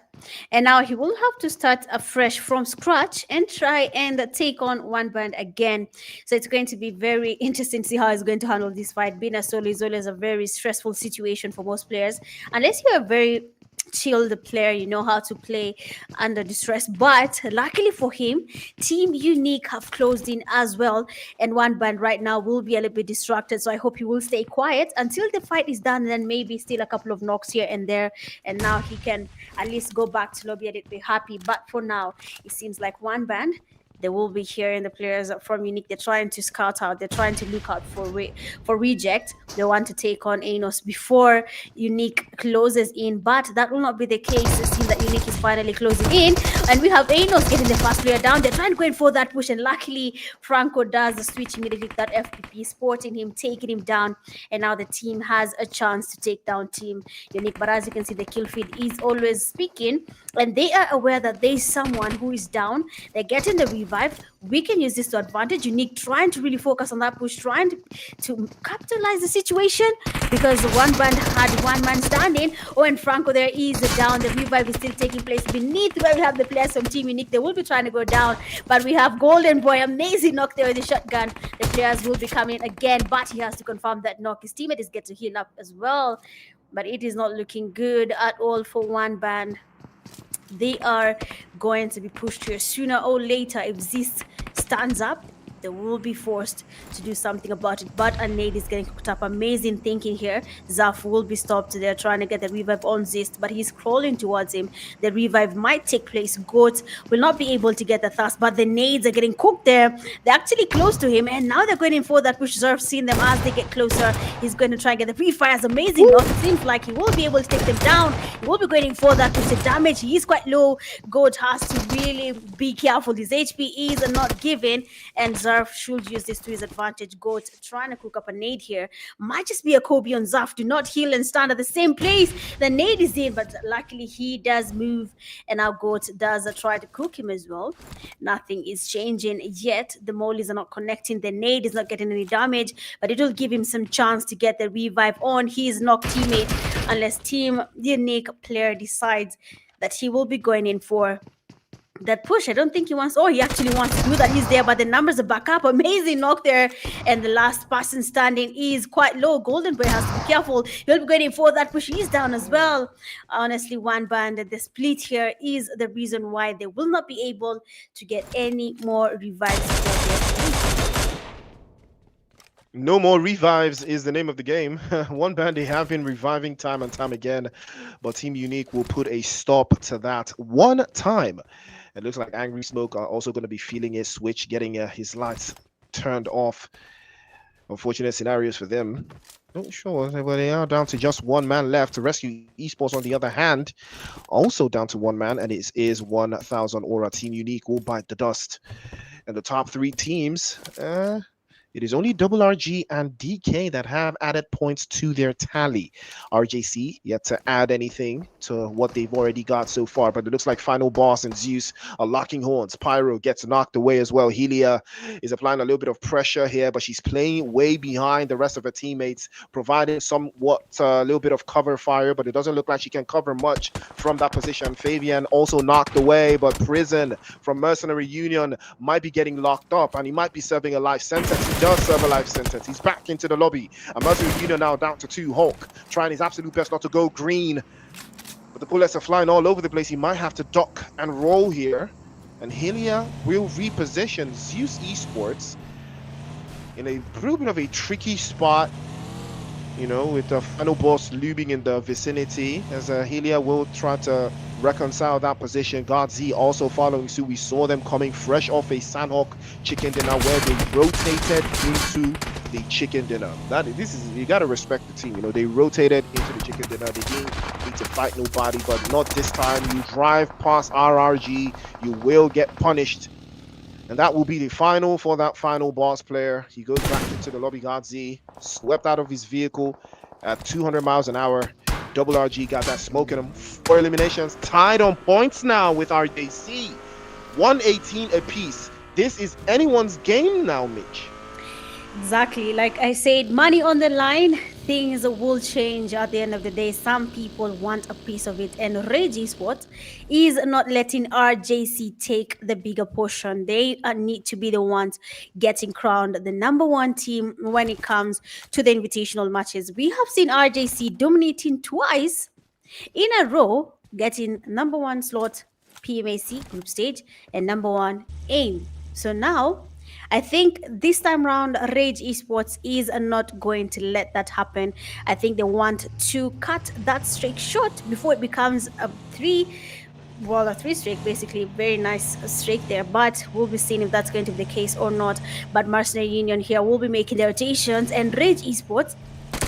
And now he will have to start afresh from scratch and try and take on one band again. So it's going to be very interesting to see how he's going to handle this fight. Being a solo is always a very stressful situation for most players. Unless you're a very chilled player, you know how to play under distress. But luckily for him, Team Unique have closed in as well, and one band right now will be a little bit distracted. So I hope he will stay quiet until the fight is done, and then maybe still a couple of knocks here and there, and now he can at least go back to lobby and be happy. But for now, it seems like one band, they will be hearing the players from Unique. They're trying to scout out. They're trying to look out for reject. They want to take on Anos before Unique closes in, but that will not be the case. It seems that Unique is finally closing in, and we have Anos getting the first player down. They're trying to go in for that push, and luckily Franco does the switch immediately to that FPP, sporting him, taking him down, and now the team has a chance to take down Team Unique. But as you can see, the kill feed is always speaking, and they are aware that there is someone who is down. They're getting the revive. We can use this to advantage. Unique trying to really focus on that push, trying to capitalize the situation, because one band had one man standing. Oh, and Franco there is down. The revive is still taking place beneath where we have the players from Team Unique. They will be trying to go down, but we have Golden Boy, amazing knock there with the shotgun. The players will be coming again, but he has to confirm that knock. His teammate is getting to heal up as well, but it is not looking good at all for one band. They are going to be pushed here sooner or later. If ZEUS stands up, they will be forced to do something about it. But a nade is getting cooked up. Amazing thinking here. Zaf will be stopped. They're trying to get the revive on ZEUS, but he's crawling towards him. The revive might take place. Goat will not be able to get the thrust, but the nades are getting cooked there. They're actually close to him, and now they're going in for that push. Zerf seeing them as they get closer. He's going to try and get the free fires. Amazing knock. It seems like he will be able to take them down. He will be going in for that push. The damage, he is quite low. Goat has to really be careful. His HP is not giving, and Zerf Zarf should use this to his advantage. Goat trying to cook up a nade here. Might just be a Kobe on Zarf. Do not heal and stand at the same place. The nade is in, but luckily he does move, and now Goat does try to cook him as well. Nothing is changing yet. The mollies are not connecting. The nade is not getting any damage, but it will give him some chance to get the revive on his knocked teammate, unless Team Unique player decides that he will be going in for that push. I don't think he wants. Oh, he actually wants to do that. He's there, but the numbers are back up. Amazing knock there, and the last person standing is quite low. Golden Boy has to be careful. He'll be going in for that push. He's down as well. Honestly, one band, the split here is the reason why they will not be able to get any more revives. No more revives is the name of the game. One band, they have been reviving time and time again, but Team Unique will put a stop to that one time. It looks like Angry Smoke are also going to be feeling his switch, getting his lights turned off. Unfortunate scenarios for them. Not sure, but they are down to just one man left. To Rescue Esports, on the other hand, also down to one man, and it is 1,000 aura. Team Unique will bite the dust. And the top three teams, it is only RRAGE and DK that have added points to their tally. RJC yet to add anything to what they've already got so far, but it looks like FINALBOSS and ZEUS are locking horns. Pyro gets knocked away as well. Helia is applying a little bit of pressure here, but she's playing way behind the rest of her teammates, providing somewhat a little bit of cover fire, but it doesn't look like she can cover much from that position. Fabian also knocked away, but Prison from Mercenary Union might be getting locked up, and he might be serving a life sentence. He does serve a life sentence. He's back into the lobby. And Mercenary Union now down to 2. Hulk trying his absolute best not to go green, but the bullets are flying all over the place. He might have to duck and roll here, and Helia will reposition ZEUS Esports in a little bit of a tricky spot, you know, with the FINALBOSS looming in the vicinity, as Helia will try to reconcile that position. GodZ also following suit. We saw them coming fresh off a Sanhok chicken dinner where they rotated into the chicken dinner. You gotta respect the team. You know, they rotated into the chicken dinner. They didn't need to fight nobody, but not this time. You drive past RRG, you will get punished. And that will be the final for that FINALBOSS player. He goes back into the lobby. GodZ swept out of his vehicle at 200 miles an hour. RRAGE got that smoke in him. 4 eliminations, tied on points now with RJC. 118 apiece. This is anyone's game now, Mitch. Exactly. Like I said, money on the line, things will change at the end of the day. Some people want a piece of it, and RRAGE Esports is not letting RJC take the bigger portion. They need to be the ones getting crowned the #1 team when it comes to the invitational matches. We have seen RJC dominating twice in a row, getting #1 slot PMAC group stage and #1 AIM. So now I think this time round, RRAGE Esports is not going to let that happen. I think they want to cut that streak short before it becomes a three streak, basically. Very nice streak there, but we'll be seeing if that's going to be the case or not. But Mercenary Union here will be making their rotations, and RRAGE Esports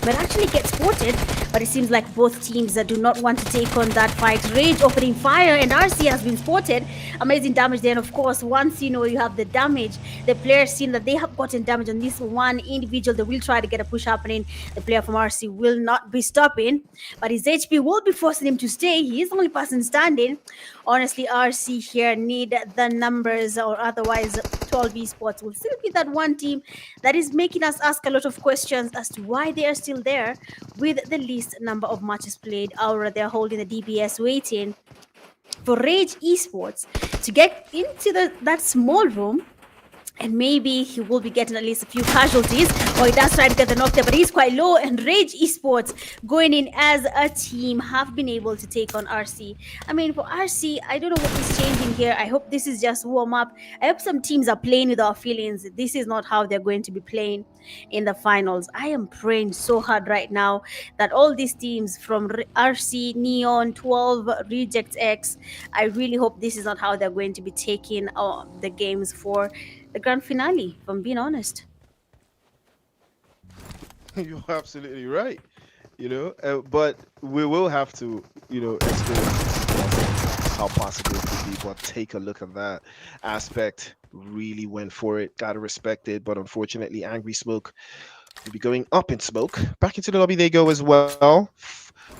will actually get spotted, but it seems like both teams do not want to take on that fight. RRAGE opening fire, and RC has been spotted. Amazing damage there, and of course, once you know you have the damage, the players seen that they have gotten damage on this one individual. They will try to get a push happening. The player from RC will not be stopping, but his HP will be forcing him to stay. He is the only person standing. Honestly, RC here need the numbers, or otherwise 12 Esports will still be that one team that is making us ask a lot of questions as to why they are still there with the least number of matches played. Aura, they're holding the DBS, waiting for RRAGE Esports to get into that small room, and maybe he will be getting at least a few casualties, or he does try to get the knock there, but he's quite low. And RRAGE Esports going in as a team have been able to take on RC. I mean, for RC, I don't know what is changing here. I hope this is just warm up. I hope some teams are playing with our feelings. This is not how they're going to be playing in the finals. I am praying so hard right now that all these teams from RC, Neon, 12, Reject X, I really hope this is not how they're going to be taking the games for the grand finale, if I'm being honest. You're absolutely right. You know, but we will have to, you know, experience how possible it could be. But take a look at that aspect. really went for it. Gotta respect it. But unfortunately, Angry Smoke will be going up in smoke. Back into the lobby they go as well.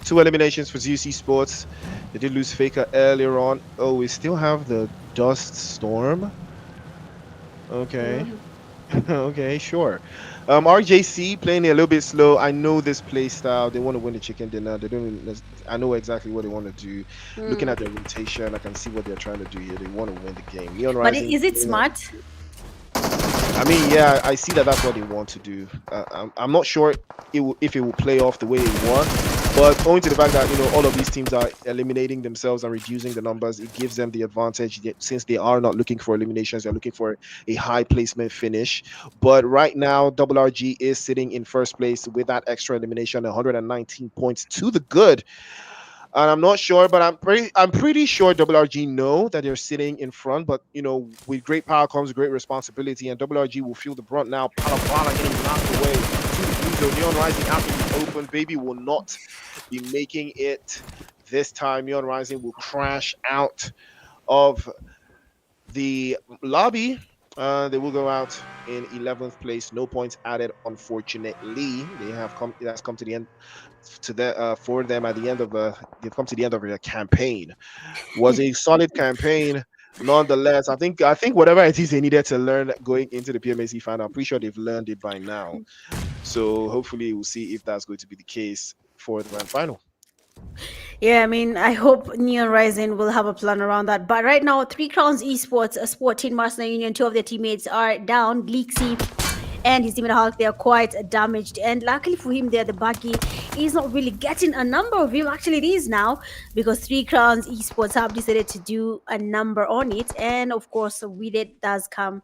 Two eliminations for ZEUS Esports. They did lose Faker earlier on. Oh, we still have the Dust Storm. Okay. Mhm. Okay, sure. RJC playing it a little bit slow. I know this play style. They want to win the chicken dinner. They don't. I know exactly what they want to do. Looking Mm. at their rotation, I can see what they're trying to do here. They want to win the game. Neon But Rising. is it smart? I mean, yeah, I see that that's what they want to do. I'm not sure if it will play off the way they want, but owing to the fact that all of these teams are eliminating themselves and reducing the numbers, it gives them the advantage since they are not looking for eliminations, they're looking for a high placement finish. But right now, Double RG is sitting in first place with that extra elimination, 119 points to the good. And I'm not sure, but I'm pretty sure WRG know that they're sitting in front. But with great power comes great responsibility, and WRG will feel the brunt now. Palabala getting knocked away to the blue zone. Neon Rising absolutely open. Baby will not be making it this time. Neon Rising will crash out of the lobby. They will go out in 11th place. No points added, unfortunately. It has come to the end for them at the end of they've come to the end of their campaign. Was a solid campaign nonetheless. I think whatever it is they needed to learn going into the PMAC final, I'm pretty sure they've learned it by now. So hopefully we'll see if that's going to be the case for the grand final. Yeah, I mean, I hope Neon Rising will have a plan around that. But right now, Three Crowns Esports, a sport team, Mercenary Union, two of their teammates are down. Leaksy and his team in Hulk, they are quite damaged. And luckily for him, they're the buggy. He's not really getting a number of him. Actually, it is now because Three Crowns Esports have decided to do a number on it. And of course, with it does come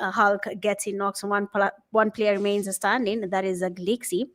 Hulk getting knocked. So one player remains standing. That is a Leaksy.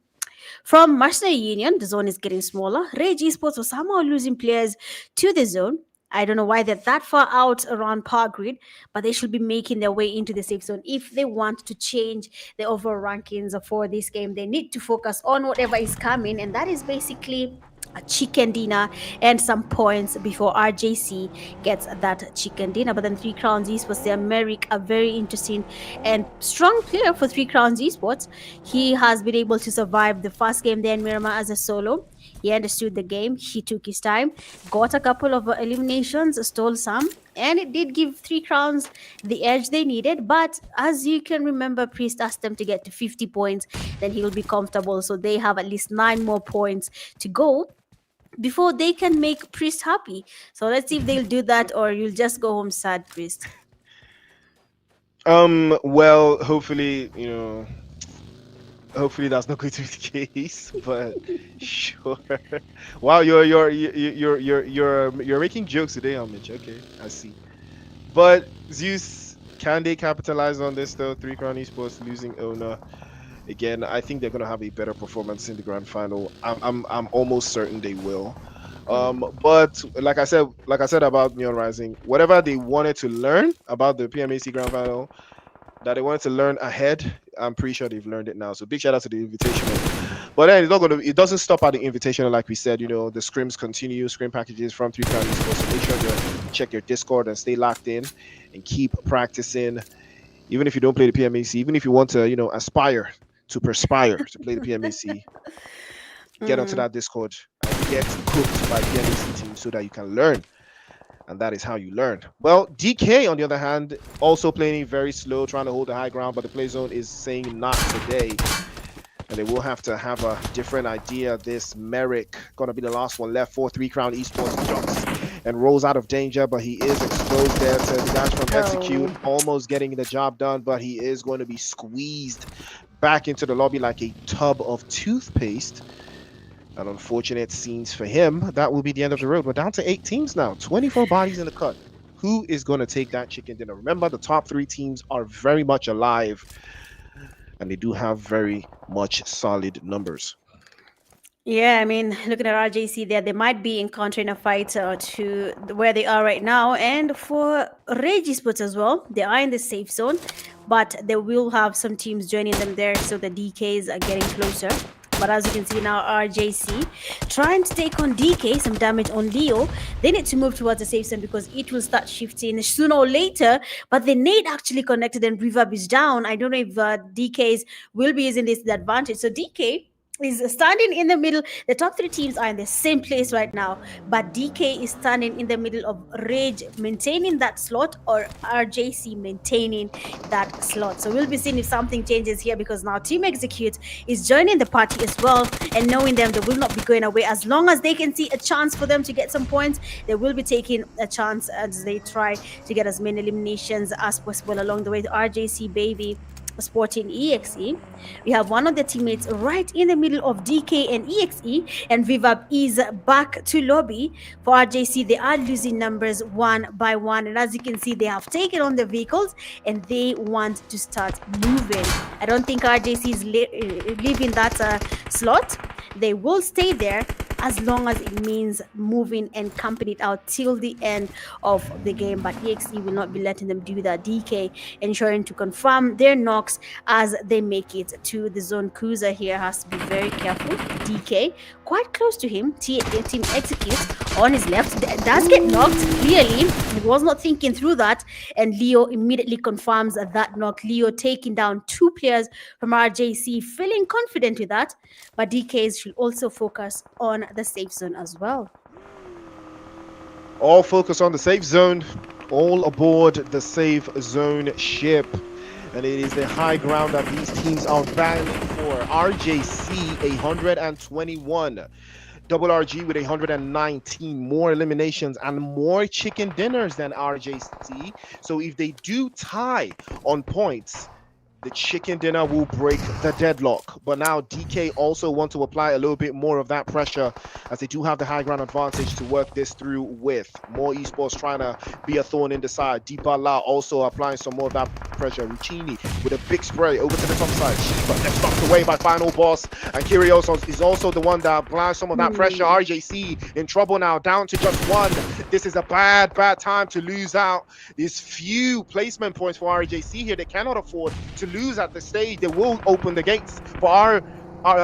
From Mercenary Union, the zone is getting smaller. Rage Esports was somehow losing players to the zone. I don't know why they're that far out around Power Grid, but they should be making their way into the safe zone. If they want to change the overall rankings for this game, they need to focus on whatever is coming, and that is basically a chicken dinner and some points before RJC gets that chicken dinner. But then Three Crowns Esports, their Merrick, a very interesting and strong player for Three Crowns Esports. He has been able to survive the first game there in Miramar as a solo. He understood the game. He took his time, got a couple of eliminations, stole some, and it did give Three Crowns the edge they needed. But as you can remember, Priest asked them to get to 50 points, then he'll be comfortable. So they have at least 9 more points to go before they can make Priest happy. So let's see if they'll do that or you'll just go home sad, Priest. Well, hopefully that's not going to be the case, but sure. Wow, you're making jokes today, Mitch. Okay, I see. But Zeus, can they capitalize on this though? Three Crown Esports losing owner again. I think they're gonna have a better performance in the grand final. I'm almost certain they will. But like I said about Neon Rising, whatever they wanted to learn about the PMAC grand final, that they wanted to learn ahead, I'm pretty sure they've learned it now. So big shout out to the Invitational. But then it doesn't stop at the Invitational, like we said. The scrims continue, scrim packages from Three Crown Esports. So make sure you check your Discord and stay locked in and keep practicing. Even if you don't play the PMAC, even if you want to, aspire to perspire to play the PMAC, get onto that Discord and get cooked by PMAC teams so that you can learn. And that is how you learn. Well, DK, on the other hand, also playing very slow, trying to hold the high ground, but the play zone is saying not today. And they will have to have a different idea. This Merrick gonna be the last one left for Three Crown Esports. Jumps and rolls out of danger, but he is exposed there to the guys from Execute, almost getting the job done, but he is going to be squeezed back into the lobby like a tub of toothpaste. An unfortunate scenes for him. That will be the end of the road. We're down to 8 teams now, 24 bodies in the cut. Who is going to take that chicken dinner? Remember, the top 3 teams are very much alive, and they do have very much solid numbers. Yeah, I mean, looking at RJC there, they might be encountering a fight to where they are right now. And for Rage Esports as well, they are in the safe zone, but they will have some teams joining them there, so the DKs are getting closer. But as you can see now, RJC trying to take on DK, some damage on Leo. They need to move towards the safe zone because it will start shifting sooner or later. But the nade actually connected and reverb is down. I don't know if DK's will be using this to the advantage. So DK is standing in the middle. The top three teams are in the same place right now, but DK is standing in the middle of Rage maintaining that slot or RJC maintaining that slot. So we'll be seeing if something changes here, because now Team Execute is joining the party as well, and knowing them, they will not be going away. As long as they can see a chance for them to get some points, they will be taking a chance as they try to get as many eliminations as possible along the way. RJC baby sporting EXE. We have one of the teammates right in the middle of DK and EXE, and Vivab is back to lobby. For RJC, they are losing numbers one by one, and as you can see, they have taken on the vehicles and they want to start moving. I don't think RJC is leaving that slot. They will stay there as long as it means moving and camping it out till the end of the game. But EXE will not be letting them do that. DK ensuring to confirm their knocks as they make it to the zone. Kuza here has to be very careful. DK quite close to him. Team Execute on his left does get knocked. Clearly, he was not thinking through that, and Leo immediately confirms that knock. Leo taking down two players from RJC, feeling confident with that. But DKs should also focus on the safe zone as well. All focus on the safe zone. All aboard the safe zone ship. And it is the high ground that these teams are vying for. RJC 121. Double RG with 119, more eliminations and more chicken dinners than RJC. So if they do tie on points, the chicken dinner will break the deadlock. But now DK also want to apply a little bit more of that pressure, as they do have the high ground advantage to work this through with. More Esports trying to be a thorn in the side. Dibala also applying some more of that pressure. Ruchini with a big spray over to the top side. But they're stopped away by FINALBOSS. And Kyrios is also the one that applies some of that pressure. RJC in trouble now, down to just one. This is a bad time to lose out. There's few placement points for RJC here. They cannot afford to lose at the stage. They will open the gates for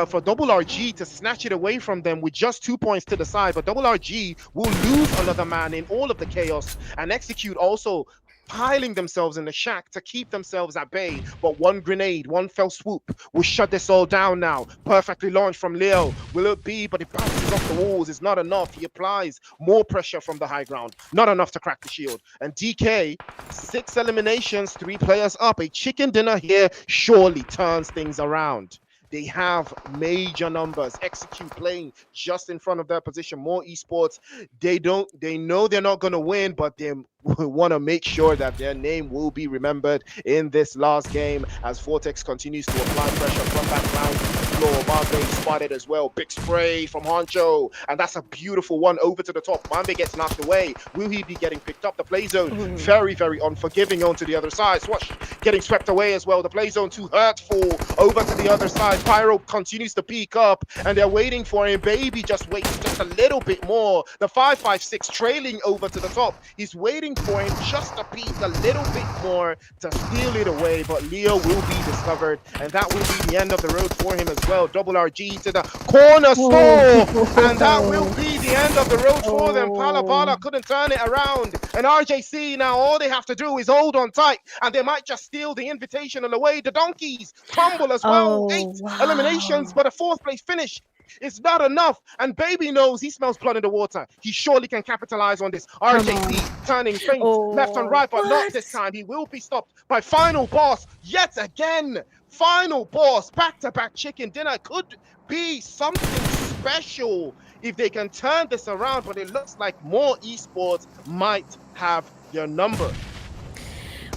for Double RG to snatch it away from them with just 2 points to the side. But Double RG will lose another man in all of the chaos, and Execute also piling themselves in the shack to keep themselves at bay. But one grenade, one fell swoop will shut this all down now. Perfectly launched from Leo. Will it be? But it bounces off the walls. It's not enough. He applies more pressure from the high ground. Not enough to crack the shield. And DK, 6 eliminations, 3 players up. A chicken dinner here surely turns things around. They have major numbers. Execute playing just in front of their position. More Esports. They know they're not going to win, but they want to make sure that their name will be remembered in this last game, as Vortex continues to apply pressure from that ground floor. Marbe spotted as well. Big spray from Honcho, and that's a beautiful one over to the top. Marbe gets knocked away. Will he be getting picked up? The play zone very unforgiving onto the other side. Swash getting swept away as well. The play zone too hurtful over to the other side. Pyro continues to peek up, and they're waiting for him. Baby just waits just a little bit more. The 556 trailing over to the top. He's waiting for him just to peek a little bit more to steal it away, but Leo will be discovered, and that will be the end of the road for him as well. Double RG to the corner store, and that will be the end of the road for them. Palabala couldn't turn it around, and RJC now all they have to do is hold on tight, and they might just steal the Invitational away. The Donkeys crumble as well. 8 eliminations, but a 4th place finish. It's not enough, and Baby knows he smells blood in the water. He surely can capitalize on this. RJC turning faint left and right, but not this time. He will be stopped by FINALBOSS yet again. FINALBOSS, back-to-back chicken dinner could be something special if they can turn this around, but it looks like more Esports might have your number.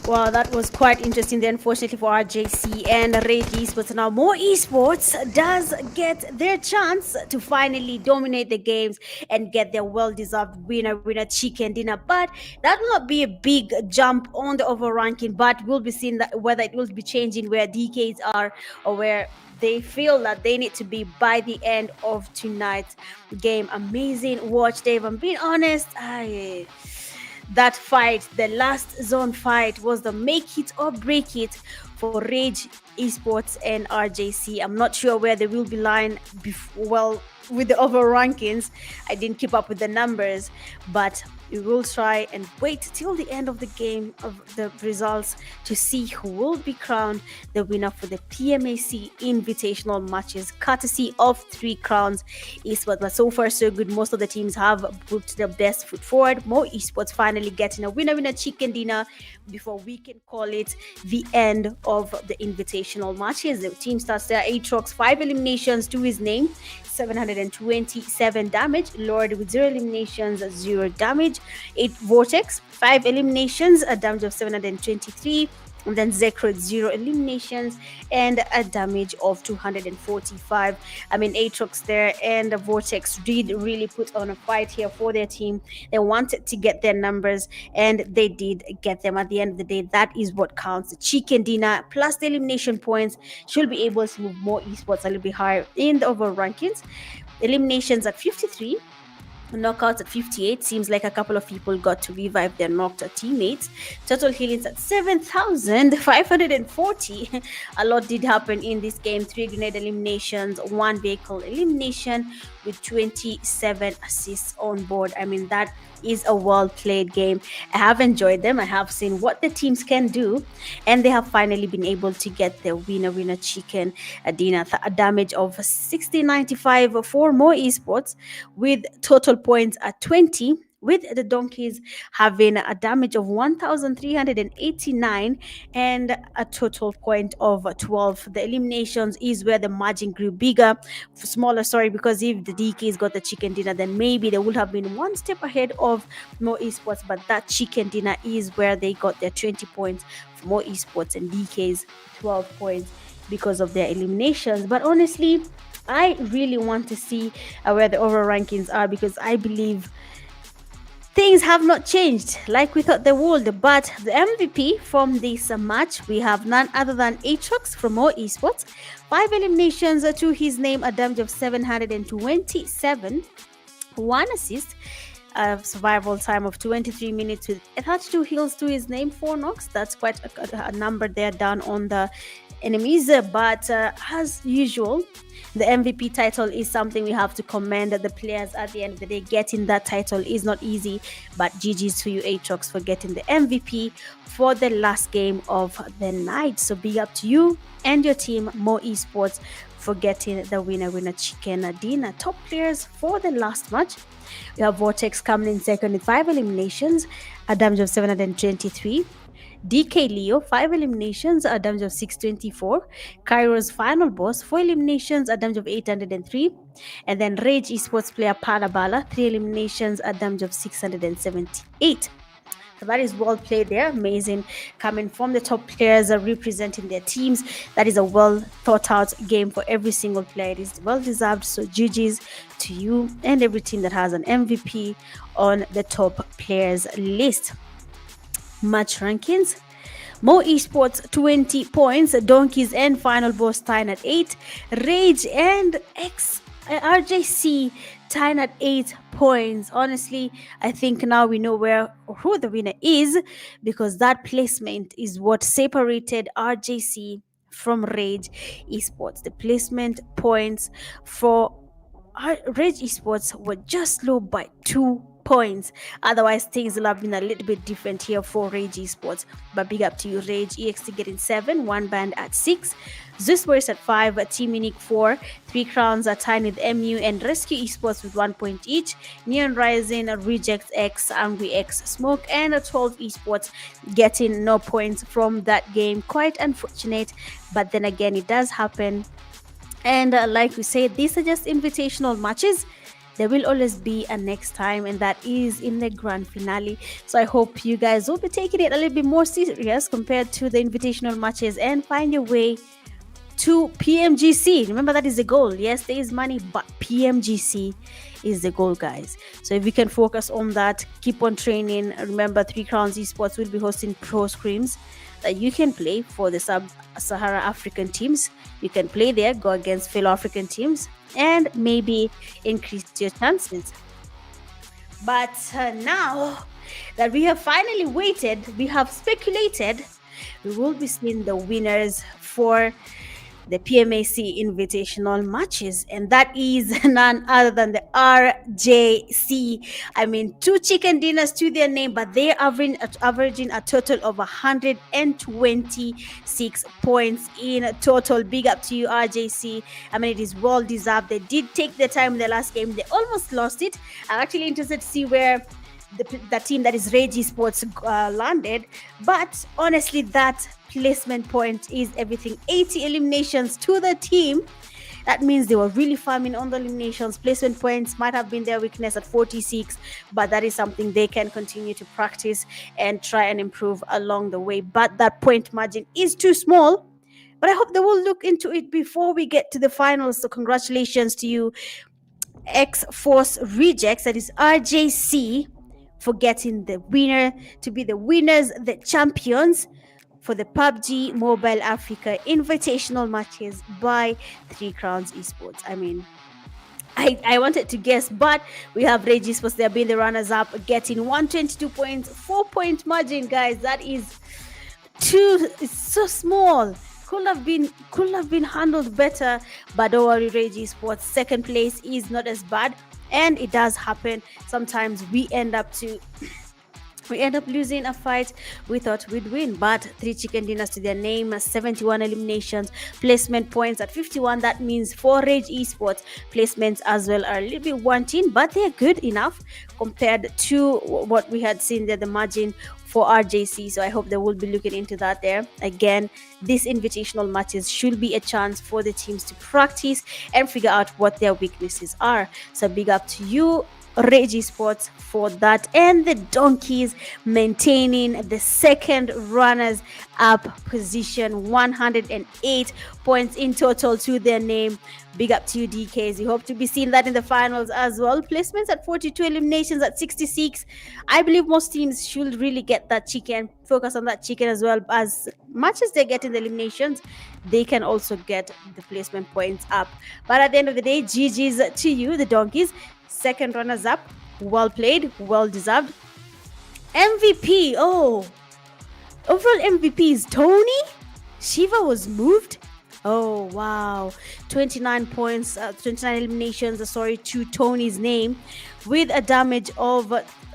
Well, that was quite interesting there, unfortunately, for RJC and RRAGE Esports. Now, more Esports does get their chance to finally dominate the games and get their well-deserved winner chicken dinner. But that will not be a big jump on the overall ranking, but we'll be seeing that whether it will be changing where DKs are or where they feel that they need to be by the end of tonight's game. Amazing watch, Dave. I'm being honest. That fight, the last zone fight, was the make it or break it for Rage Esports and RJC. I'm not sure where they will be lying. Well, with the over rankings, I didn't keep up with the numbers, but we will try and wait till the end of the game of the results to see who will be crowned the winner for the PMAC Invitational matches, courtesy of 3 Crowns Esports. But so far, so good. Most of the teams have put their best foot forward. More Esports finally getting a winner chicken dinner before we can call it the end of the invitational matches. The team starts there. Aatrox, 5 eliminations to his name, 727 damage. Lord with 0 eliminations, 0 damage. 8 Vortex, 5 eliminations, a damage of 723. And then Zekro, 0 eliminations and a damage of 245. I mean, Aatrox there and the Vortex did really put on a fight here for their team. They wanted to get their numbers and they did get them. At the end of the day, that is what counts. The chicken dinner plus the elimination points should be able to move more esports a little bit higher in the overall rankings. Eliminations at 53. Knockouts at 58. Seems like a couple of people got to revive their knocked teammates. Total healings at 7,540. A lot did happen in this game. 3 grenade eliminations, 1 vehicle elimination with 27 assists on board. I mean, that is a well played game. I have enjoyed them. I have seen what the teams can do, and they have finally been able to get their winner chicken dinner. A damage of 6095 for more esports, with total points at 20, with the donkeys having a damage of 1,389 and a total point of 12. The eliminations is where the margin grew bigger, smaller, sorry, because if the DKs got the chicken dinner, then maybe they would have been one step ahead of more esports, but that chicken dinner is where they got their 20 points for more esports, and DKs 12 points because of their eliminations. But honestly, I really want to see where the overall rankings are, because I believe things have not changed like we thought they would. But the MVP from this match, we have none other than Aatrox from More Esports. 5 eliminations to his name, a damage of 727, 1 assist, a survival time of 23 minutes with 32 heals to his name, 4 knocks. That's quite a number there down on the enemies. But as usual, the MVP title is something we have to commend the players. At the end of the day, getting that title is not easy, but GG's to you, Aatrox, for getting the MVP for the last game of the night. So big up to you and your team, More Esports, for getting the winner chicken dinner. Top players for the last match, we have Vortex coming in second with 5 eliminations, a damage of 723. DK Leo, 5 eliminations, a damage of 624. Kairo's final boss, 4 eliminations, a damage of 803. And then Rage Esports player Parabala, 3 eliminations, a damage of 678. So that is well played there. Amazing. Coming from the top players representing their teams. That is a well thought out game for every single player. It is well deserved. So GG's to you and every team that has an MVP on the top players list. Match rankings. More Esports 20 points, Donkeys and Final Boss tying at 8, Rage and RJC tying at 8 points. Honestly, I think now we know who the winner is, because that placement is what separated RJC from Rage Esports. The placement points for Rage Esports were just low by 2 points. Otherwise, things will have been a little bit different here for Rage Esports. But big up to you, Rage EXT getting 7, One Band at 6, ZEUS Warriors at 5, Team Unique 4, 3 Crowns are tied with MU and Rescue Esports with 1 point each. Neon Rising, Reject X, Angry X, Smoke, and 12 Esports getting no points from that game. Quite unfortunate, but then again, it does happen. And like we said, these are just invitational matches. There will always be a next time, and that is in the grand finale. So I hope you guys will be taking it a little bit more serious compared to the invitational matches and find your way to PMGC. Remember, that is the goal. Yes, there is money, but PMGC is the goal, guys. So if we can focus on that, keep on training. Remember, 3 Crowns Esports will be hosting pro scrims that you can play for the sub-Sahara African teams. You can play there, go against fellow African teams, and maybe increase your chances. But now that we have finally waited, we have speculated, we will be seeing the winners for the PMAC Invitational matches, and that is none other than the RJC. I mean, 2 chicken dinners to their name, but they're averaging a total of 126 points in total. Big up to you, RJC. I mean, it is well deserved. They did take their time in the last game. They almost lost it. I'm actually interested to see where the team that is RRAGE Esports landed, but honestly, that placement point is everything. 80 eliminations to the team. That means they were really farming on the eliminations. Placement points might have been their weakness at 46, but that is something they can continue to practice and try and improve along the way. But that point margin is too small. But I hope they will look into it before we get to the finals. So congratulations to you, XFORCE Rejects, that is RJC, for getting the winner to be the winners, the champions for the PUBG Mobile Africa Invitational matches by 3 Crowns Esports. I mean, I wanted to guess, but we have RRAGE Esports there being the runners up, getting 122 points, 4-point margin, guys. That is it's so small. Could have been handled better, but don't worry, RRAGE Esports second place is not as bad, and it does happen. Sometimes we end up losing a fight we thought we'd win, but 3 chicken dinners to their name, 71 eliminations, placement points at 51. That means for RRAGE Esports, placements as well are a little bit wanting, but they're good enough compared to what we had seen there, the margin for RJC. So I hope they will be looking into that there. Again, these invitational matches should be a chance for the teams to practice and figure out what their weaknesses are. So big up to you, RRAGE Esports, for that, and the Donkeys maintaining the second runners up position, 108 points in total to their name. Big up to you, DKs. We hope to be seeing that in the finals as well. Placements at 42, eliminations at 66. I believe most teams should really get that chicken, focus on that chicken as well. As much as they get in the eliminations, they can also get the placement points up. But at the end of the day, GG's to you, the Donkeys. Second runners up, well played, well deserved. MVP, overall MVP is Tony. Shiva was moved. Oh wow, 29 points, 29 eliminations, to Tony's name, with a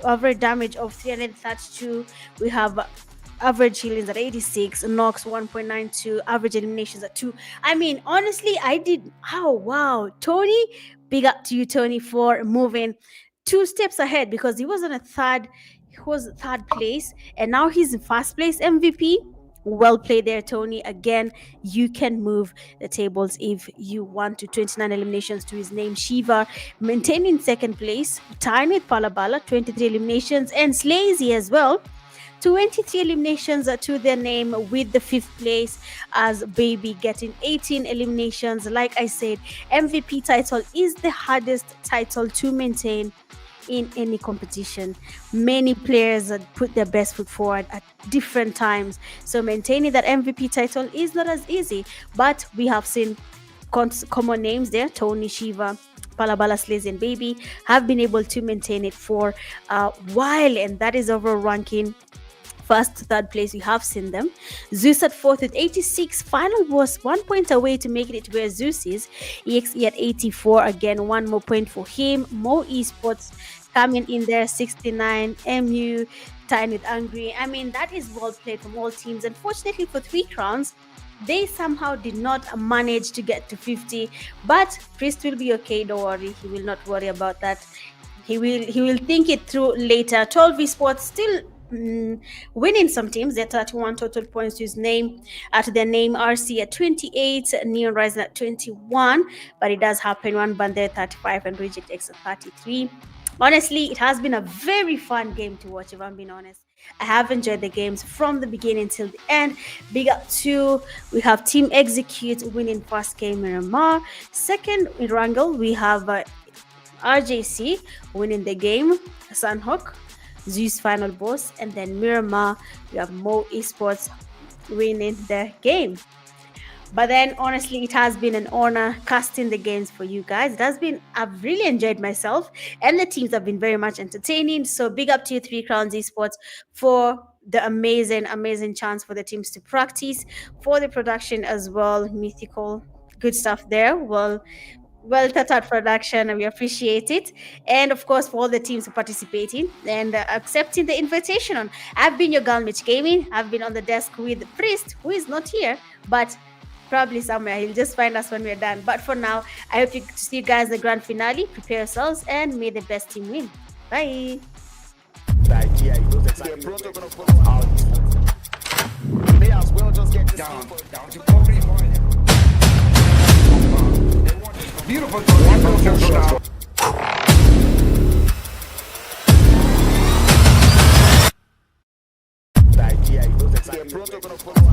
average damage of 332. We have average healings at 86, knocks 1.92, average eliminations at 2. I mean, honestly, Tony, big up to you, Tony, for moving 2 steps ahead, because he was third place, and now he's in first place MVP. Well played there, Tony. Again, you can move the tables if you want to. 29 eliminations to his name. Shiva maintaining second place, tying with Palabala, 23 eliminations, and Slazy as well, 23 eliminations to their name, with the 5th place as Baby getting 18 eliminations. Like I said, MVP title is the hardest title to maintain in any competition. Many players put their best foot forward at different times, so maintaining that MVP title is not as easy, but we have seen common names there. Tony, Shiva, Palabala, Slazy, and Baby have been able to maintain it for a while, and that is overall ranking. First to third place, we have seen them. ZEUS at 4th with 86. FINALBOSS 1 point away to making it to where ZEUS is. EXE at 84. Again, 1 more point for him. Mo Esports coming in there, 69. MU tying with Angry. I mean, that is well played from all teams. Unfortunately for 3 Crowns, they somehow did not manage to get to 50. But Priest will be okay. Don't worry. He will not worry about that. He will think it through later. 12 Esports still winning some teams. They're 31 total points to his name, to their name. RC at 28, Neon Rising at 21, but it does happen. One Bandera 35 and Reject X at 33. Honestly, it has been a very fun game to watch, if I'm being honest. I have enjoyed the games from the beginning till the end. Big up to, we have Team Execute winning first game, Miramar. Second, Erangel, we have RJC winning the game, Sanhok, ZEUS FINALBOSS, and then Miramar, we have Mo Esports winning the game. But then honestly, it has been an honor casting the games for you guys. I've really enjoyed myself, and the teams have been very much entertaining. So big up to you, 3 Crowns Esports, for the amazing chance for the teams to practice, for the production as well. Mythical, good stuff there. Well thought out production, and we appreciate it. And of course, for all the teams participating and accepting the invitation. I've been your girl, Mitch Gaming. I've been on the desk with Priest, who is not here, but probably somewhere. He'll just find us when we're done. But for now, I hope you see you guys in the grand finale. Prepare yourselves and may the best team win. Bye. Like, yeah, he knows exactly. They're pronto gonna follow how he may as well just get this Down people. to Kobe, boy. Beautiful touch. Like, yeah, he knows exactly. They're pronto gonna follow